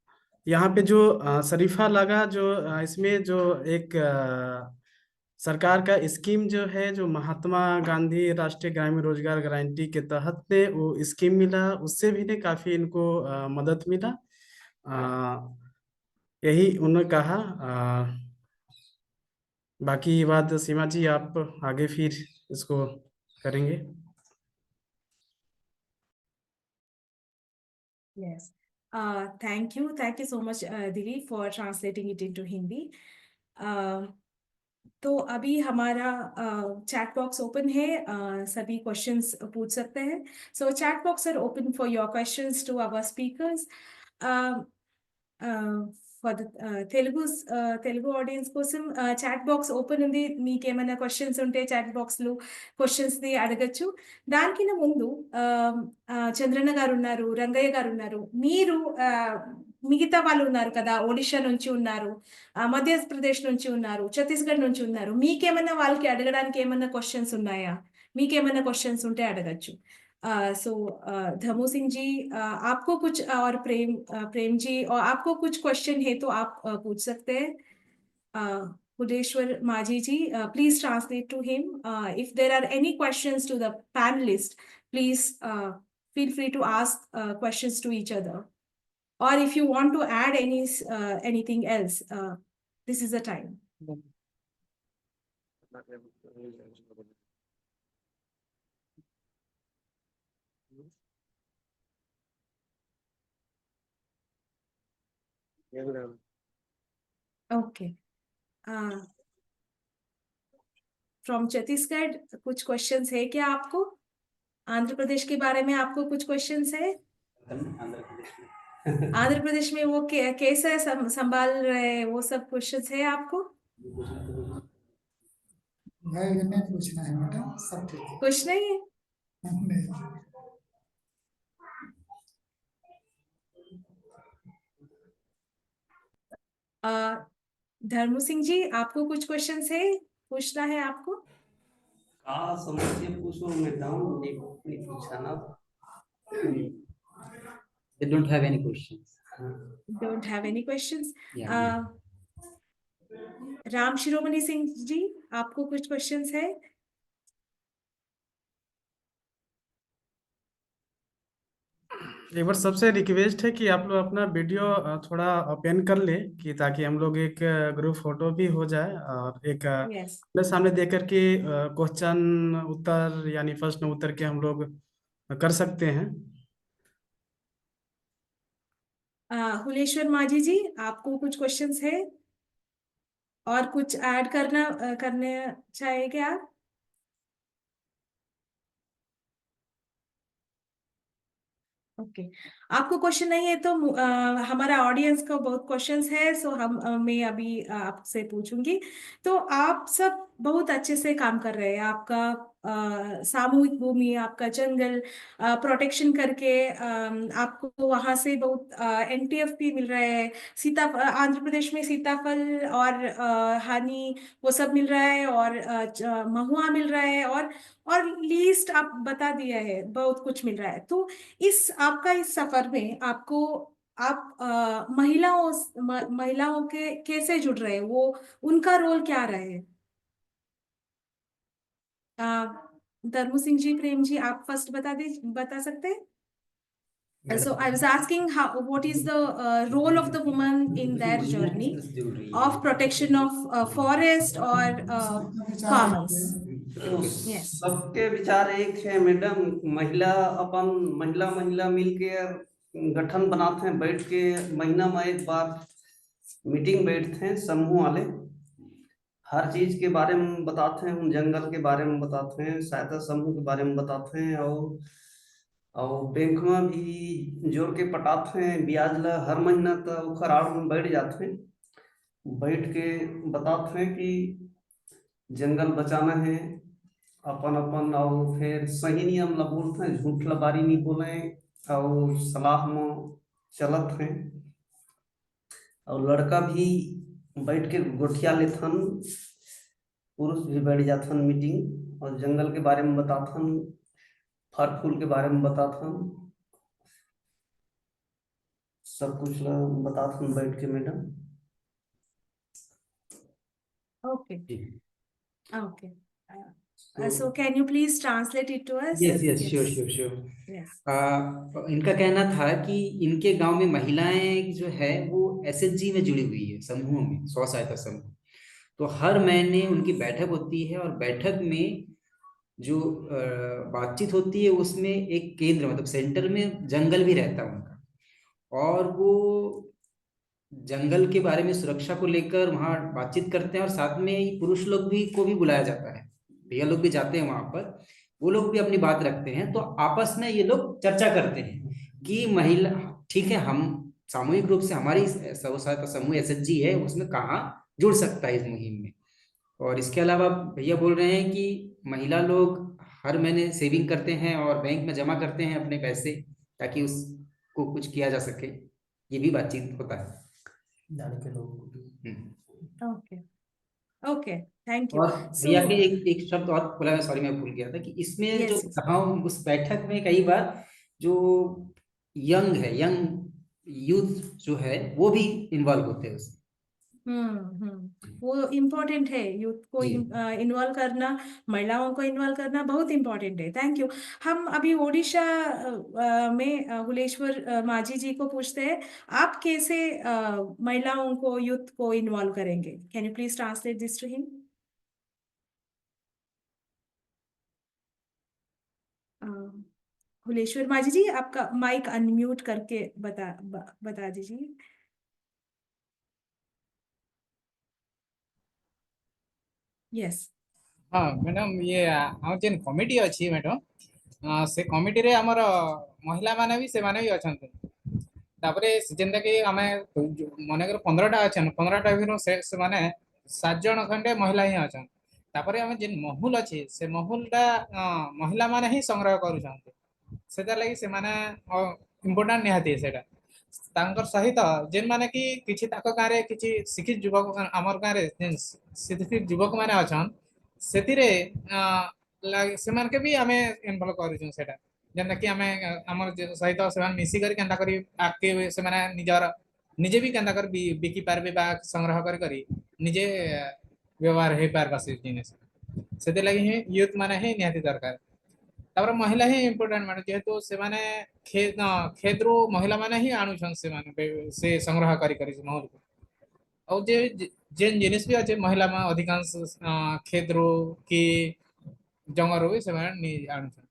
यहाँ पे जो शरीफा लगा, जो इसमें जो एक सरकार का स्कीम जो है, जो महात्मा गांधी राष्ट्रीय ग्रामीण रोजगार गारंटी के तहत ने वो स्कीम मिला, उससे भी ने काफी इनको मदद मिला। यही उन्होंने कहा। बाकी बात सीमा जी आप आगे फिर इसको करेंगे। Yes. Thank you so much, Divi, for translating it into Hindi. तो अभी हमारा चैट बॉक्स ओपन है, सभी क्वेश्चंस पूछ सकते हैं। So chat box are open for your questions to our speakers. For the Telugu audience కోసం చాట్ బాక్స్ ఓపెన్ ఉంది. మీకు ఏమైనా క్వశ్చన్స్ ఉంటే చాట్ బాక్స్లో క్వశ్చన్స్ని అడగచ్చు. దానికన్నా ముందు చంద్రన్న గారు ఉన్నారు, రంగయ్య గారు ఉన్నారు, మీరు మిగతా వాళ్ళు ఉన్నారు కదా, ఒడిషా నుంచి ఉన్నారు, మధ్యప్రదేశ్ నుంచి ఉన్నారు, ఛత్తీస్గఢ్ నుంచి ఉన్నారు. మీకేమైనా వాళ్ళకి అడగడానికి ఏమైనా క్వశ్చన్స్ ఉన్నాయా? మీకేమైనా క్వశ్చన్స్ ఉంటే అడగచ్చు. सो धर्मू सिंह जी, आपको कुछ और प्रेम जी और आपको कुछ क्वेश्चन है तो आप पूछ सकते हैं. Hudeshwar Maji ji, please translate to him. If there are any questions to the panelists, please feel free to ask questions to each other. Or if you want to add anything else, this is the time. Okay. From Chhattisgarh कुछ क्वेश्चंस है क्या आपको? आंध्र प्रदेश के बारे में आपको कुछ क्वेश्चंस है? आंध्र प्रदेश में वो कैसे संभाल रहे, वो सब क्वेश्चंस है आपको? नहीं पूछना है बेटा, सब ठीक है। कुछ नहीं है? नहीं। धर्मू सिंह जी, आपको कुछ क्वेश्चंस है, पूछना है आपको? हाँ, समझिए पूछो, मैं डाउन नहीं पूछा ना। They don't have any questions. Don't have any questions. Yeah. Ram Shiromani Singh ji, आपको कुछ क्वेश्चंस है? एक बार सबसे रिक्वेस्ट है कि आप लोग अपना वीडियो थोड़ा ओपन कर ले, कि ताकि हम लोग एक ग्रुप फोटो भी हो जाए और एक अपने सामने देख करके क्वेश्चन उत्तर यानी प्रश्न उत्तर के हम लोग कर सकते हैं। हुलेश्वर माझी जी, आपको कुछ क्वेश्चंस है और कुछ ऐड करने चाहेंगे आप? ओके, आपको क्वेश्चन नहीं है तो हमारा ऑडियंस को बहुत क्वेश्चंस है, सो मैं अभी आपसे पूछूंगी। तो आप सब बहुत अच्छे से काम कर रहे हैं। आपका सामूहिक भूमि, आपका जंगल प्रोटेक्शन करके आपको वहां से बहुत एनटीएफ भी मिल रहा है। आंध्र प्रदेश में सीताफल और हनी वो सब मिल रहा है, और महुआ मिल रहा है, और लीस्ट आप बता दिया है, बहुत कुछ मिल रहा है। तो इस सफर में आपको आप महिलाओं के कैसे जुड़ रहे हैं, वो उनका रोल क्या रहे है? धर्मू सिंह जी, प्रेम जी, आप फर्स्ट बता सकते हैं? So I was asking what is the role of the woman in their journey of protection of forest or farmers? तो Yes. सबके विचार एक है मैडम। महिला महिला मिलके गठन बनाते हैं, बैठ के महीना में एक बार मीटिंग बैठते हैं समूह वाले, हर चीज के बारे में बताते हैं, उन जंगल के बारे में बताते हैं, सहायता समूह के बारे में बताते हैं, और बैंक में भी जोड़ के पटाते हैं ब्याज ला हर महीना। तो खराड़ में बैठ जाते हैं, बैठ के बताते हैं कि जंगल बचाना है अपन अपन, और फिर सही नियम ला बोलते हैं, झूठ लबारी नहीं बोले, और सलाह में चलत हैं। और लड़का भी बैठ के गोठिया लेथन, पुरुष भी बैठ जाथन मीटिंग, और जंगल के बारे में बताथन, फल फूल के बारे में बताथन, सब कुछ बताथन बैठ के madam. Okay. Okay. So can you please translate it to us? Yes, sure. Yeah. इनका कहना था कि इनके गांव में महिलाएं जो है वो एसएचजी में जुड़ी हुई है, समूहों में, स्व सहायता समूह। तो हर महीने उनकी बैठक होती है, और बैठक में जो बातचीत होती है उसमें एक केंद्र, मतलब सेंटर में जंगल भी रहता है उनका, और वो जंगल के बारे में सुरक्षा को लेकर वहाँ बातचीत करते हैं। और साथ में पुरुष लोग भी को भी बुलाया जाता है, भैया लोग भी जाते हैं वहां पर, वो लोग भी अपनी बात रखते हैं। तो आपस में ये लोग चर्चा करते हैं कि महिला, ठीक है, हम सामूहिक रूप से हमारी स्व सहायता समूह एसएचजी है, उसमें कहाँ जुड़ सकता है इस मुहिम में। और इसके अलावा भैया बोल रहे हैं कि महिला लोग हर महीने सेविंग करते हैं और बैंक में जमा करते हैं अपने पैसे, ताकि उसको कुछ किया जा सके। ये भी बातचीत होता है Okay. Okay. Thank you. और भैया के एक शब्द और बोला, मैं सॉरी, मैं भूल गया था कि इसमें जो कहा उस बैठक में कई बार जो यंग यूथ जो है वो भी इन्वॉल्व होते हैं उसमें। वो इम्पोर्टेंट है, यूथ को इन्वॉल्व करना, महिलाओं को इन्वॉल्व करना बहुत इम्पोर्टेंट है। Thank you. हम अभी ओडिशा में हुलेश्वर माझी जी को पूछते हैं, आप कैसे महिलाओं को, यूथ को इन्वॉल्व करेंगे? Can you please translate this to him? Huleshwar Majhi ji, आपका माइक अनम्यूट करके बता दीजिए। Yes. हाँ मैडम, ये आम जेन कमिटी अच्छी मैडम, से कमिटी रे हमर महिला माने भी से माने भी अछंते। तापरे जेंदा कि आमे मने कर 15टा अछन, 15टा भिरो से माने 7 जण खंडे महिला ही अछन। तापरे आमे जेन महूल अछि से महूलटा महिला माने ही संग्रह करू छांते। सेता लागि से माने इम्पोर्टेंट निहाती सेटा तांकर सहित जेन माने कि किछि ताको गारे किछि शिक्षित युवक हमर गारे शिक्षित युवक माने अछन, सेतिरे से मान के भी आमे इन्वॉल्व करू छन सेटा। जेंदा कि आमे हमर सहित से मान मिसी कर केंदा करी आके से माने निजे भी केंदा कर बिकी पारबे बा संग्रह करी निजे व्यवहार हे पारबा से जिनिस। सेते लागि ही यूथ माने ही निहाती दरकार। तापर महिला ही इम्पोर्टेंट माने, जेहेतु से माने खेतरू महिला माने ही आणु छन, से माने से संग्रह करी महल को। और जेन जिनिस भी अच्छे महिला में अधिकांश खेतरू की जंगल भी से माने नी आणु छन।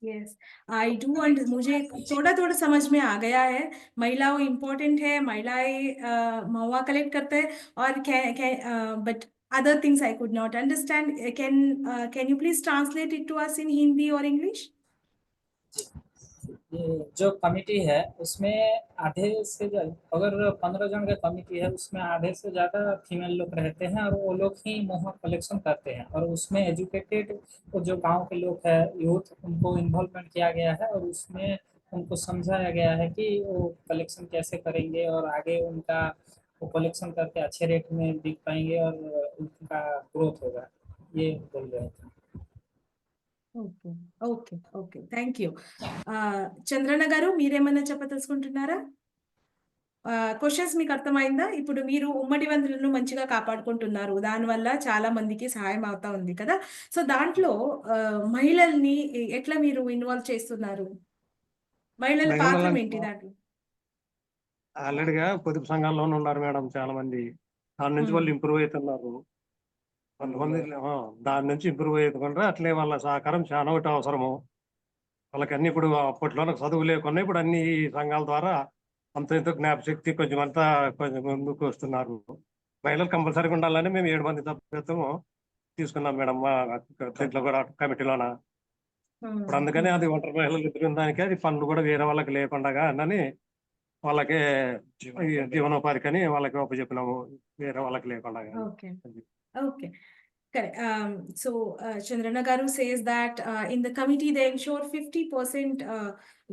Yes, I do, and मुझे थोड़ा समझ में आ गया है। महिलाओं इम्पोर्टेंट है, महिलाएं महुआ कलेक्ट करते हैं, और but other things I could not understand. Can you please translate it to us in Hindi or English? ये जो कमिटी है उसमें आधे से अगर 15 जन का कमिटी है उसमें आधे से ज़्यादा फीमेल लोग रहते हैं और वो लोग ही मोहर कलेक्शन करते हैं और उसमें एजुकेटेड जो गांव के लोग हैं यूथ उनको इन्वॉल्वमेंट किया गया है और उसमें उनको समझाया गया है कि वो कलेक्शन कैसे करेंगे और आगे उनका वो कलेक्शन करके अच्छे रेट में बिक पाएंगे और उनका ग्रोथ होगा, ये बोल रहे थे। Okay okay okay thank you Chandranna గారు మీరేమన్నా చెప్పదలుచుకుంటున్నారా? క్వశ్చన్స్ మీకు అర్థమైందా? ఇప్పుడు మీరు ఉమ్మడి వనరులను మంచిగా కాపాడుకుంటున్నారు, దానివల్ల చాలా మందికి సహాయం అవుతా ఉంది కదా. సో దాంట్లో మహిళల్ని ఎట్లా మీరు ఇన్వాల్వ్ చేస్తున్నారు? మహిళల పాత్ర ఏంటి దాంట్లో? ఆల్రెడీగా పొదుపు సంఘాల్లోనే ఉన్నారు మేడం చాలా మంది. దాని నుంచి వాళ్ళు ఇంప్రూవ్ అవుతున్నారు. కొంతమంది దాని నుంచి ఇంప్రూవ్ అవుతుంటారు. అట్లే వాళ్ళ సహకారం చాలా ఒకటి అవసరము. వాళ్ళకి అన్ని ఇప్పుడు అప్పట్లో చదువు లేకున్నా ఇప్పుడు అన్ని సంఘాల ద్వారా అంత ఎంతో జ్ఞాపశక్తి కొంచెం అంతా కొంచెం ముందుకు వస్తున్నారు. మహిళలు కంపల్సరీగా ఉండాలని మేము 7 మంది సభ్యత్వం తీసుకున్నాం మేడం మా దీంట్లో కూడా కమిటీలోన. ఇప్పుడు అందుకని అది ఒంటరి మహిళలు ఇద్దరు దానికి అది పనులు కూడా వేరే వాళ్ళకి లేకుండా అని వాళ్ళకి జీవనోపాధి అని వాళ్ళకి ఒప్పచెప్పినాము, వేరే వాళ్ళకి లేకుండా. Okay. Okay. Correct. So Chandrana Garu says that in the committee they ensure 50%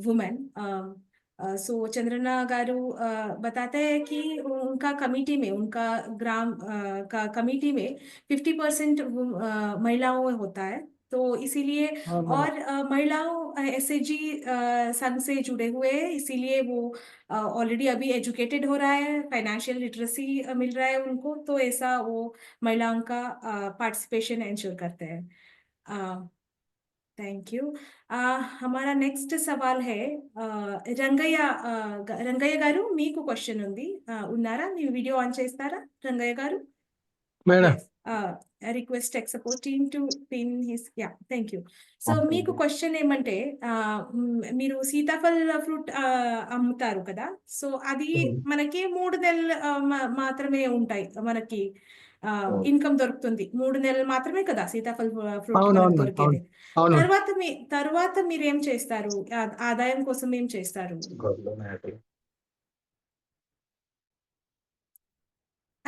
women. So Chandrana Garu बताते हैं कि उनका कमिटी में, उनका ग्राम का कमिटी में 50% महिलाओं होता है. तो इसीलिए और महिलाओं SAG संघ से जुड़े हुए हैं, इसीलिए वो ऑलरेडी अभी एजुकेटेड हो रहा है, फाइनेंशियल लिटरेसी मिल रहा है उनको, तो ऐसा वो महिलाओं का पार्टिसिपेशन एंश्योर करते हैं. Thank you. हमारा नेक्स्ट सवाल है రంగయ్య గారు మీకు క్వశ్చన్ ఉంది, ఉన్నారా? మీ వీడియో ఆన్ చేస్తారా రంగయ్య గారు? Madam request tech support team to pin his thank you. So మీకు క్వశ్చన్ ఏమంటే మీరు సీతాఫల్ ఫ్రూట్ అమ్ముతారు కదా, సో అది మనకి 3 నెలలు మాత్రమే ఉంటాయి, మనకి ఇన్కమ్ దొరుకుతుంది 3 నెలలు మాత్రమే కదా సీతాఫల్ ఫ్రూట్ మనకు దొరికేది. తర్వాత మీరు ఏం చేస్తారు? ఆదాయం కోసం ఏం చేస్తారు?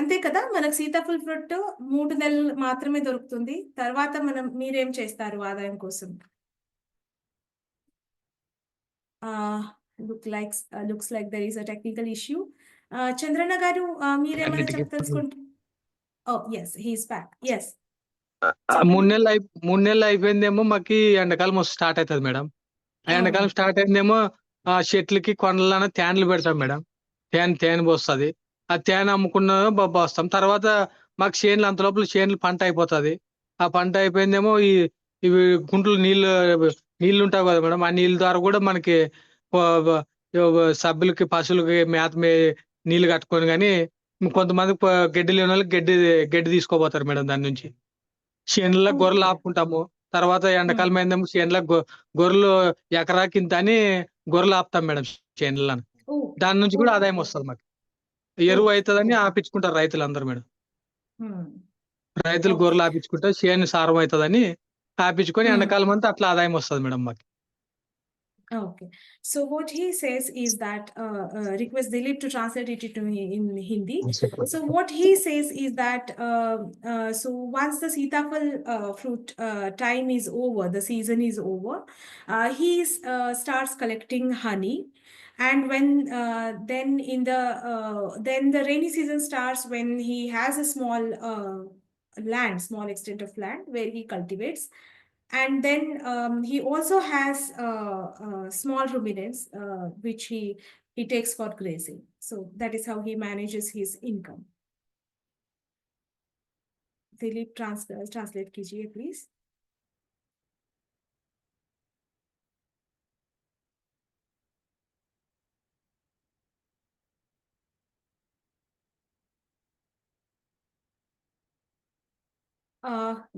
అంతే కదా, మనకు సీతాఫల్ ఫ్రూట్ 3 నెలలు మాత్రమే దొరుకుతుంది, తర్వాత మీరేం చేస్తారు ఆదాయం కోసం? looks like there is a technical issue. Chandranna గారు మీరేమైనా చెప్పదలుచుకుంటారు? Oh yes, he is back. Yes. 3 నెలలు అయిపోయిందేమో, మాకి ఎండాకాలం స్టార్ట్ అవుతుంది మేడం. ఆ ఎండాకాలం స్టార్ట్ అయిందేమో చెట్లకి కొండలన తేనెలు పెడతాం మేడం. తేనె పోస్తుంది. ఆ తేనె అమ్ముకున్న వస్తాం. తర్వాత మాకు చేనులు అంత లోపల చేనులు పంట అయిపోతుంది. ఆ పంట అయిపోయిందేమో ఇవి గుంటలు నీళ్లు ఉంటాయి కదా మేడం, ఆ నీళ్ళ ద్వారా కూడా మనకి సభ్యులకి పశువులకి మేత నీళ్లు కట్టుకొని, కానీ కొంతమంది గడ్డి లేని వాళ్ళకి గడ్డి తీసుకోపోతారు మేడం. దాని నుంచి చేనుల్లో గొర్రెలు ఆపుకుంటాము. తర్వాత ఎండాకాలం అయిందేమో చేనులో గొర్రెలు ఎకరాకి ఇంత అని గొర్రెలు ఆపుతాం మేడం చేనుల్లో. దాని నుంచి కూడా ఆదాయం వస్తుంది మాకు. ఎరువు అవుతుందని ఆపించుకుంటారు రైతులందరూ మేడం. రైతులు గొర్రెలు ఆపించుకుంటే చేను సారం అవుతుందని ఆపించుకొని ఎండాకాలం అంతా అట్లా ఆదాయం వస్తుంది మేడం మాకు. Okay, so what he says is that request Dilip to translate it to me in Hindi. So what he says is that so once the Sitafal fruit time is over, the season is over, he starts collecting honey, and when then the rainy season starts, when he has a small extent of land where he cultivates. And then he also has small ruminants which he takes for grazing. So that is how he manages his income. Dilip, translate kijiye please.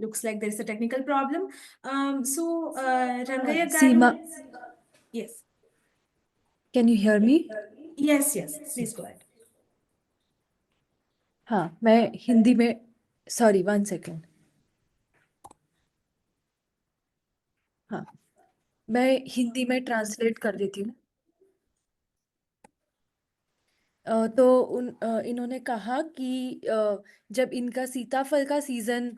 Looks like there is a technical problem. So Rangaya Seema, yes. can you hear me? Yes, please go ahead. हाँ, मैं हिंदी में, सॉरी 1 सेकेंड. हाँ, मैं हिंदी में ट्रांसलेट कर देती हूँ। इन्होंने कहा कि जब इनका सीताफल का सीजन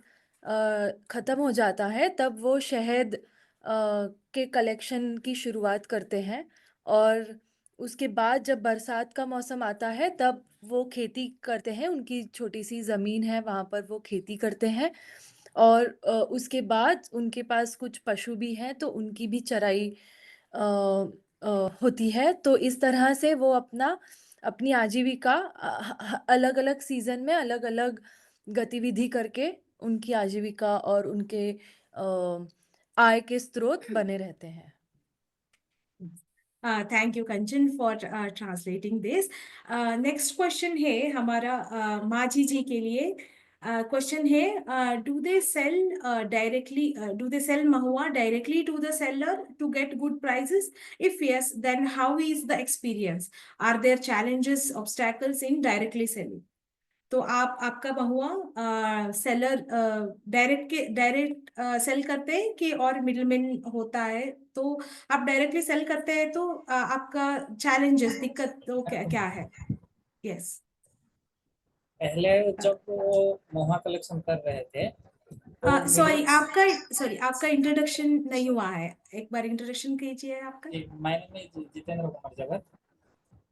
खत्म हो जाता है तब वो शहद के कलेक्शन की शुरुआत करते हैं, और उसके बाद जब बरसात का मौसम आता है तब वो खेती करते हैं। उनकी छोटी सी ज़मीन है, वहाँ पर वो खेती करते हैं, और उसके बाद उनके पास कुछ पशु भी हैं तो उनकी भी चराई होती है। तो इस तरह से वो अपनी आजीविका अलग-अलग सीज़न में अलग-अलग गतिविधि करके उनकी आजीविका और उनके आय के स्रोत बने रहते हैं। Thank you, Kanchan, for translating this. Next question है हमारा माजी जी के लिए। Question है, do they sell directly? Do they sell mahua directly to the seller to get good prices? If yes, then how is the experience? Are there challenges, obstacles in directly selling? तो आपका महुआ सेलर डायरेक्ट सेल करते हैं कि और मिडलमैन होता है? तो आप डायरेक्टली सेल करते हैं तो आपका चैलेंजेस, दिक्कत तो क्या है? यस। पहले जब वो मोहा कलेक्शन कर रहे थे तो सॉरी, आपका इंट्रोडक्शन नहीं हुआ है। एक बार इंट्रोडक्शन कीजिए आपका। My name is Jitendra Kumar जगत।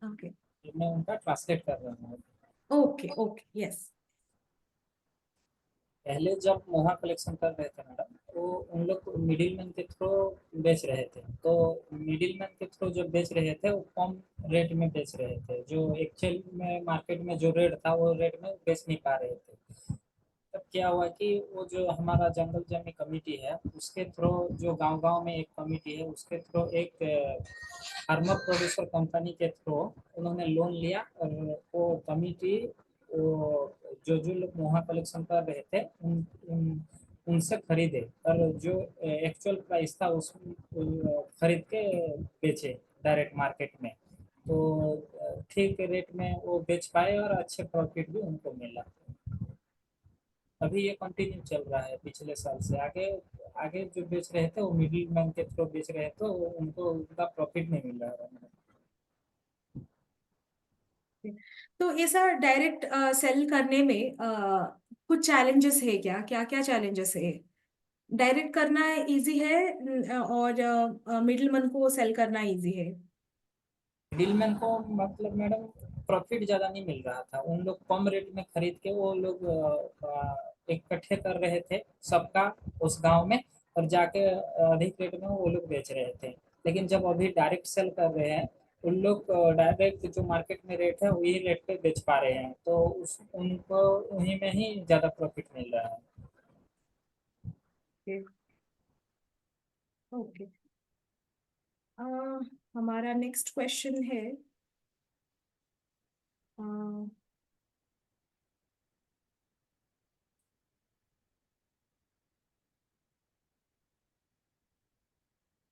ओके, मैं उनका ट्रांसलेट कर रहा हूँ। Okay, yes. पहले जब मोहा कलेक्शन कर रहे थे मैडम, तो उन लोग मिडिल मैन के थ्रू बेच रहे थे। तो मिडिल मैन के थ्रू जो बेच रहे थे वो कम रेट में बेच रहे थे, जो एक्चुअल में मार्केट में जो रेट था वो रेट में बेच नहीं पा रहे थे। तब क्या हुआ कि वो जो हमारा जंगल जमी कमेटी है उसके थ्रू, जो गांव-गांव में एक कमेटी है उसके थ्रू, एक फार्मर प्रोड्यूसर कंपनी के थ्रू उन्होंने लोन लिया, और वो कमेटी जो लोग मोहा कलेक्शन कर रहे थे उनसे खरीदे, और जो एक्चुअल प्राइस था उस खरीद के बेचे डायरेक्ट मार्केट में। तो ठीक रेट में वो बेच पाए और अच्छे प्रॉफिट भी उनको मिला। अभी ये कंटिन्यू चल रहा है पिछले साल से। आगे जो बेच रहे थे वो मिडिल मैन के थ्रू बेच रहे थे, तो उनको उनका प्रॉफिट नहीं मिल रहा है। तो ऐसा डायरेक्ट सेल करने में कुछ चैलेंजेस है क्या? क्या चैलेंजेस है? डायरेक्ट करना इजी है और मिडिलमैन को सेल करना इजी है? मिडिलमैन को मतलब मैडम प्रॉफिट ज़्यादा नहीं मिल रहा था। उन लोग कम रेट में खरीद के वो लोग इकट्ठे कर रहे थे सबका उस गांव में, और जाके अधिक रेट में वो लोग बेच रहे थे। लेकिन जब अभी डायरेक्ट सेल कर रहे हैं उन लोग डायरेक्ट जो मार्केट में रेट है वही रेट पे बेच पा रहे हैं, तो उनको उन्हीं में ही ज़्यादा प्रॉफिट मिल रहा है। ओके, हमारा नेक्स्ट क्वेश्चन है